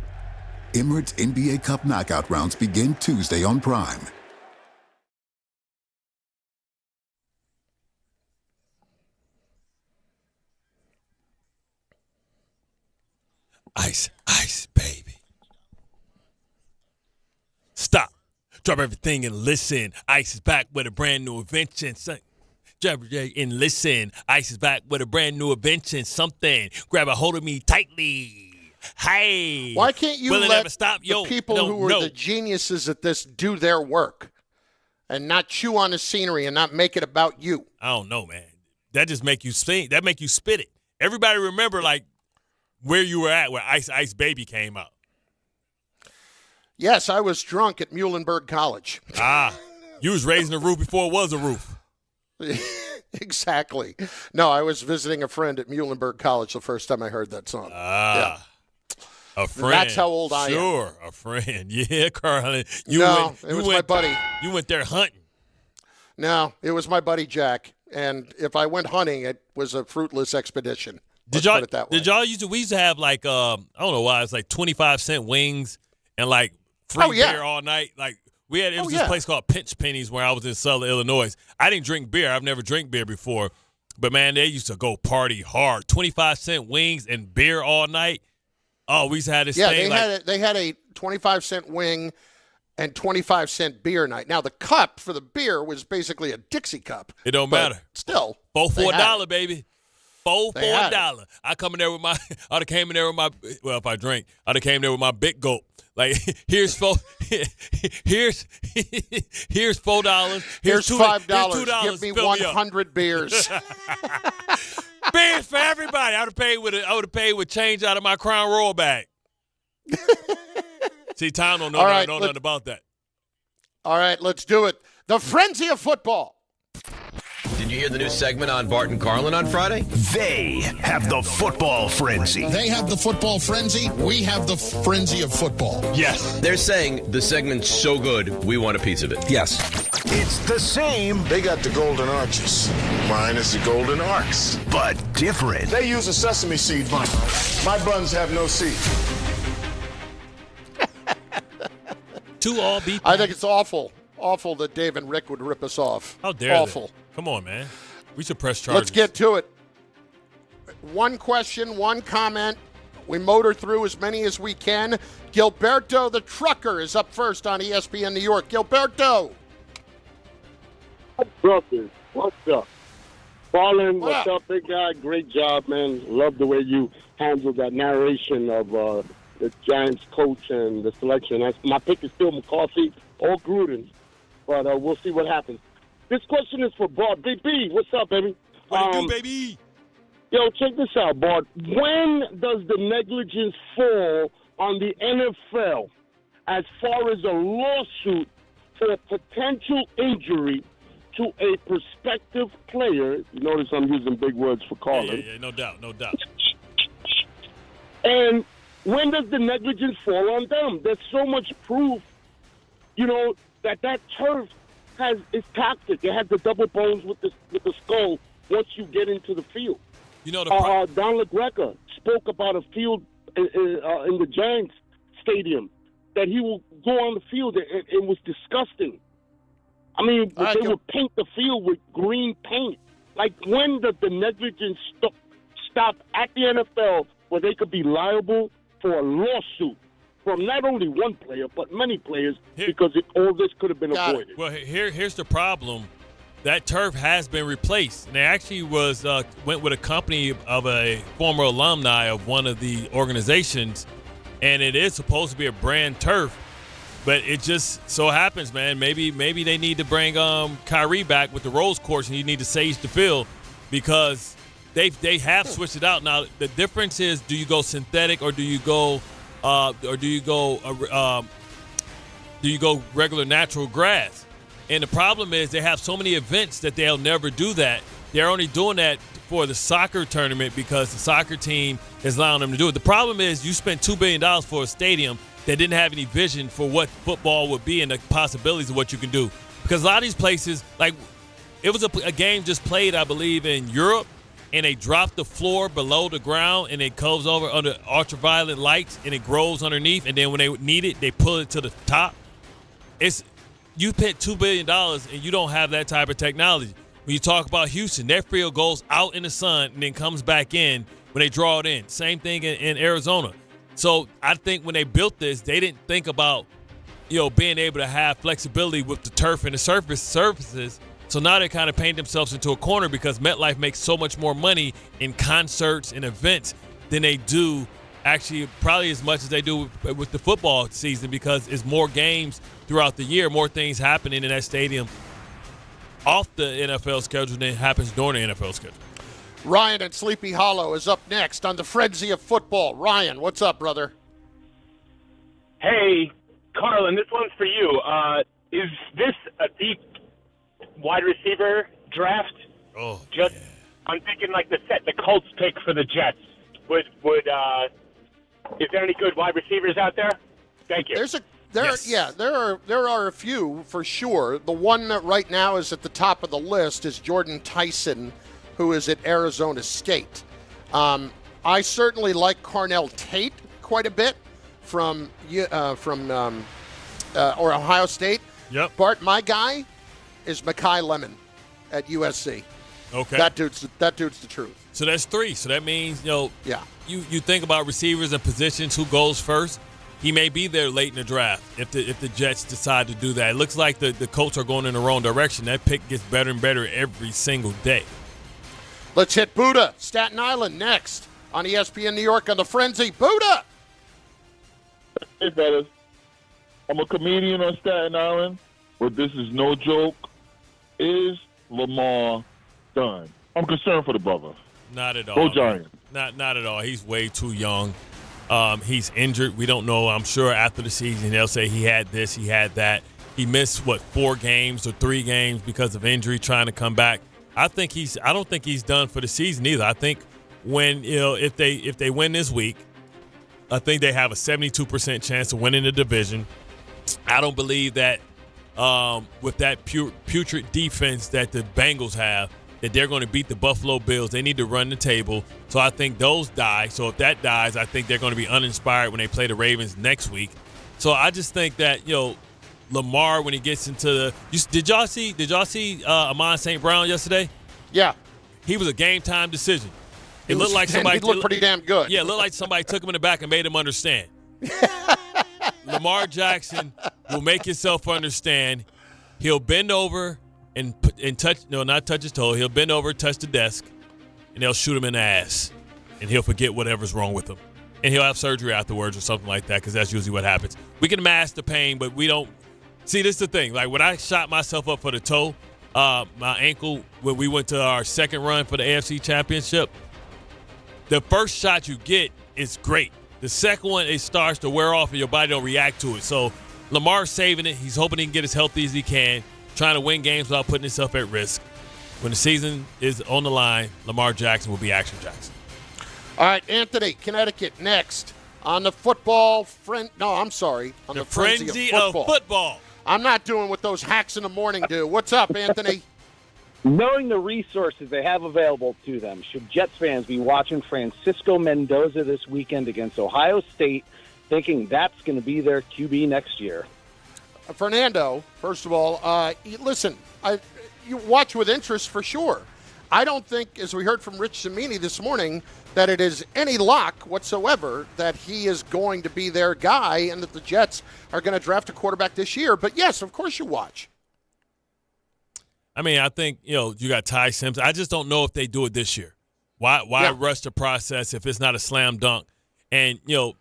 Emirates NBA Cup knockout rounds begin Tuesday on Prime. Ice, ice, baby. Stop. Drop everything and listen. Ice is back with a brand new invention. And listen, Ice is back with a brand new invention. Something. Grab a hold of me tightly. Hey. Why can't you Will it let ever stop? the people who are the geniuses at this do their work and not chew on the scenery and not make it about you? I don't know, man. That just make you sing. That make you spit it. Everybody remember, like, where you were at where Ice Baby came out. Yes, I was drunk at Muhlenberg College. You was raising a roof before it was a roof. Exactly. No, I was visiting a friend at Muhlenberg College the first time I heard that song. A friend. That's how old I am. Sure, a friend. Yeah, Carlin. It was my buddy. You went there hunting. No, it was my buddy Jack. And if I went hunting, it was a fruitless expedition. Did y'all used to? We used to have like I don't know why it's like 25-cent wings and like free beer all night. Like it was this place called Pinch Pennies where I was in Southern Illinois. I didn't drink beer. I've never drank beer before, but man, they used to go party hard. 25-cent wings and beer all night. Oh, we used to have this thing. They had a 25-cent wing and 25-cent beer night. Now the cup for the beer was basically a Dixie cup. It don't matter. Still, $4 for $1, baby. $4 for $1. I come in there with my. I'd have came in there with my. Well, if I drink, I'd have came there with my big gulp. Like here's $4. Here's $4. Here's $5. Here's $2. Give me 100 beers. Beers for everybody. I would have paid with change out of my Crown Royal bag. See, Tom don't know nothing about that. All right, let's do it. The frenzy of football. Did you hear the new segment on Bart and Carlin on Friday? They have the football frenzy. They have the football frenzy. We have the frenzy of football. Yes. They're saying the segment's so good, we want a piece of it. Yes. It's the same. They got the golden arches. Mine is the golden arcs. But different. They use a sesame seed bun. My buns have no seed. I think it's awful that Dave and Rick would rip us off. How dare Awful. they? Come on, man. We should press charges. Let's get to it. One question, one comment. We motor through as many as we can. Gilberto the Trucker is up first on ESPN New York. Gilberto. Brothers, what's up? Carlin, what's up, big guy? Great job, man. Love the way you handled that narration of the Giants coach and the selection. My pick is still McCarthy or Gruden, but we'll see what happens. This question is for Bart. BB, what's up, baby? What do you do, baby? Yo, check this out, Bart. When does the negligence fall on the NFL as far as a lawsuit for a potential injury to a prospective player? You notice I'm using big words for Carlin. Yeah, no doubt. And when does the negligence fall on them? There's so much proof, that turf is toxic. It has the double bones with the skull once you get into the field. Don LaGreca spoke about a field in the Giants stadium that he will go on the field. It was disgusting. I mean, they would paint the field with green paint. Like, when does the negligence stop at the NFL where they could be liable for a lawsuit from not only one player but many players because all this could have been avoided? Well, here's the problem. That turf has been replaced. And they actually went with a company of a former alumni of one of the organizations, and it is supposed to be a brand turf. But it just so happens, man, maybe they need to bring Kyrie back with the rose course, and you need to sage the field because they have switched it out. Now the difference is, do you go synthetic or do you go regular natural grass? And the problem is they have so many events that they'll never do that. They're only doing that for the soccer tournament because the soccer team is allowing them to do it. The problem is you spent $2 billion for a stadium that didn't have any vision for what football would be and the possibilities of what you can do. Because a lot of these places, like it was a game just played, I believe, in Europe, and they dropped the floor below the ground and it comes over under ultraviolet lights and it grows underneath, and then when they need it, they pull it to the top. You spent $2 billion and you don't have that type of technology. When you talk about Houston, their field goes out in the sun and then comes back in when they draw it in. Same thing in Arizona. So I think when they built this, they didn't think about, being able to have flexibility with the turf and the surfaces So now they kind of paint themselves into a corner because MetLife makes so much more money in concerts and events than they do actually probably as much as they do with the football season because it's more games throughout the year, more things happening in that stadium off the NFL schedule than happens during the NFL schedule. Ryan at Sleepy Hollow is up next on the Frenzy of Football. Ryan, what's up, brother? Hey, Carlin, this one's for you. Is this a deep wide receiver draft? Oh, I'm thinking like the Colts pick for the Jets. Is there any good wide receivers out there? Thank you. There are a few for sure. The one that right now is at the top of the list is Jordan Tyson, who is at Arizona State. I certainly like Carnell Tate quite a bit from Ohio State. Yep. Bart, my guy is Mekhi Lemon at USC. Okay. That dude's the truth. So that's 3. So that means, you think about receivers and positions, who goes first. He may be there late in the draft if the Jets decide to do that. It looks like the Colts are going in the wrong direction. That pick gets better and better every single day. Let's hit Buddha, Staten Island, next on ESPN New York on the Frenzy. Buddha! Hey, fellas. I'm a comedian on Staten Island, but this is no joke. Is Lamar done? I'm concerned for the brother. Not at all. Go Giants. Not at all. He's way too young. He's injured. We don't know. I'm sure after the season they'll say he had this, he had that. He missed 4 games or 3 games because of injury, trying to come back. I don't think he's done for the season either. I think if they win this week, I think they have a 72% chance of winning the division. I don't believe that with that putrid defense that the Bengals have, that they're going to beat the Buffalo Bills. They need to run the table. So I think those die. So if that dies, I think they're going to be uninspired when they play the Ravens next week. So I just think that, Lamar, when he gets into the – did y'all see Amon St. Brown yesterday? Yeah. He was a game-time decision. It looked like somebody – he looked pretty damn good. Yeah, it looked like somebody took him in the back and made him understand. Lamar Jackson will make himself understand. He'll bend over and touch – no, not touch his toe. He'll bend over, touch the desk, and they'll shoot him in the ass. And he'll forget whatever's wrong with him. And he'll have surgery afterwards or something like that because that's usually what happens. We can mask the pain, but we don't – see, this is the thing. Like when I shot myself up for the toe, my ankle, when we went to our second run for the AFC Championship, the first shot you get is great. The second one, it starts to wear off and your body don't react to it. So Lamar's saving it. He's hoping he can get as healthy as he can, trying to win games without putting himself at risk. When the season is on the line, Lamar Jackson will be Action Jackson. All right, Anthony, Connecticut, next on the football on the Frenzy of Football. I'm not doing what those hacks in the morning do. What's up, Anthony? Knowing the resources they have available to them, should Jets fans be watching Francisco Mendoza this weekend against Ohio State, thinking that's going to be their QB next year? Fernando, first of all, listen, you watch with interest for sure. I don't think, as we heard from Rich Cimini this morning, that it is any lock whatsoever that he is going to be their guy and that the Jets are going to draft a quarterback this year. But, yes, of course you watch. I mean, I think, you got Ty Simpson. I just don't know if they do it this year. Why rush the process if it's not a slam dunk? And, do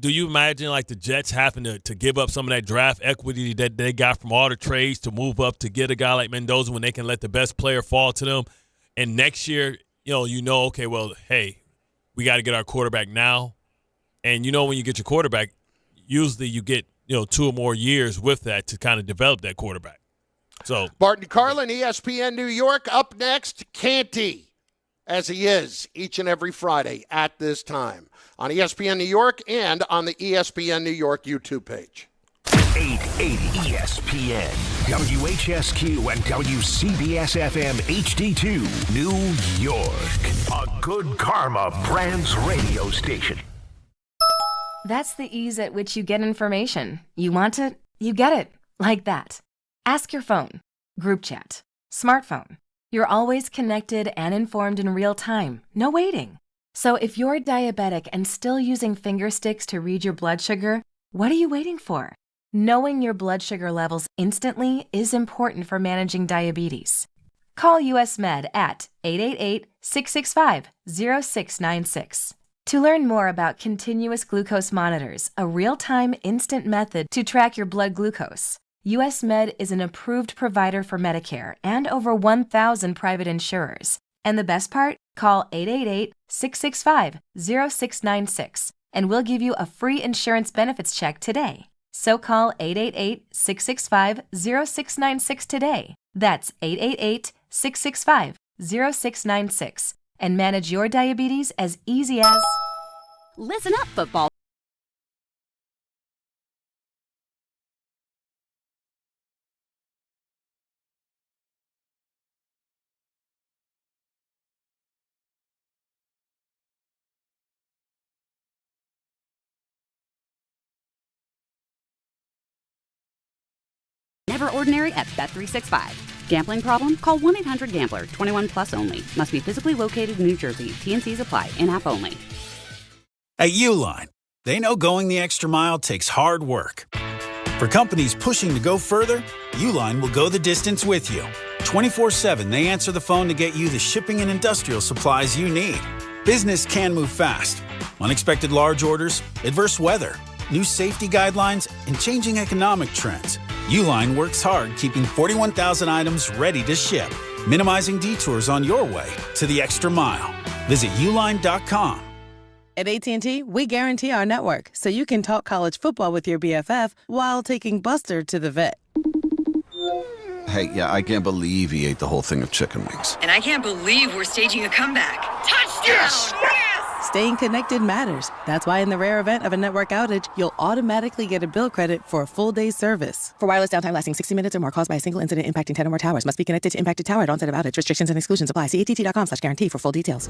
you imagine, like, the Jets having to give up some of that draft equity that they got from all the trades to move up to get a guy like Mendoza when they can let the best player fall to them? And next year, okay, well, hey, we got to get our quarterback now. And, when you get your quarterback, usually you get, 2 or more years with that to kind of develop that quarterback. So Bart Carlin, ESPN New York. Up next, Canty, as he is each and every Friday at this time on ESPN New York and on the ESPN New York YouTube page. 880 ESPN, WHSQ, and WCBS-FM HD2, New York. A Good Karma Brands radio station. That's the ease at which you get information. You want it, you get it. Like that. Ask your phone. Group chat. Smartphone. You're always connected and informed in real time. No waiting. So if you're diabetic and still using finger sticks to read your blood sugar, what are you waiting for? Knowing your blood sugar levels instantly is important for managing diabetes. Call US Med at 888-665-0696. To learn more about continuous glucose monitors, a real-time instant method to track your blood glucose, US Med is an approved provider for Medicare and over 1,000 private insurers. And the best part? Call 888-665-0696 and we'll give you a free insurance benefits check today. So call 888-665-0696 today. That's 888-665-0696 and manage your diabetes as easy as... Listen up, football. Never ordinary at Bet365. Gambling problem? Call 1-800-GAMBLER. 21 plus only. Must be physically located in New Jersey. T&Cs apply. In-app only. At Uline, they know going the extra mile takes hard work. For companies pushing to go further, Uline will go the distance with you. 24/7, they answer the phone to get you the shipping and industrial supplies you need. Business can move fast. Unexpected large orders, adverse weather, new safety guidelines, and changing economic trends. Uline works hard keeping 41,000 items ready to ship, minimizing detours on your way to the extra mile. Visit uline.com. At AT&T, we guarantee our network so you can talk college football with your BFF while taking Buster to the vet. Hey, yeah, I can't believe he ate the whole thing of chicken wings. And I can't believe we're staging a comeback. Touchdown! Yes! Staying connected matters. That's why in the rare event of a network outage, you'll automatically get a bill credit for a full day's service. For wireless downtime lasting 60 minutes or more caused by a single incident impacting 10 or more towers, must be connected to impacted tower at onset of outage. Restrictions and exclusions apply. See att.com/guarantee for full details.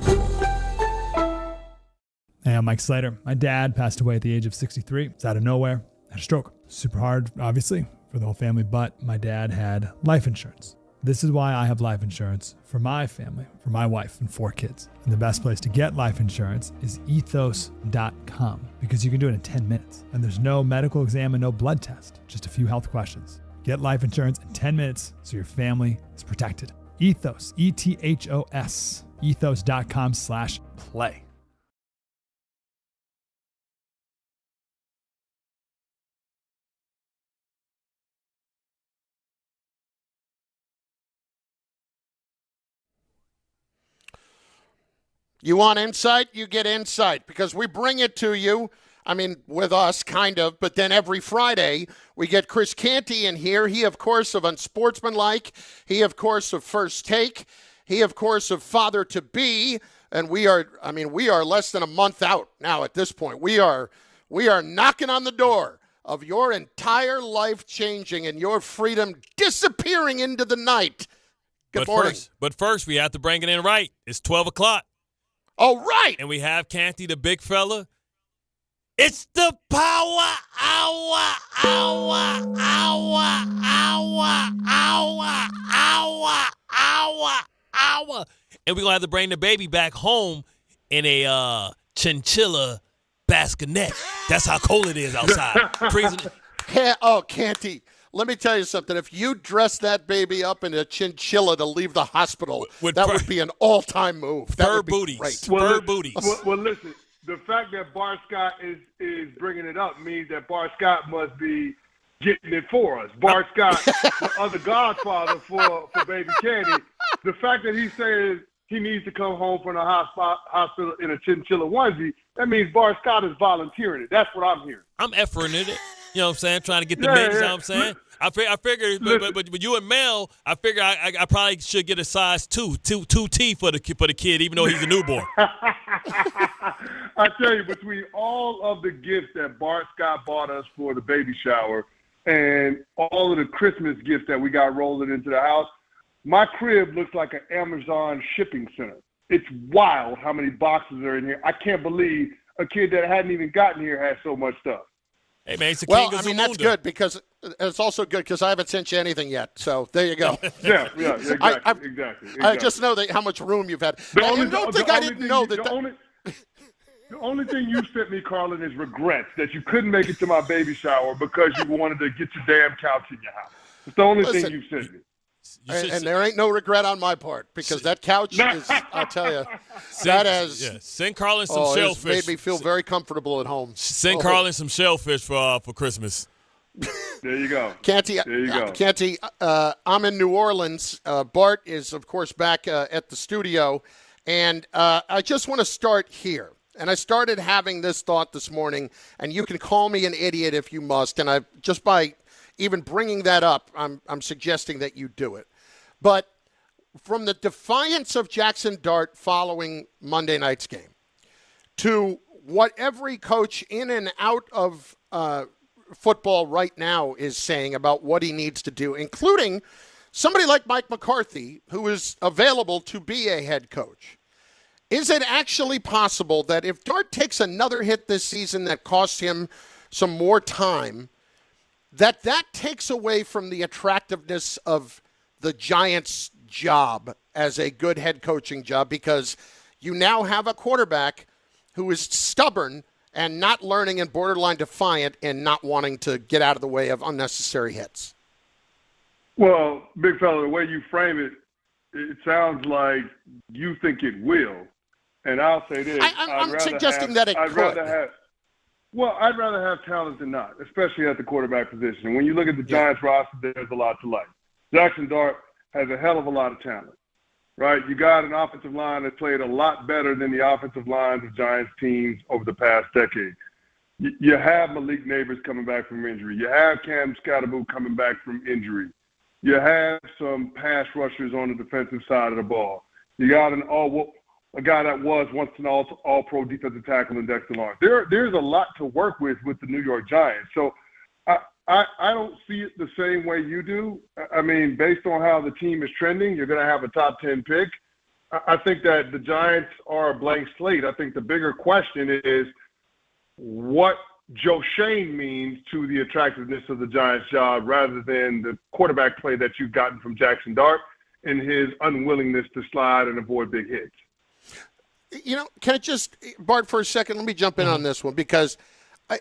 Hey, I'm Mike Slater. My dad passed away at the age of 63. It's out of nowhere. Had a stroke. Super hard, obviously, for the whole family, but my dad had life insurance. This is why I have life insurance for my family, for my wife and 4 kids. And the best place to get life insurance is ethos.com because you can do it in 10 minutes. And there's no medical exam and no blood test, just a few health questions. Get life insurance in 10 minutes so your family is protected. Ethos, ETHOS, ethos.com/play. You want insight? You get insight because we bring it to you. I mean, with us, kind of, but then every Friday we get Chris Canty in here. He, of course, of Unsportsmanlike. He, of course, of First Take. He, of course, of Father-to-Be. And we are less than a month out now at this point. We are knocking on the door of your entire life changing and your freedom disappearing into the night. Good morning. But first, we have to bring it in right. It's 12 o'clock. Oh, right. And we have Canty, the big fella. It's the power hour. And we're going to have to bring the baby back home in a chinchilla bassinet. That's how cold it is outside. Canty. Let me tell you something. If you dress that baby up in a chinchilla to leave the hospital, that would be an all-time move. That would be great. Fur booties. Well, listen, the fact that Bart Scott is bringing it up means that Bart Scott must be getting it for us. Bart Scott, the other godfather for baby Canty, the fact that he says he needs to come home from the hospital in a chinchilla onesie, that means Bart Scott is volunteering it. That's what I'm hearing. I'm efforting it. You know what I'm saying? Trying to get the mix, you know what I'm saying? I figured, but you and Mel, I figure I probably should get a size 2T for the kid, even though he's a newborn. I tell you, between all of the gifts that Bart Scott bought us for the baby shower and all of the Christmas gifts that we got rolling into the house, my crib looks like an Amazon shipping center. It's wild how many boxes are in here. I can't believe a kid that hadn't even gotten here has so much stuff. Hey, man, it's a well, king of I mean, that's good because it's also good because I haven't sent you anything yet. So there you go. Yeah, exactly. I just know how much room you've had. I didn't know that. The only thing you sent me, Carlin, is regrets that you couldn't make it to my baby shower because you wanted to get your damn couch in your house. It's the only thing you sent me. And there ain't no regret on my part because that couch is, I'll tell you, that has send Carlin some shellfish. It's made me feel very comfortable at home. Send Carlin some shellfish for Christmas. There you go. Canty, there you go. Canty, I'm in New Orleans. Bart is, of course, back at the studio. And I just want to start here. And I started having this thought this morning, and you can call me an idiot if you must. And just by even bringing that up, I'm suggesting that you do it. But from the defiance of Jackson Dart following Monday night's game to what every coach in and out of football right now is saying about what he needs to do, including somebody like Mike McCarthy, who is available to be a head coach. Is it actually possible that if Dart takes another hit this season that costs him some more time, that takes away from the attractiveness of the Giants' job as a good head coaching job, because you now have a quarterback who is stubborn and not learning and borderline defiant and not wanting to get out of the way of unnecessary hits? Well, big fella, the way you frame it, it sounds like you think it will. And I'll say this. I'm suggesting that it could. I'd rather have talent than not, especially at the quarterback position. And when you look at the Giants roster, there's a lot to like. Jackson Dart has a hell of a lot of talent, right? You got an offensive line that played a lot better than the offensive lines of Giants teams over the past decade. You have Malik Neighbors coming back from injury. You have Cam Scatterbo coming back from injury. You have some pass rushers on the defensive side of the ball. You got a guy that was once an all-pro defensive tackle in Dexter Lawrence. There's a lot to work with the New York Giants. So I don't see it the same way you do. I mean, based on how the team is trending, you're going to have a top 10 pick. I think that the Giants are a blank slate. I think the bigger question is what Joe Shane means to the attractiveness of the Giants' job rather than the quarterback play that you've gotten from Jackson Dart and his unwillingness to slide and avoid big hits. You know, can I just, Bart, for a second, let me jump in on this one, because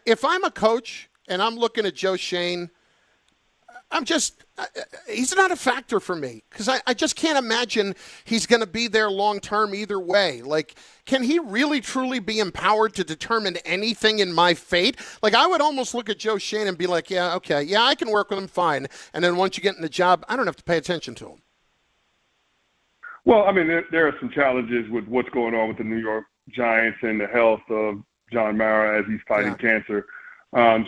if I'm a coach and I'm looking at Joe Shane, he's not a factor for me, because I just can't imagine he's going to be there long term either way. Like, can he really truly be empowered to determine anything in my fate? Like, I would almost look at Joe Shane and be like, yeah, okay, yeah, I can work with him fine. And then once you get in the job, I don't have to pay attention to him. Well, I mean, there are some challenges with what's going on with the New York Giants and the health of John Mara as he's fighting cancer.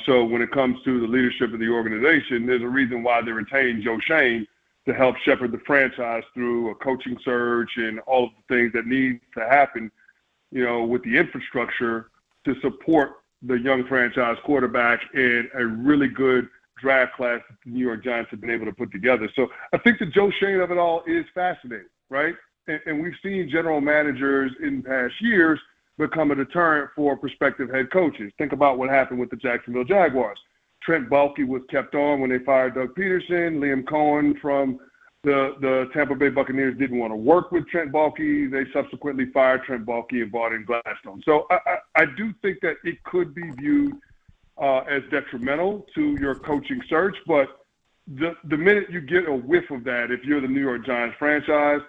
So when it comes to the leadership of the organization, there's a reason why they retained Joe Shane to help shepherd the franchise through a coaching surge and all of the things that need to happen, you know, with the infrastructure to support the young franchise quarterback and a really good draft class that the New York Giants have been able to put together. So I think the Joe Shane of it all is fascinating, right? And we've seen general managers in past years become a deterrent for prospective head coaches. Think about what happened with the Jacksonville Jaguars. Trent Baalke was kept on when they fired Doug Peterson. Liam Cohen from the Tampa Bay Buccaneers didn't want to work with Trent Baalke. They subsequently fired Trent Baalke and brought in Gladstone. So I do think that it could be viewed as detrimental to your coaching search, but the minute you get a whiff of that, if you're the New York Giants franchise,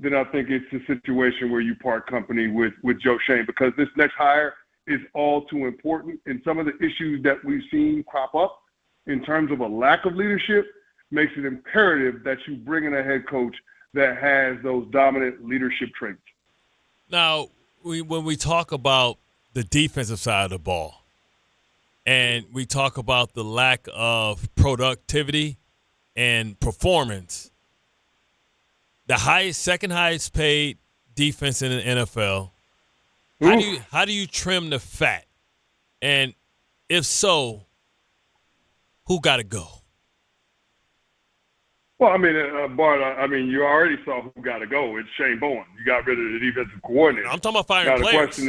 then I think it's a situation where you part company with Joe Shane, because this next hire is all too important. And some of the issues that we've seen crop up in terms of a lack of leadership makes it imperative that you bring in a head coach that has those dominant leadership traits. Now, when we talk about the defensive side of the ball and we talk about the lack of productivity and performance, the second highest paid defense in the NFL. How do you trim the fat? And if so, who got to go? Well, I mean, Bart, you already saw who got to go. It's Shane Bowen. You got rid of the defensive coordinator. I'm talking about firing players.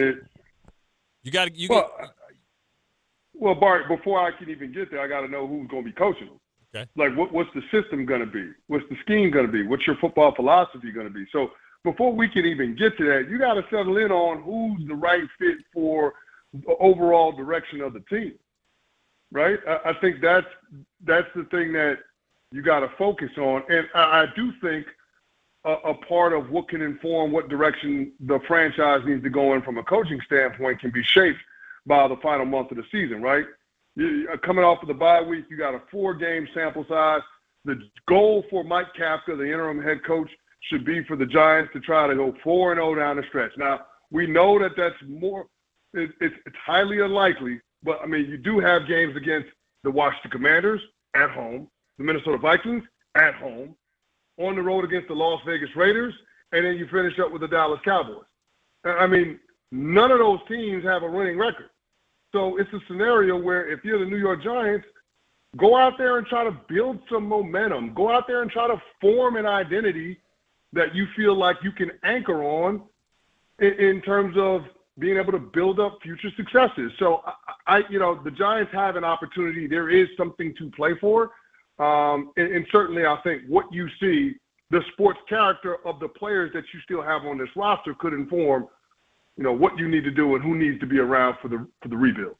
Well, Bart, before I can even get there, I got to know who's going to be coaching them. Okay. Like, what's the system going to be? What's the scheme going to be? What's your football philosophy going to be? So before we can even get to that, you got to settle in on who's the right fit for the overall direction of the team, right? I think that's the thing that you got to focus on. And I do think a part of what can inform what direction the franchise needs to go in from a coaching standpoint can be shaped by the final month of the season, right? Coming off of the bye week, you got a 4-game sample size. The goal for Mike Kafka, the interim head coach, should be for the Giants to try to go 4-0 down the stretch. Now, we know that that's more – it's highly unlikely, but, I mean, you do have games against the Washington Commanders at home, the Minnesota Vikings at home, on the road against the Las Vegas Raiders, and then you finish up with the Dallas Cowboys. I mean, none of those teams have a winning record. So it's a scenario where if you're the New York Giants, go out there and try to build some momentum. Go out there and try to form an identity that you feel like you can anchor on in terms of being able to build up future successes. So, the Giants have an opportunity. There is something to play for. And certainly I think what you see, the sports character of the players that you still have on this roster could inform, what you need to do and who needs to be around for the rebuild.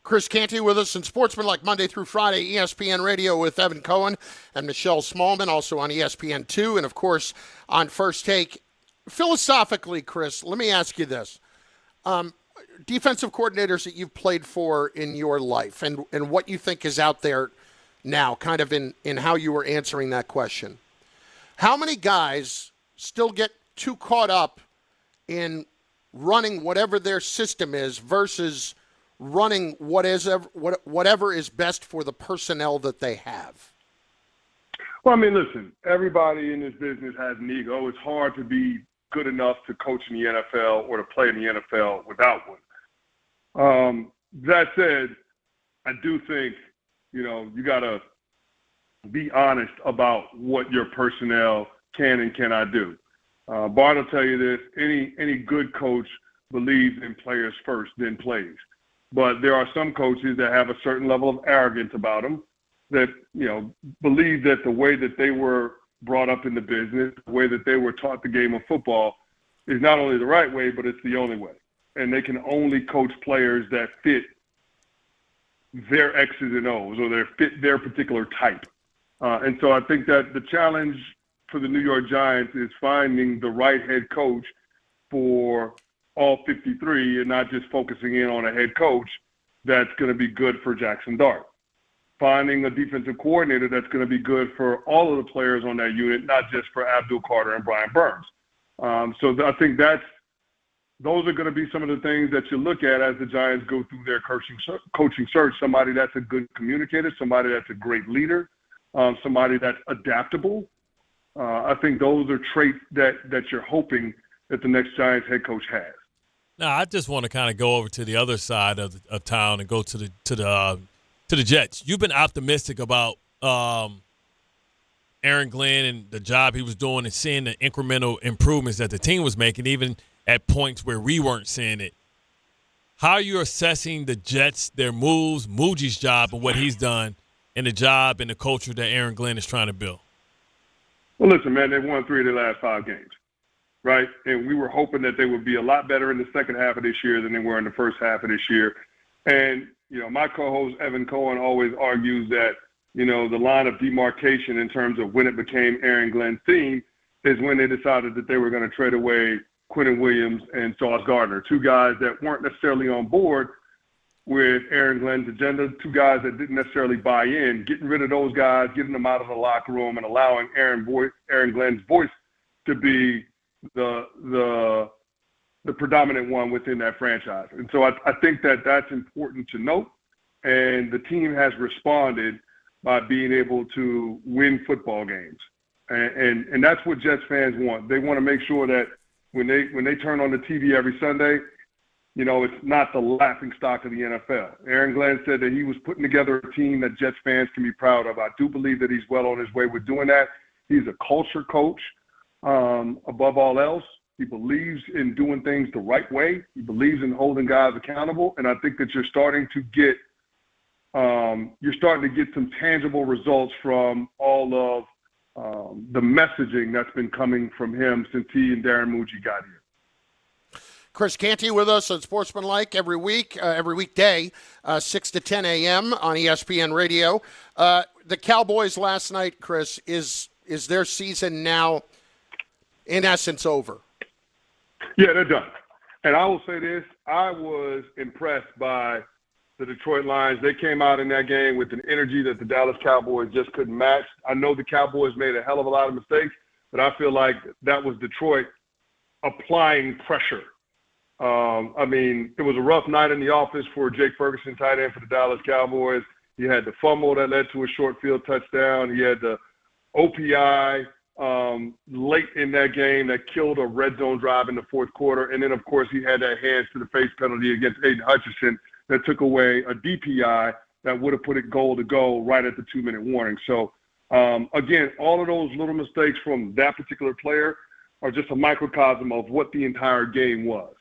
Chris Canty with us in Sportsmanlike Monday through Friday, ESPN Radio with Evan Cohen and Michelle Smallman, also on ESPN2, and, of course, on First Take. Philosophically, Chris, let me ask you this. Defensive coordinators that you've played for in your life and what you think is out there now, kind of in how you were answering that question. How many guys still get too caught up in running whatever their system is versus running whatever is best for the personnel that they have? Well, I mean, listen, everybody in this business has an ego. It's hard to be good enough to coach in the NFL or to play in the NFL without one. That said, I do think, you got to be honest about what your personnel can and cannot do. Bart will tell you this, any good coach believes in players first, then plays. But there are some coaches that have a certain level of arrogance about them that, believe that the way that they were brought up in the business, the way that they were taught the game of football is not only the right way, but it's the only way. And they can only coach players that fit their X's and O's or their fit their particular type. And so I think that the challenge for the New York Giants is finding the right head coach for all 53 and not just focusing in on a head coach that's going to be good for Jackson Dart. Finding a defensive coordinator that's going to be good for all of the players on that unit, not just for Abdul Carter and Brian Burns. So I think those are going to be some of the things that you look at as the Giants go through their coaching search. Somebody that's a good communicator, somebody that's a great leader, somebody that's adaptable. I think those are traits that you're hoping that the next Giants head coach has. Now, I just want to kind of go over to the other side of town and go to the Jets. You've been optimistic about Aaron Glenn and the job he was doing and seeing the incremental improvements that the team was making, even at points where we weren't seeing it. How are you assessing the Jets, their moves, Muji's job and what he's done, and the job and the culture that Aaron Glenn is trying to build? Well, listen, man, they've won 3 of their last 5 games, right? And we were hoping that they would be a lot better in the second half of this year than they were in the first half of this year. And, my co-host Evan Cohen always argues that, the line of demarcation in terms of when it became Aaron Glenn's team is when they decided that they were going to trade away Quentin Williams and Sauce Gardner, 2 guys that weren't necessarily on board with Aaron Glenn's agenda, 2 guys that didn't necessarily buy in. Getting rid of those guys, getting them out of the locker room, and allowing Aaron Glenn's voice to be the predominant one within that franchise. And so I think that that's important to note. And the team has responded by being able to win football games. And that's what Jets fans want. They want to make sure that when they turn on the TV every Sunday, it's not the laughingstock of the NFL. Aaron Glenn said that he was putting together a team that Jets fans can be proud of. I do believe that he's well on his way with doing that. He's a culture coach above all else. He believes in doing things the right way. He believes in holding guys accountable. And I think that you're starting to get some tangible results from all of the messaging that's been coming from him since he and Darren Muji got here. Chris Canty with us on Sportsmanlike every weekday, 6 to 10 a.m. on ESPN Radio. The Cowboys last night, Chris, is their season now, in essence, over? Yeah, they're done. And I will say this, I was impressed by the Detroit Lions. They came out in that game with an energy that the Dallas Cowboys just couldn't match. I know the Cowboys made a hell of a lot of mistakes, but I feel like that was Detroit applying pressure. It was a rough night in the office for Jake Ferguson, tight end for the Dallas Cowboys. He had the fumble that led to a short field touchdown. He had the OPI late in that game that killed a red zone drive in the fourth quarter. And then, of course, he had that hands to the face penalty against Aiden Hutchinson that took away a DPI that would have put it goal to goal right at the 2-minute warning. So, again, all of those little mistakes from that particular player are just a microcosm of what the entire game was.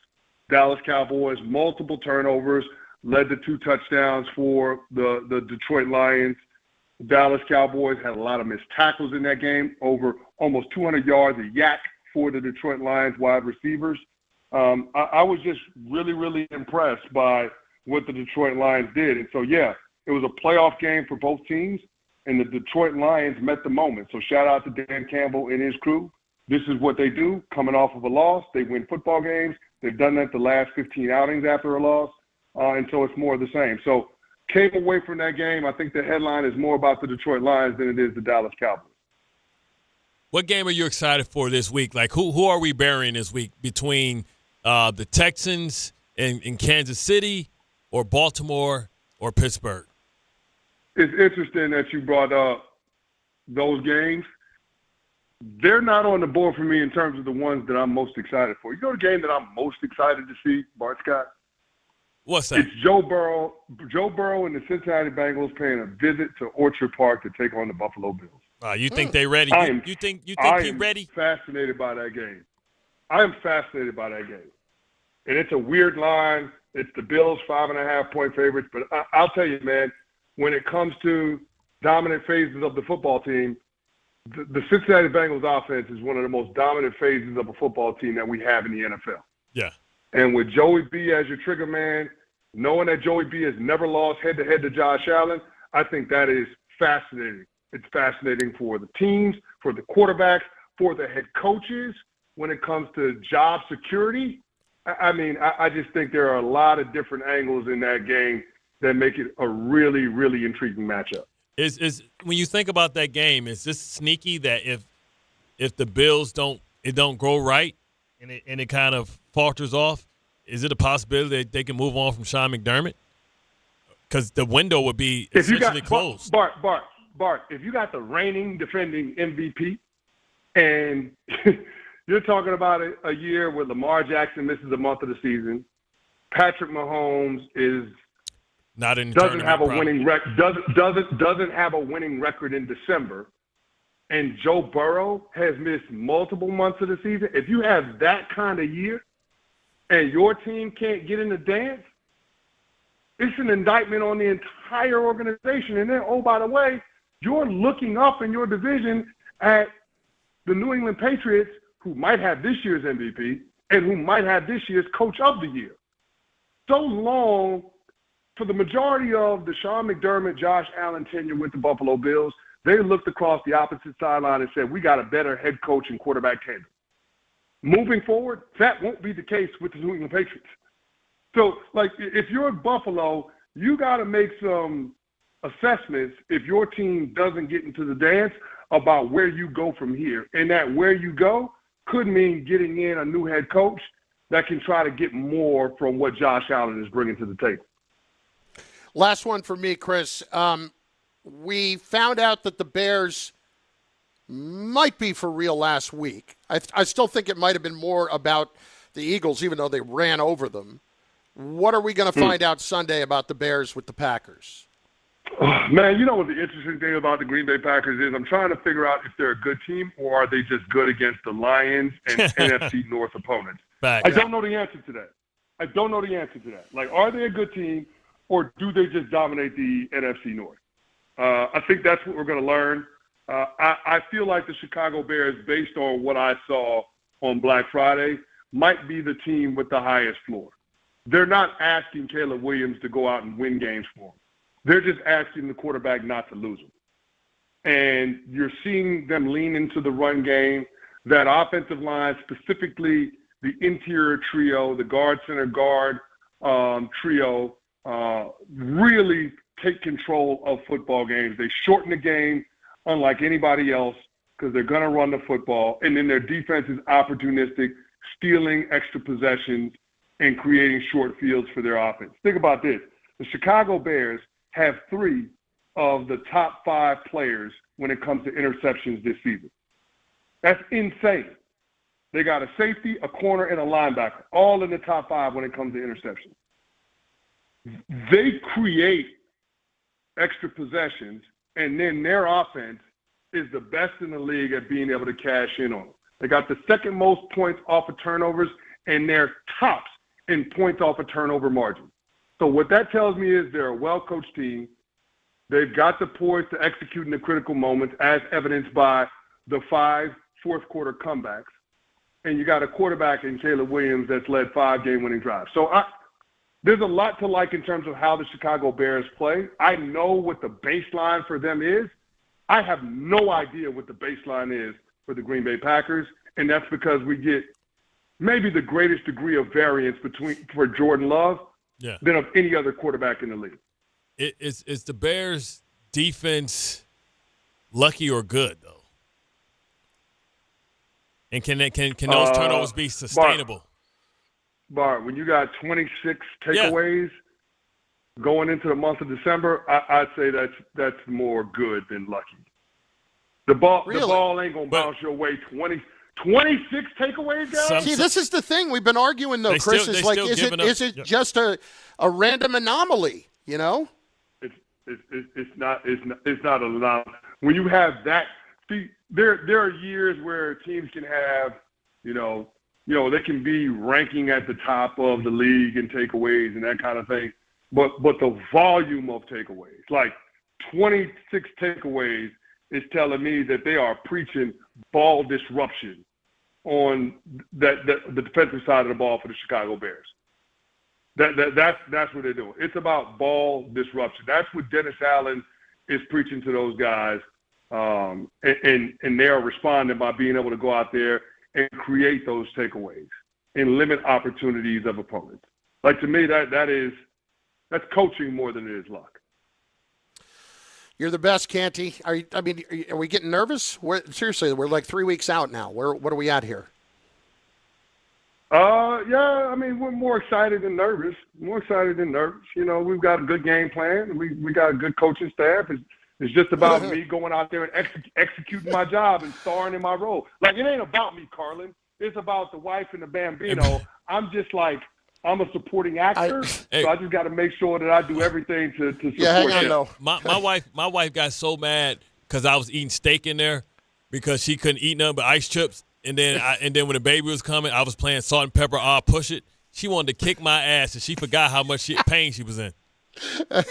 Dallas Cowboys, multiple turnovers, led to 2 touchdowns for the Detroit Lions. The Dallas Cowboys had a lot of missed tackles in that game, over almost 200 yards a yak for the Detroit Lions wide receivers. I was just really, really impressed by what the Detroit Lions did. And so, yeah, it was a playoff game for both teams, and the Detroit Lions met the moment. So shout out to Dan Campbell and his crew. This is what they do, coming off of a loss. They win football games. They've done that the last 15 outings after a loss, and so it's more of the same. So came away from that game, I think the headline is more about the Detroit Lions than it is the Dallas Cowboys. What game are you excited for this week? Like, who are we burying this week between the Texans in Kansas City or Baltimore or Pittsburgh? It's interesting that you brought up those games. They're not on the board for me in terms of the ones that I'm most excited for. You know the game that I'm most excited to see, Bart Scott? What's that? It's Joe Burrow and the Cincinnati Bengals paying a visit to Orchard Park to take on the Buffalo Bills. You think they ready? You think he's ready? Fascinated by that game. I am fascinated by that game. And it's a weird line. It's the Bills 5.5-point favorites. But I'll tell you, man, when it comes to dominant phases of the football team, the Cincinnati Bengals offense is one of the most dominant phases of a football team that we have in the NFL. Yeah. And with Joey B as your trigger man, knowing that Joey B has never lost head-to-head to Josh Allen, I think that is fascinating. It's fascinating for the teams, for the quarterbacks, for the head coaches when it comes to job security. I just think there are a lot of different angles in that game that make it a really, really intriguing matchup. Is when you think about that game, is this sneaky that if the Bills don't grow right and it kind of falters off, is it a possibility that they can move on from Sean McDermott? Because the window would be essentially closed. Bart, if you got the reigning defending MVP and you're talking about a year where Lamar Jackson misses a month of the season, Patrick Mahomes doesn't have a winning record. Doesn't have a winning record in December, and Joe Burrow has missed multiple months of the season. If you have that kind of year, and your team can't get in the dance, it's an indictment on the entire organization. And then, oh, by the way, you're looking up in your division at the New England Patriots, who might have this year's MVP and who might have this year's Coach of the Year. So long. For the majority of the Sean McDermott, Josh Allen tenure with the Buffalo Bills, they looked across the opposite sideline and said, we got a better head coach and quarterback tandem. Moving forward, that won't be the case with the New England Patriots. So, if you're at Buffalo, you got to make some assessments if your team doesn't get into the dance about where you go from here. And that where you go could mean getting in a new head coach that can try to get more from what Josh Allen is bringing to the table. Last one for me, Chris. We found out that the Bears might be for real last week. I still think it might have been more about the Eagles, even though they ran over them. What are we going to find out Sunday about the Bears with the Packers? Man, you know what the interesting thing about the Green Bay Packers is? I'm trying to figure out if they're a good team or are they just good against the Lions and NFC North opponents. I don't know the answer to that. Are they a good team? Or do they just dominate the NFC North? I think that's what we're going to learn. I feel like the Chicago Bears, based on what I saw on Black Friday, might be the team with the highest floor. They're not asking Caleb Williams to go out and win games for them. They're just asking the quarterback not to lose them. And you're seeing them lean into the run game. That offensive line, specifically the interior trio, the guard, center, guard trio, really take control of football games. They shorten the game unlike anybody else because they're going to run the football. And then their defense is opportunistic, stealing extra possessions and creating short fields for their offense. Think about this. The Chicago Bears have 3 of the top 5 players when it comes to interceptions this season. That's insane. They got a safety, a corner, and a linebacker, all in the top 5 when it comes to interceptions. They create extra possessions, and then their offense is the best in the league at being able to cash in on them. They got the second most points off of turnovers, and they're tops in points off of turnover margin. So what that tells me is they're a well-coached team. They've got the poise to execute in the critical moments, as evidenced by the 5 fourth-quarter comebacks. And you got a quarterback in Caleb Williams that's led 5 game-winning drives. So there's a lot to like in terms of how the Chicago Bears play. I know what the baseline for them is. I have no idea what the baseline is for the Green Bay Packers, and that's because we get maybe the greatest degree of variance for Jordan Love than of any other quarterback in the league. Is the Bears' defense lucky or good, though? And can those turnovers be sustainable? Bart, when you got 26 takeaways going into the month of December, I'd say that's more good than lucky. The ball ain't going to bounce your way 26 takeaways, guys? See, this is the thing we've been arguing, though, Chris. Is it just a random anomaly, you know? It's not an anomaly. When you have that, see, there are years where teams can have, they can be ranking at the top of the league in takeaways and that kind of thing. But the volume of takeaways, like 26 takeaways, is telling me that they are preaching ball disruption on the defensive side of the ball for the Chicago Bears. That's what they're doing. It's about ball disruption. That's what Dennis Allen is preaching to those guys, and they are responding by being able to go out there and create those takeaways and limit opportunities of opponents. Like, to me, that's coaching more than it is luck. You're the best, Canty. Are we getting nervous? Seriously, we're like 3 weeks out now. What are we at here? We're more excited than nervous. We've got a good game plan. We got a good coaching staff. It's just about me going out there and executing my job and starring in my role. Like, it ain't about me, Carlin. It's about the wife and the Bambino. I'm just like, I'm a supporting actor, so I just got to make sure that I do everything to support them. My wife got so mad because I was eating steak in there because she couldn't eat nothing but ice chips. And then when the baby was coming, I was playing Salt and Pepper, I'll push it. She wanted to kick my ass, and she forgot how much pain she was in. What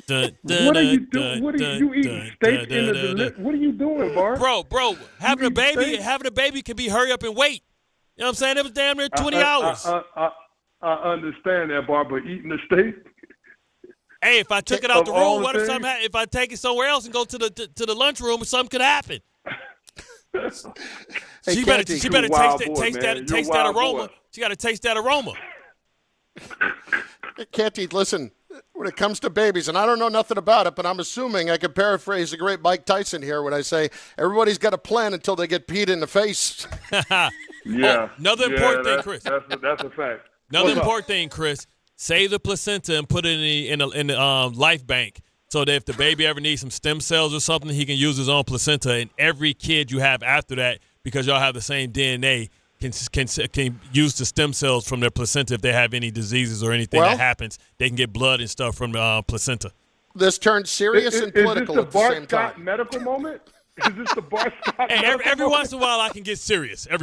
are you doing? What are you eating steak in the What are you doing, Bart? Bro, having a baby can be hurry up and wait. You know what I'm saying? It was damn near 20 hours. I understand that, Bart, but eating the steak. Hey, if I took it out the room, what if something happened? If I take it somewhere else and go to the lunchroom, something could happen. She better taste that aroma. Boy. She got to taste that aroma. Canty, listen, when it comes to babies, and I don't know nothing about it, but I'm assuming I could paraphrase the great Mike Tyson here when I say everybody's got a plan until they get peed in the face. Another important thing, Chris. That's a fact. Another important thing, Chris. Save the placenta and put it in the life bank so that if the baby ever needs some stem cells or something, he can use his own placenta. And every kid you have after that, because y'all have the same DNA, can use the stem cells from their placenta if they have any diseases or anything that happens. They can get blood and stuff from the placenta. This turned serious and political at the same time. Is this the Bart Scott medical moment? Is this the Bart Scott every once in a while I can get serious. Okay.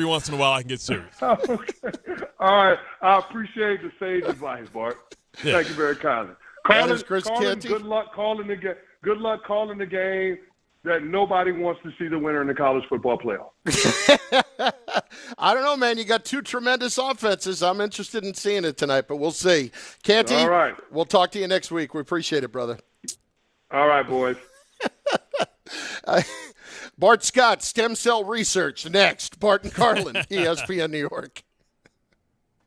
All right. I appreciate the sage advice, Bart. Yeah. Thank you very kindly. Carlin, good luck calling the game. that nobody wants to see the winner in the college football playoff. I don't know, man. You got two tremendous offenses. I'm interested in seeing it tonight, but we'll see. Canty, all right. We'll talk to you next week. We appreciate it, brother. All right, boys. Bart Scott, Stem Cell Research, next. Bart Carlin, ESPN New York.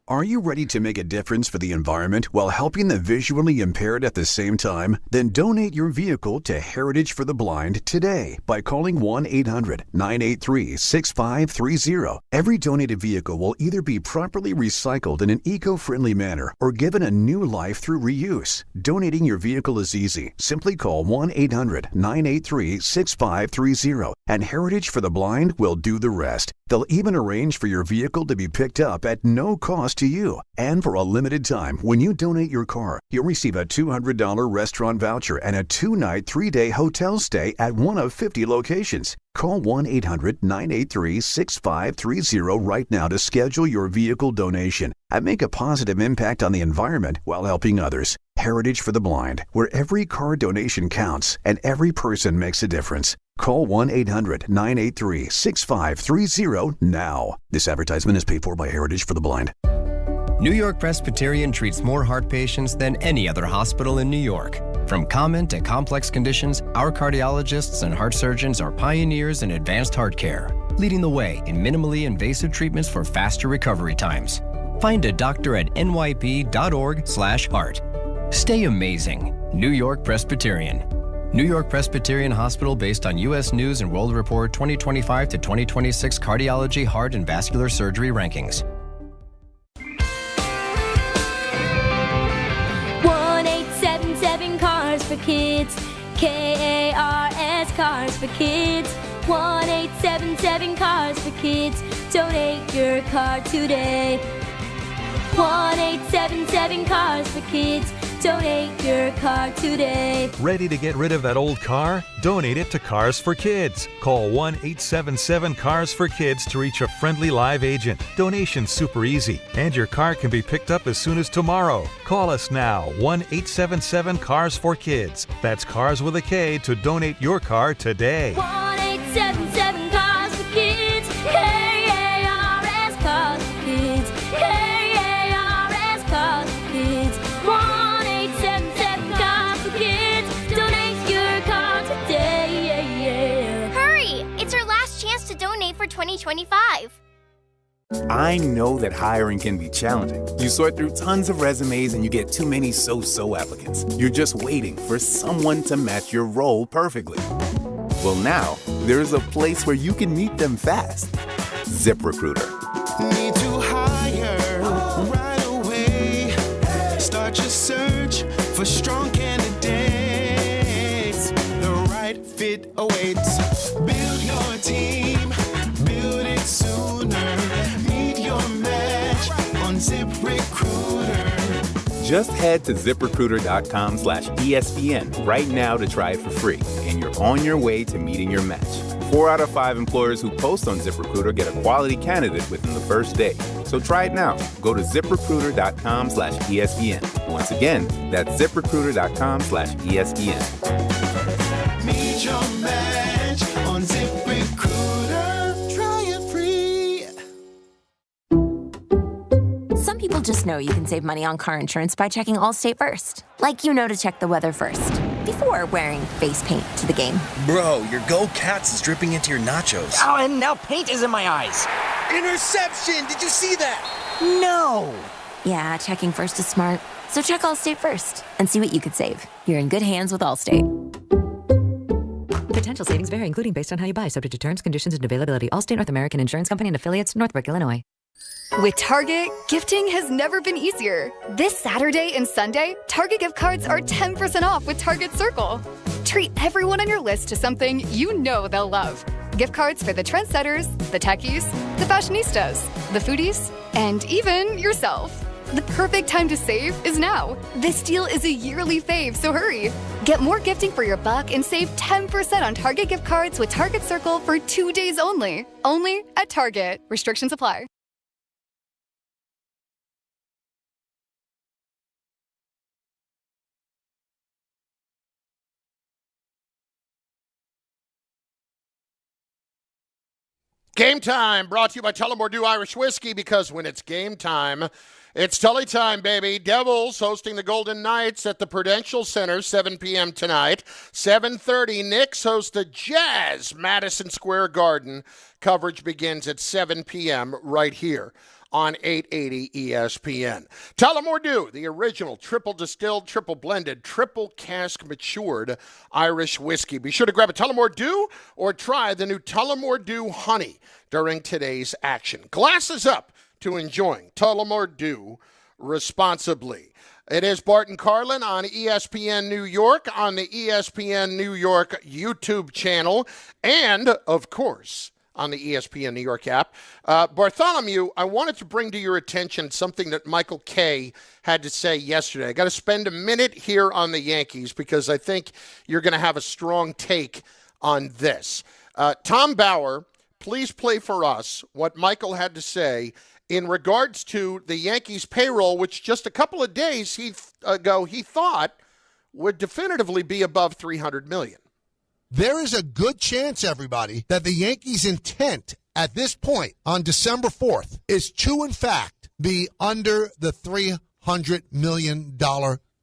Are you ready to make a difference for the environment while helping the visually impaired at the same time? Then donate your vehicle to Heritage for the Blind today by calling 1-800-983-6530. Every donated vehicle will either be properly recycled in an eco-friendly manner or given a new life through reuse. Donating your vehicle is easy. Simply call 1-800-983-6530 and Heritage for the Blind will do the rest. They'll even arrange for your vehicle to be picked up at no cost to you. And for a limited time, when you donate your car, you'll receive a $200 restaurant voucher and a 2-night, 3-day hotel stay at one of 50 locations. Call 1-800-983-6530 right now to schedule your vehicle donation and make a positive impact on the environment while helping others. Heritage for the Blind, where every car donation counts and every person makes a difference. Call 1-800-983-6530 now. This advertisement is paid for by Heritage for the Blind. New York Presbyterian treats more heart patients than any other hospital in New York. From common to complex conditions, our cardiologists and heart surgeons are pioneers in advanced heart care, leading the way in minimally invasive treatments for faster recovery times. Find a doctor at nyp.org/heart. Stay amazing. New York Presbyterian. New York Presbyterian Hospital based on U.S. News and World Report 2025 to 2026 Cardiology, Heart, and Vascular Surgery Rankings. 1-877 Cars for Kids. KARS Cars for Kids. 1-877 Cars for Kids. Donate your car today. 1-877 Cars for Kids. Donate your car today. Ready to get rid of that old car? Donate it to Cars for Kids. Call 1-877-CARS-FOR-KIDS to reach a friendly live agent. Donation's super easy, and your car can be picked up as soon as tomorrow. Call us now, 1-877-CARS-FOR-KIDS. That's Cars with a K to donate your car today. 1-877 Cars for Kids. KARS Cars for Kids. KARS Cars for Kids. 1-877 Cars for Kids. Donate your car today. Hurry! It's our last chance to donate for 2025. I know that hiring can be challenging. You sort through tons of resumes and you get too many so-so applicants. You're just waiting for someone to match your role perfectly. Well, now, there's a place where you can meet them fast. ZipRecruiter. Need to hire right away. Start your search for strong candidates. The right fit awaits. Build your team. Build it sooner. Meet your match on ZipRecruiter. Just head to ZipRecruiter.com/ESPN right now to try it for free, and you're on your way to meeting your match. 4 out of 5 employers who post on ZipRecruiter get a quality candidate within the first day. So try it now. Go to ZipRecruiter.com/ESPN. Once again, that's ZipRecruiter.com/ESPN. Meet your match on ZipRecruiter. Try it free. Some people just know you can save money on car insurance by checking Allstate first. Like you know to check the weather first, before wearing face paint to the game. Bro, your Go Cats is dripping into your nachos. Oh, and now paint is in my eyes. Interception! Did you see that? No! Yeah, checking first is smart. So check Allstate first and see what you could save. You're in good hands with Allstate. Potential savings vary, including based on how you buy, subject to terms, conditions, and availability. Allstate North American Insurance Company and affiliates, Northbrook, Illinois. With Target, gifting has never been easier. This Saturday and Sunday, Target gift cards are 10% off with Target Circle. Treat everyone on your list to something you know they'll love. Gift cards for the trendsetters, the techies, the fashionistas, the foodies, and even yourself. The perfect time to save is now. This deal is a yearly fave, so hurry. Get more gifting for your buck and save 10% on Target gift cards with Target Circle for 2 days only. Only at Target. Restrictions apply. Game time brought to you by Tullamore Dew Irish Whiskey, because when it's game time, it's Tully time, baby. Devils hosting the Golden Knights at the Prudential Center, 7 p.m. tonight. 7:30, Knicks host the Jazz, Madison Square Garden. Coverage begins at 7 p.m. right here on 880 ESPN. Tullamore Dew, the original triple distilled, triple blended, triple cask matured Irish whiskey. Be sure to grab a Tullamore Dew or try the new Tullamore Dew Honey during today's action. Glasses up to enjoying Tullamore Dew responsibly. It is Bart and Carlin on ESPN New York, on the ESPN New York YouTube channel, and, of course, on the ESPN New York app. Bartholomew, I wanted to bring to your attention something that Michael Kay had to say yesterday. I got to spend a minute here on the Yankees because I think you're going to have a strong take on this. Tom Bauer, please play for us what Michael had to say in regards to the Yankees payroll, which just a couple of days ago he thought would definitively be above $300 million. There is a good chance, everybody, that the Yankees' intent at this point on December 4th is to, in fact, be under the $300 million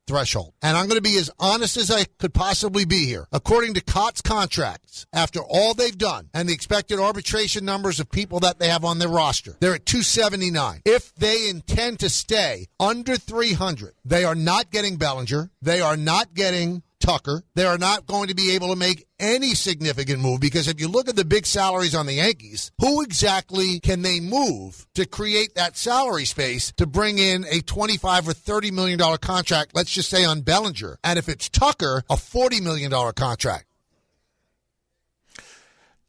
threshold. And I'm going to be as honest as I could possibly be here. According to Cott's contracts, after all they've done and the expected arbitration numbers of people that they have on their roster, they're at 279. If they intend to stay under 300, they are not getting Bellinger. They are not getting Tucker. They are not going to be able to make any significant move, because if you look at the big salaries on the Yankees, who exactly can they move to create that salary space to bring in a $25 or $30 million contract, let's just say on Bellinger? And if it's Tucker, a $40 million contract.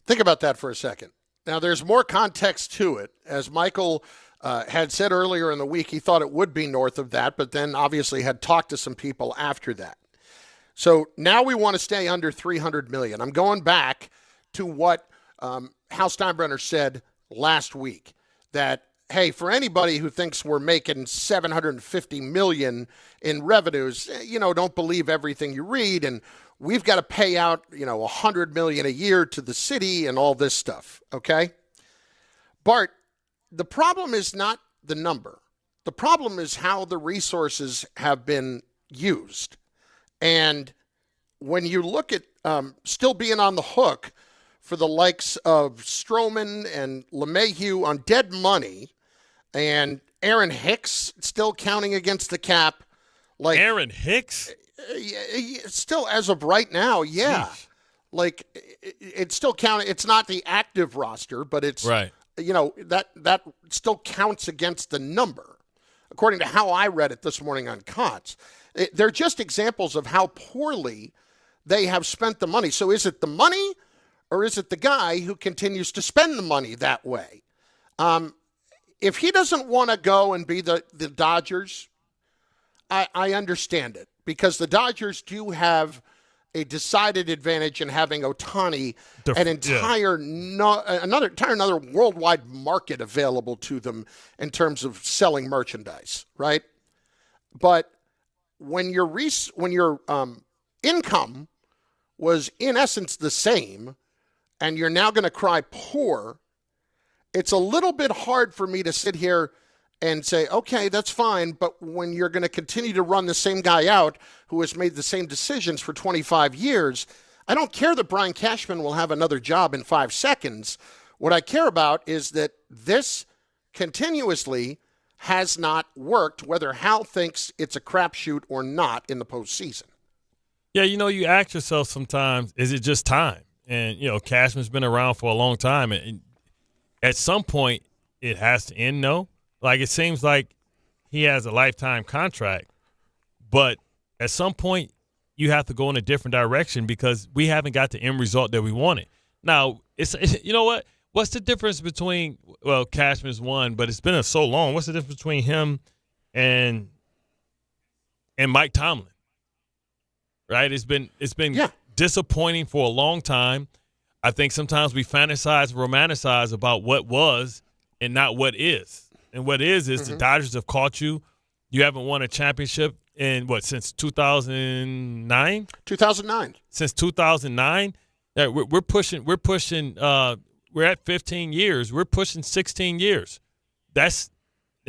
Think about that for a second. Now, there's more context to it. As Michael had said earlier in the week, he thought it would be north of that, but then obviously had talked to some people after that. So now we want to stay under $300 million. I'm going back to what Hal Steinbrenner said last week, that, hey, for anybody who thinks we're making $750 million in revenues, don't believe everything you read, and we've got to pay out, $100 million a year to the city and all this stuff, okay? Bart, the problem is not the number. The problem is how the resources have been used. And when you look at still being on the hook for the likes of Stroman and LeMahieu on dead money, and Aaron Hicks still counting against the cap. Like Aaron Hicks? Still, as of right now, yeah. Jeez. Like, it's still counting. It's not the active roster, but it's, right. That still counts against the number, according to how I read it this morning on Cots. They're just examples of how poorly they have spent the money. So is it the money, or is it the guy who continues to spend the money that way? If he doesn't want to go and be the Dodgers, I understand it, because the Dodgers do have a decided advantage in having Ohtani, an entire another worldwide market available to them in terms of selling merchandise, right? But when your income was in essence the same, and you're now going to cry poor, it's a little bit hard for me to sit here and say, okay, that's fine, but when you're going to continue to run the same guy out who has made the same decisions for 25 years, I don't care that Brian Cashman will have another job in 5 seconds. What I care about is that this continuously has not worked, whether Hal thinks it's a crapshoot or not in the postseason. Yeah, you ask yourself sometimes, is it just time? And, Cashman's been around for a long time. And at some point, it has to end, no? Like, it seems like he has a lifetime contract. But at some point, you have to go in a different direction, because we haven't got the end result that we wanted. Now, you know what? What's the difference between, well, Cashman's one, but it's been so long. What's the difference between him and Mike Tomlin? Right? It's been disappointing for a long time. I think sometimes we fantasize, romanticize about what was and not what is. And what is the Dodgers have caught you. You haven't won a championship in since 2009? 2009. Since 2009? We're pushing we're at 15 years. We're pushing 16 years. That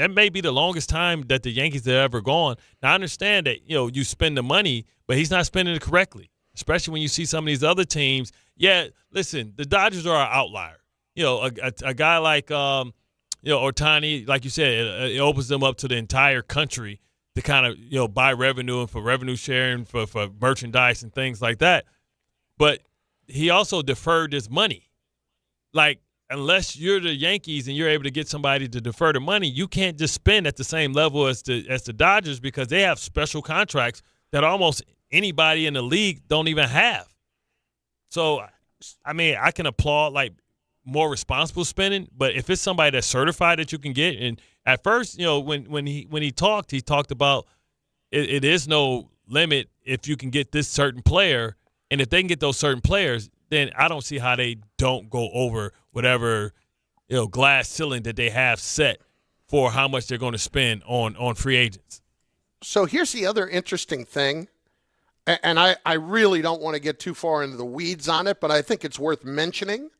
may be the longest time that the Yankees have ever gone. Now, I understand that, you spend the money, but he's not spending it correctly, especially when you see some of these other teams. Yeah, listen, the Dodgers are an outlier. A guy like, Ohtani, like you said, it opens them up to the entire country to kind of, buy revenue and for revenue sharing, for merchandise and things like that. But he also deferred his money. Like, unless you're the Yankees and you're able to get somebody to defer the money, you can't just spend at the same level as the Dodgers, because they have special contracts that almost anybody in the league don't even have. So, I mean, I can applaud, like, more responsible spending, but if it's somebody that's certified that you can get, and at first, when he talked about it is no limit if you can get this certain player, and if they can get those certain players, then I don't see how they don't go over whatever glass ceiling that they have set for how much they're going to spend on free agents. So here's the other interesting thing, and I really don't want to get too far into the weeds on it, but I think it's worth mentioning.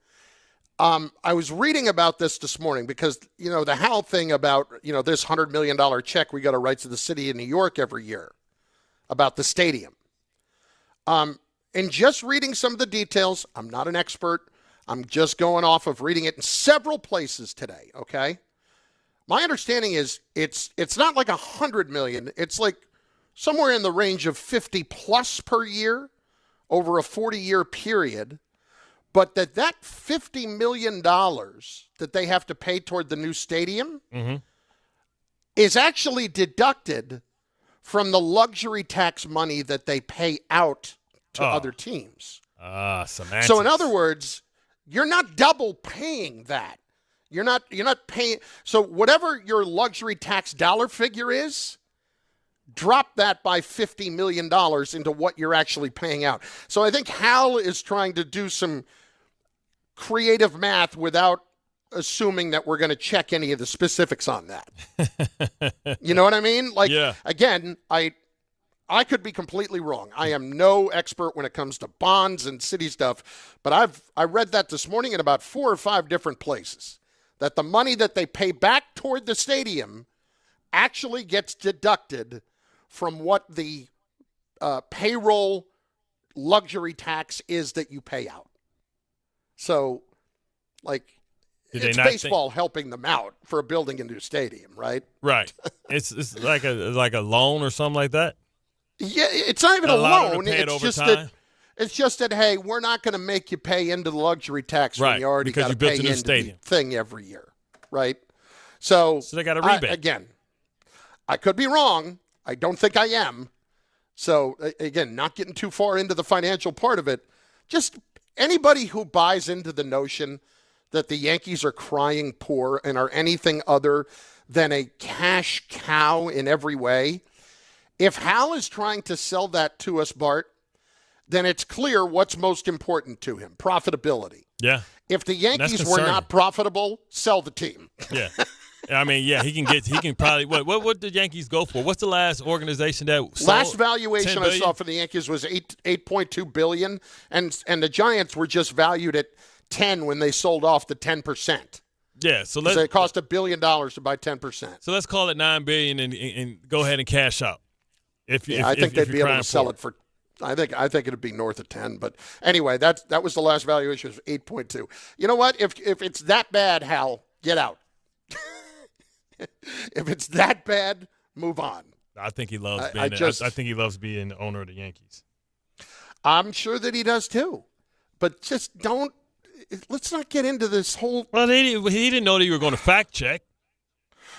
I was reading about this morning because, the Hal thing about, this $100 million check we got to write to the city of New York every year about the stadium. And just reading some of the details, I'm not an expert. I'm just going off of reading it in several places today, okay? My understanding is it's not like $100 million. It's like somewhere in the range of 50 plus per year over a 40-year period. But that $50 million that they have to pay toward the new stadium is actually deducted from the luxury tax money that they pay out to other teams. Semantics. So in other words, you're not double paying that. You're not paying. So whatever your luxury tax dollar figure is, drop that by $50 million into what you're actually paying out. So I think Hal is trying to do some creative math without assuming that we're going to check any of the specifics on that. You know what I mean? Like, Again, I could be completely wrong. I am no expert when it comes to bonds and city stuff, but I read that this morning in about 4 or 5 different places, that the money that they pay back toward the stadium actually gets deducted from what the payroll luxury tax is that you pay out. So, like, it's baseball helping them out for building a new stadium, right? Right. It's like a loan or something like that. Yeah, it's not even a loan. It's just that, hey, we're not going to make you pay into the luxury tax when you already got to pay into the thing every year, right? So they got a rebate. Again, I could be wrong. I don't think I am. So, again, not getting too far into the financial part of it, just anybody who buys into the notion that the Yankees are crying poor and are anything other than a cash cow in every way, if Hal is trying to sell that to us, Bart, then it's clear what's most important to him, profitability. Yeah. If the Yankees were not profitable, sell the team. Yeah. I mean, yeah, he can probably, what did the Yankees go for? What's the last organization that sold? Last valuation I saw for the Yankees was $8.2 billion, and the Giants were just valued at 10 when they sold off the 10%. Yeah, so it cost $1 billion to buy 10%. So let's call it $9 billion and go ahead and cash out. I think they'd be able to sell it for. I think it'd be north of 10. But anyway, that was the last valuation, was 8.2. You know what? If it's that bad, Hal, get out. If it's that bad, move on. I think he loves being. I think he loves being the owner of the Yankees. I'm sure that he does too, but just don't. Let's not get into this whole. Well, he didn't know that you were going to fact check.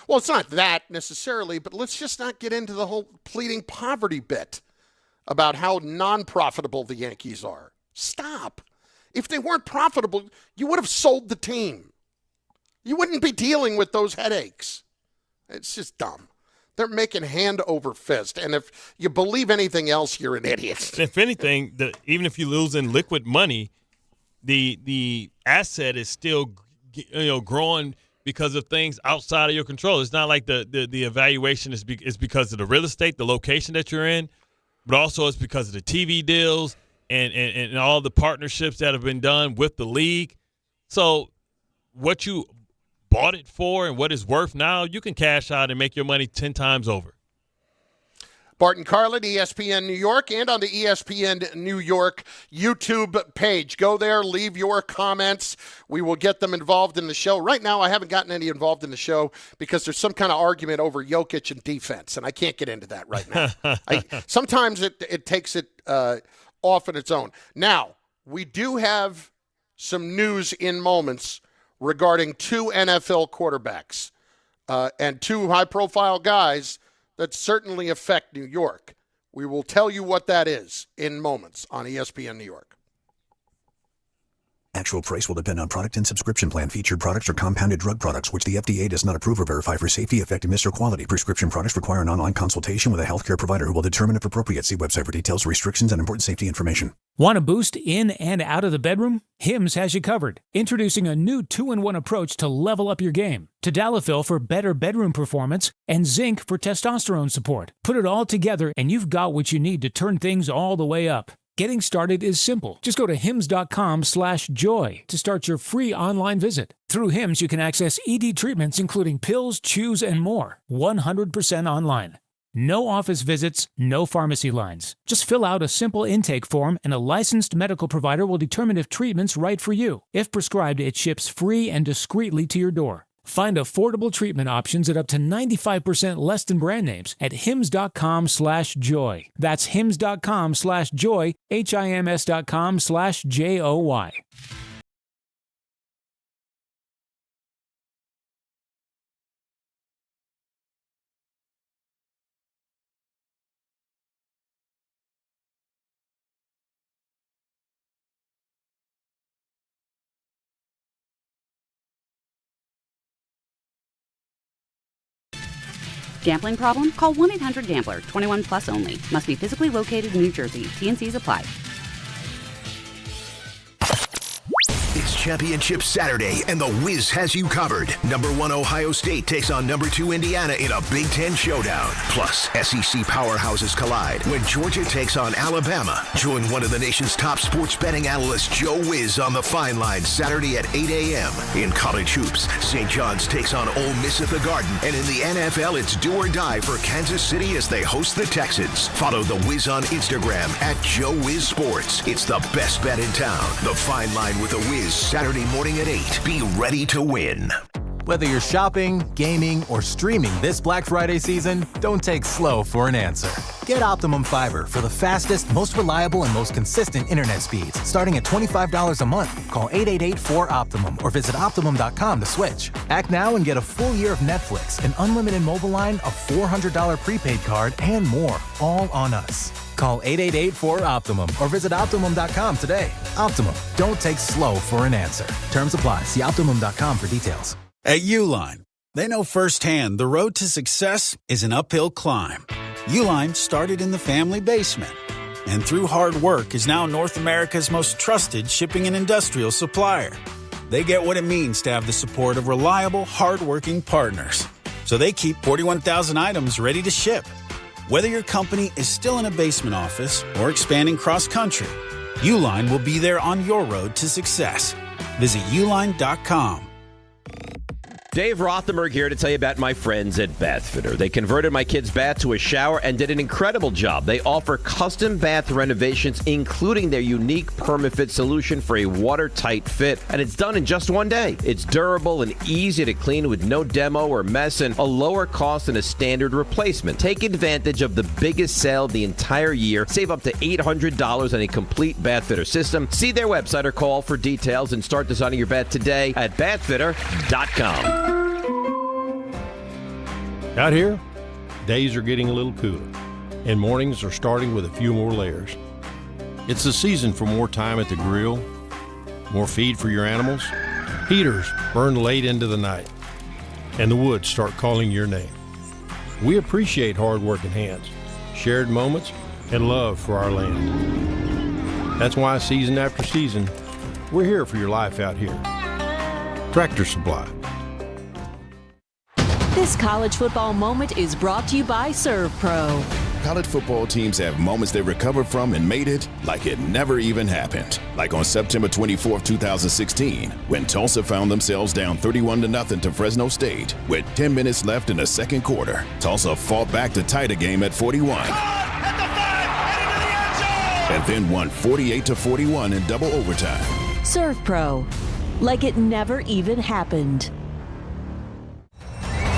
Well, it's not that necessarily, but let's just not get into the whole pleading poverty bit about how non-profitable the Yankees are. Stop. If they weren't profitable, you would have sold the team. You wouldn't be dealing with those headaches. It's just dumb. They're making hand over fist, and if you believe anything else, you're an idiot. If anything, even if you lose in liquid money, the asset is still growing because of things outside of your control. It's not like the evaluation is because of the real estate, the location that you're in, but also it's because of the TV deals and all the partnerships that have been done with the league. So what you bought it for and what it's worth now, you can cash out and make your money 10 times over. Bart Carlin, ESPN New York, and on the ESPN New York YouTube page. Go there, leave your comments. We will get them involved in the show. Right now, I haven't gotten any involved in the show because there's some kind of argument over Jokic and defense, and I can't get into that right now. Sometimes it takes it off on its own. Now, we do have some news in moments regarding 2 NFL quarterbacks and 2 high-profile guys that certainly affect New York. We will tell you what that is in moments on ESPN New York. Actual price will depend on product and subscription plan. Featured products are compounded drug products, which the FDA does not approve or verify for safety, effectiveness, or quality. Prescription products require an online consultation with a healthcare provider who will determine if appropriate. See website for details, restrictions, and important safety information. Want a boost in and out of the bedroom? Hims has you covered. Introducing a new 2-in-1 approach to level up your game. Tadalafil for better bedroom performance and zinc for testosterone support. Put it all together and you've got what you need to turn things all the way up. Getting started is simple. Just go to hims.com/joy to start your free online visit. Through Hims, you can access ED treatments including pills, chews, and more. 100% online. No office visits, no pharmacy lines. Just fill out a simple intake form and a licensed medical provider will determine if treatment's right for you. If prescribed, it ships free and discreetly to your door. Find affordable treatment options at up to 95% less than brand names at hims.com/joy. That's hims.com/joy, HIMS.com/JOY. Gambling problem? Call 1-800-GAMBLER. 21 plus only. Must be physically located in New Jersey. T&Cs apply. It's Championship Saturday, and the Wiz has you covered. Number 1 Ohio State takes on number 2 Indiana in a Big Ten showdown. Plus, SEC powerhouses collide when Georgia takes on Alabama. Join one of the nation's top sports betting analysts, Joe Wiz, on the Fine Line Saturday at 8 a.m. In college hoops, St. John's takes on Ole Miss at the Garden. And in the NFL, it's do or die for Kansas City as they host the Texans. Follow the Wiz on Instagram at Joe Wiz Sports. It's the best bet in town. The Fine Line with the Wiz, Saturday morning at 8. Be ready to win. Whether you're shopping, gaming, or streaming this Black Friday season, don't take slow for an answer. Get Optimum Fiber for the fastest, most reliable, and most consistent internet speeds. Starting at $25 a month. Call 888-4OPTIMUM or visit Optimum.com to switch. Act now and get a full year of Netflix, an unlimited mobile line, a $400 prepaid card, and more, all on us. Call 888-4OPTIMUM or visit Optimum.com today. Optimum, don't take slow for an answer. Terms apply. See Optimum.com for details. At Uline, they know firsthand the road to success is an uphill climb. Uline started in the family basement and through hard work is now North America's most trusted shipping and industrial supplier. They get what it means to have the support of reliable, hardworking partners. So they keep 41,000 items ready to ship. Whether your company is still in a basement office or expanding cross-country, Uline will be there on your road to success. Visit uline.com. Dave Rothenberg here to tell you about my friends at Bathfitter. They converted my kid's bath to a shower and did an incredible job. They offer custom bath renovations, including their unique PermaFit solution for a watertight fit, and it's done in just one day. It's durable and easy to clean with no demo or mess and a lower cost than a standard replacement. Take advantage of the biggest sale of the entire year. Save up to $800 on a complete Bathfitter system. See their website or call for details and start designing your bath today at bathfitter.com. Out here, days are getting a little cooler, and mornings are starting with a few more layers. It's the season for more time at the grill, more feed for your animals. Heaters burn late into the night, and the woods start calling your name. We appreciate hard-working hands, shared moments, and love for our land. That's why season after season, we're here for your life out here. Tractor Supply. This college football moment is brought to you by ServPro. College football teams have moments they recovered from and made it like it never even happened. Like on September 24, 2016, when Tulsa found themselves down 31-0 to Fresno State. With 10 minutes left in the second quarter, Tulsa fought back to tie the game at 41. And then won 48-41 in double overtime. Serve Pro, like it never even happened.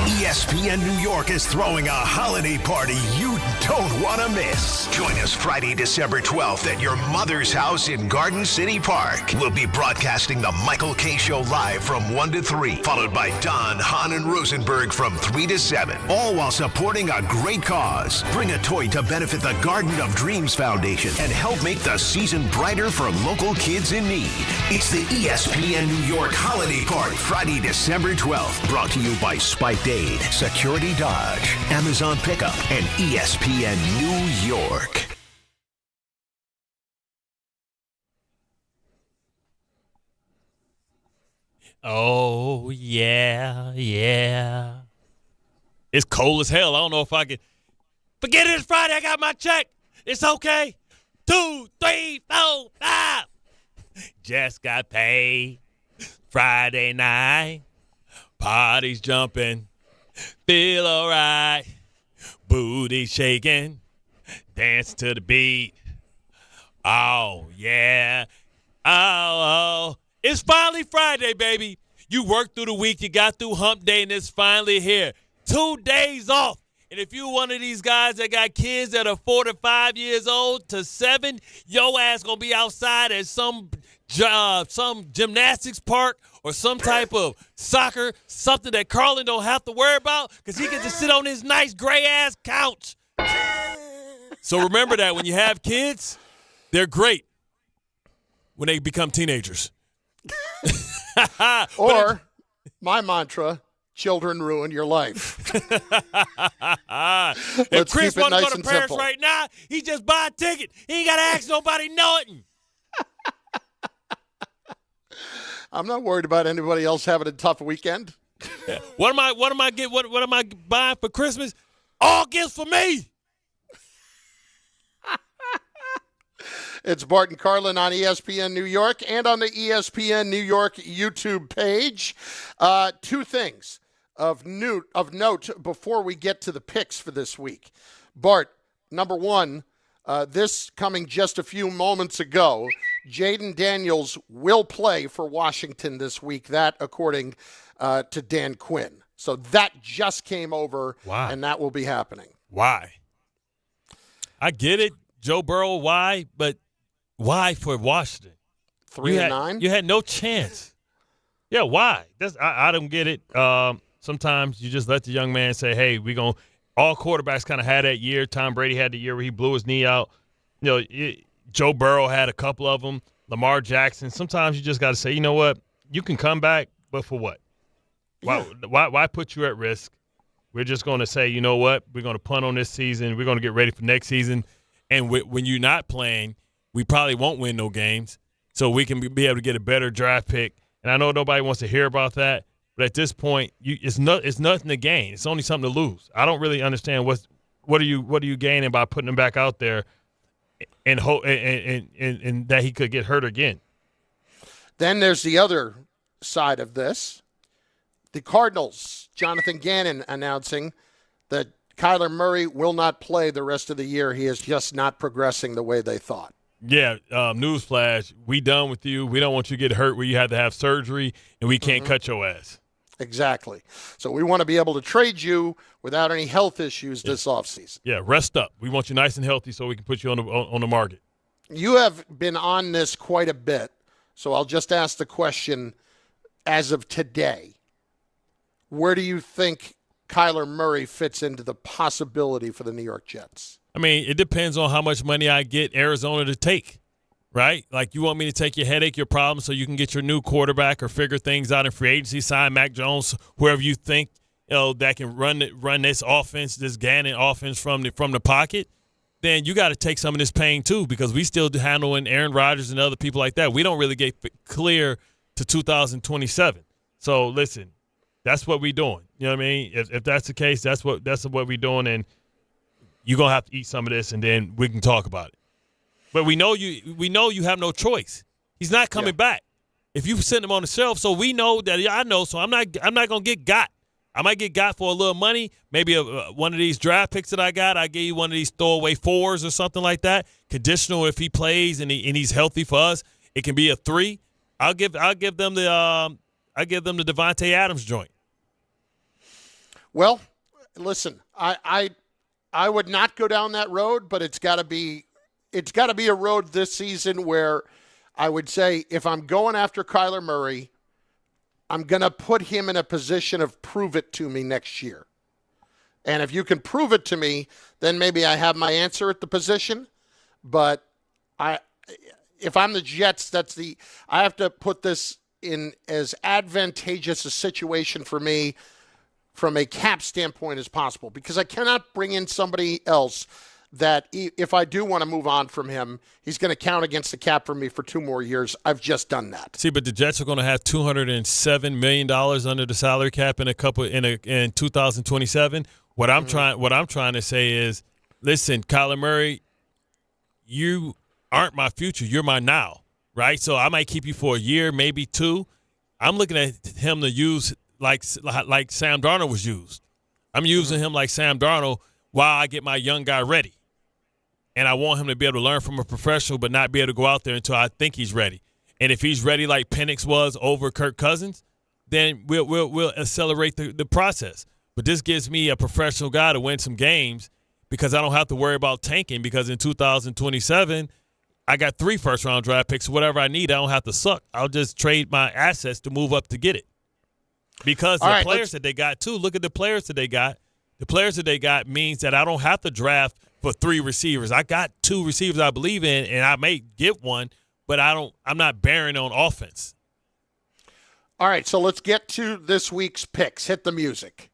ESPN New York is throwing a holiday party you don't want to miss. Join us Friday, December 12th at your mother's house in Garden City Park. We'll be broadcasting the Michael K. Show live from 1 to 3, followed by Don, Hahn, and Rosenberg from 3 to 7, all while supporting a great cause. Bring a toy to benefit the Garden of Dreams Foundation and help make the season brighter for local kids in need. It's the ESPN New York Holiday Party, Friday, December 12th, brought to you by Spiked Aid, Security Dodge, Amazon Pickup, and ESPN New York. Oh, yeah, yeah. It's cold as hell. I don't know if I can. Forget it, it's Friday. I got my check. It's okay. 2, 3, 4, 5. Just got paid. Friday night. Party's jumping. Feel all right. Booty shaking. Dance to the beat. Oh, yeah. Oh. It's finally Friday, baby. You worked through the week. You got through hump day, and it's finally here. 2 days off. And if you're one of these guys that got kids that are 4 to 5 years old to 7, your ass going to be outside at some gymnastics park or some type of soccer, something that Carlin don't have to worry about because he gets to sit on his nice gray-ass couch. So remember that when you have kids, they're great when they become teenagers. Or my mantra, children ruin your life. If Chris want to go to Paris right now, he just buy a ticket. He ain't got to ask nobody nothing. I'm not worried about anybody else having a tough weekend. Yeah. What am I buying for Christmas? All gifts for me. It's Bart and Carlin on ESPN New York and on the ESPN New York YouTube page. 2 things of note before we get to the picks for this week. Bart, number 1, this coming just a few moments ago, Jaden Daniels will play for Washington this week. That, according to Dan Quinn. So that just came over, and that will be happening. Why? I get it, Joe Burrow, why? But why for Washington? 3-9? You had no chance. Yeah, why? I don't get it. Sometimes you just let the young man say, hey, all quarterbacks kind of had that year. Tom Brady had the year where he blew his knee out. Joe Burrow had a couple of them. Lamar Jackson. Sometimes you just got to say, you know what? You can come back, but for what? Why put you at risk? We're just going to say, you know what? We're going to punt on this season. We're going to get ready for next season. And when you're not playing, we probably won't win no games. So we can be able to get a better draft pick. And I know nobody wants to hear about that. But at this point, it's nothing to gain. It's only something to lose. I don't really understand what are you gaining by putting him back out there and that he could get hurt again. Then there's the other side of this. The Cardinals, Jonathan Gannon announcing that Kyler Murray will not play the rest of the year. He is just not progressing the way they thought. Yeah, newsflash, we done with you. We don't want you to get hurt where you have to have surgery, and we can't cut your ass. Exactly. So we want to be able to trade you without any health issues this offseason. Yeah, rest up. We want you nice and healthy so we can put you on the market. You have been on this quite a bit, so I'll just ask the question as of today. Where do you think Kyler Murray fits into the possibility for the New York Jets? I mean, it depends on how much money I get Arizona to take, right? Like, you want me to take your headache, your problem, so you can get your new quarterback or figure things out in free agency, sign Mac Jones, whoever you think that can run this offense, this Gannon offense from the pocket. Then you got to take some of this pain too, because we still handling Aaron Rodgers and other people like that. We don't really get clear to 2027. So listen, that's what we're doing. You know what I mean? If that's the case, that's what we're doing. And you're gonna have to eat some of this, and then we can talk about it. But we know you have no choice. He's not coming back. If you send him on the shelf, so we know that I know. So I'm not gonna get got. I might get got for a little money, maybe one of these draft picks that I got. I gave you one of these throwaway 4s or something like that. Conditional if he plays and he's healthy for us. It can be a 3. I'll give them the Devontae Adams joint. Well, listen, I would not go down that road, but it's got to be a road this season where I would say if I'm going after Kyler Murray, I'm going to put him in a position of prove it to me next year. And if you can prove it to me, then maybe I have my answer at the position. But if I'm the Jets, I have to put this in as advantageous a situation for me from a cap standpoint as possible, because I cannot bring in somebody else that if I do want to move on from him, he's going to count against the cap for me for 2 more years. I've just done that. See, but the Jets are going to have $207 million under the salary cap in 2027. What I'm trying to say is, listen, Kyler Murray, you aren't my future. You're my now, right? So I might keep you for a year, maybe 2. I'm looking at him to use like Sam Darnold was used. I'm using him like Sam Darnold while I get my young guy ready. And I want him to be able to learn from a professional but not be able to go out there until I think he's ready. And if he's ready like Penix was over Kirk Cousins, then we'll accelerate the process. But this gives me a professional guy to win some games because I don't have to worry about tanking, because in 2027 I got 3 first-round draft picks. Whatever I need, I don't have to suck. I'll just trade my assets to move up to get it. Because the players that they got, too, look at the players that they got. The players that they got means that I don't have to draft for 3 receivers. I got 2 receivers I believe in, and I may get one, but I'm not bearing on offense. All right, so let's get to this week's picks. Hit the music.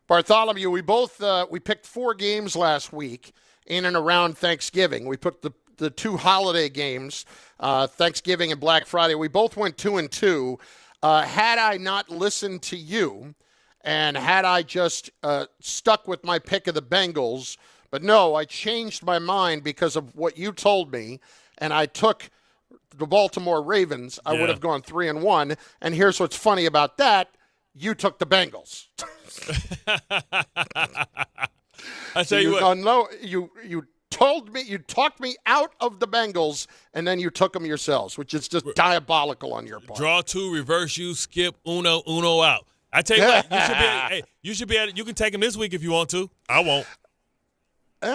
Bartholomew, we picked 4 games last week in and around Thanksgiving. We put the 2 holiday games, Thanksgiving and Black Friday. We both went 2-2. Had I not listened to you, and had I just stuck with my pick of the Bengals, but no, I changed my mind because of what you told me, and I took the Baltimore Ravens, I would have gone 3-1. And here's what's funny about that. You took the Bengals. I tell you what. No, you told me, you talked me out of the Bengals, and then you took them yourselves, which is just diabolical on your part. Draw 2, reverse you, skip, uno out. I tell you what, you should be able, you can take him this week if you want to. I won't.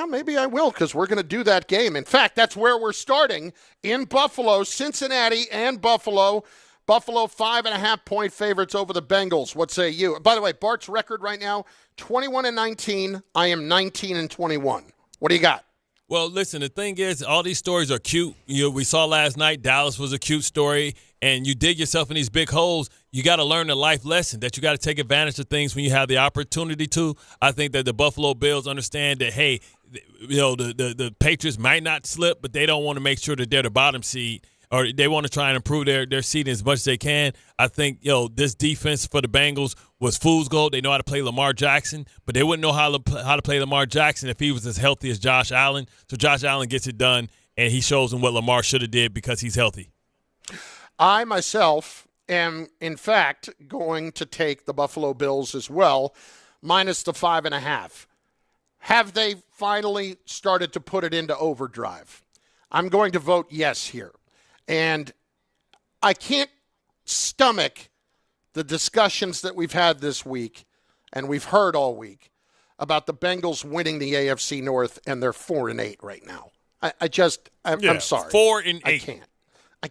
Maybe I will, because we're going to do that game. In fact, that's where we're starting, in Buffalo, Cincinnati and Buffalo. Buffalo 5.5-point favorites over the Bengals. What say you? By the way, Bart's record right now, 21-19. I am 19-21. What do you got? Well, listen, the thing is, all these stories are cute. We saw last night Dallas was a cute story, and you dig yourself in these big holes. You got to learn the life lesson that you got to take advantage of things when you have the opportunity to. I think that the Buffalo Bills understand that, hey, the Patriots might not slip, but they don't want to make sure that they're the bottom seed, or they want to try and improve their seeding as much as they can. I think, this defense for the Bengals was fool's gold. They know how to play Lamar Jackson, but they wouldn't know how to play Lamar Jackson if he was as healthy as Josh Allen. So Josh Allen gets it done, and he shows them what Lamar should have did because he's healthy. I myself am, in fact, going to take the Buffalo Bills as well, minus the 5.5. Have they finally started to put it into overdrive? I'm going to vote yes here. And I can't stomach the discussions that we've had this week and we've heard all week about the Bengals winning the AFC North, and they're 4-8 right now. I'm sorry. 4-8. I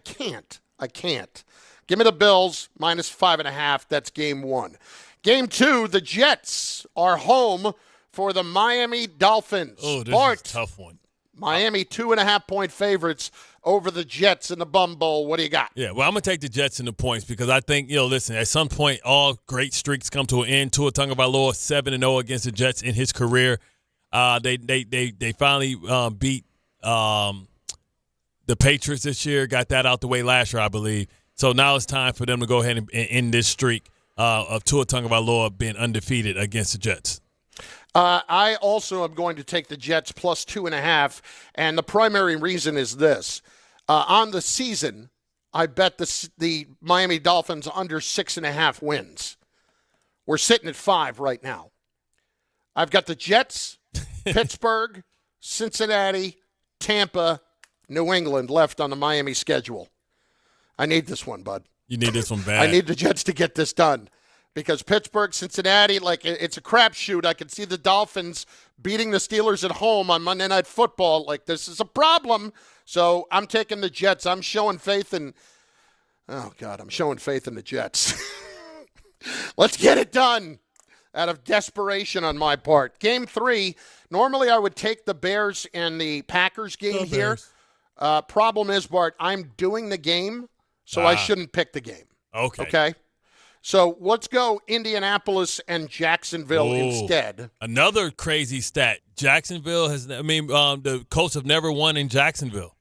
can't. Give me the Bills minus 5.5. That's game 1. Game 2, the Jets are home for the Miami Dolphins. Oh, this is a tough one. Miami 2.5-point favorites over the Jets in the Bum Bowl. What do you got? Yeah, well, I'm going to take the Jets in the points because I think, listen, at some point, all great streaks come to an end. Tua Tagovailoa 7-0 against the Jets in his career. They finally beat the Patriots this year, got that out the way last year, I believe. So now it's time for them to go ahead and end this streak of Tua Tagovailoa being undefeated against the Jets. I also am going to take the Jets plus 2.5, and the primary reason is this. On the season, I bet the Miami Dolphins under 6.5 wins. We're sitting at 5 right now. I've got the Jets, Pittsburgh, Cincinnati, Tampa, New England left on the Miami schedule. I need this one, bud. You need this one bad. I need the Jets to get this done. Because Pittsburgh, Cincinnati, it's a crapshoot. I can see the Dolphins beating the Steelers at home on Monday Night Football. This is a problem. So I'm taking the Jets. I'm showing faith in the Jets. Let's get it done out of desperation on my part. Game 3, normally I would take the Bears and the Packers game here. Problem is, Bart, I'm doing the game, so I shouldn't pick the game. Okay? So let's go Indianapolis and Jacksonville instead. Another crazy stat. Jacksonville the Colts have never won in Jacksonville.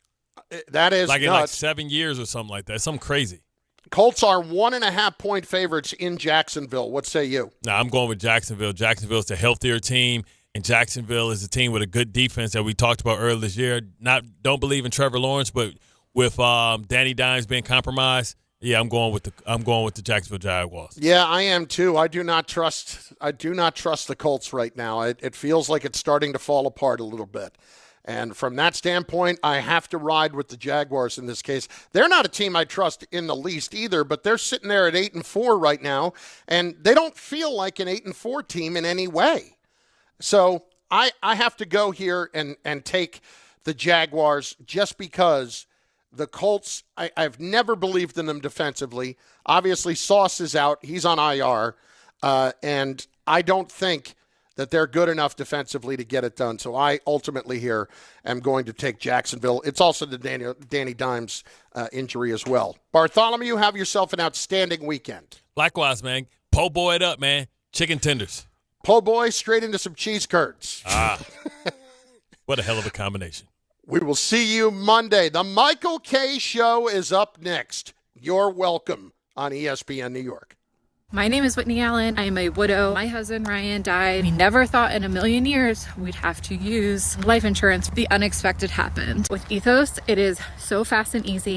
That is nuts. In 7 years or something like that. Something crazy. Colts are 1.5-point favorites in Jacksonville. What say you? No, I'm going with Jacksonville. Jacksonville's a healthier team, and Jacksonville is a team with a good defense that we talked about earlier this year. Don't believe in Trevor Lawrence, but with Danny Dimes being compromised, yeah, I'm going with the Jacksonville Jaguars. Yeah, I am too. I do not trust the Colts right now. It feels like it's starting to fall apart a little bit. And from that standpoint, I have to ride with the Jaguars in this case. They're not a team I trust in the least either, but they're sitting there at 8-4 right now, and they don't feel like an 8-4 team in any way. So I have to go here and take the Jaguars just because the Colts, I've never believed in them defensively. Obviously, Sauce is out. He's on IR. And I don't think that they're good enough defensively to get it done. So I ultimately here am going to take Jacksonville. It's also the Danny Dimes injury as well. Bartholomew, have yourself an outstanding weekend. Likewise, man. Po' boy it up, man. Chicken tenders. Po' boy straight into some cheese curds. What a hell of a combination. We will see you Monday. The Michael K. Show is up next. You're welcome on ESPN New York. My name is Whitney Allen. I am a widow. My husband, Ryan, died. We never thought in a million years we'd have to use life insurance. The unexpected happened. With Ethos, it is so fast and easy.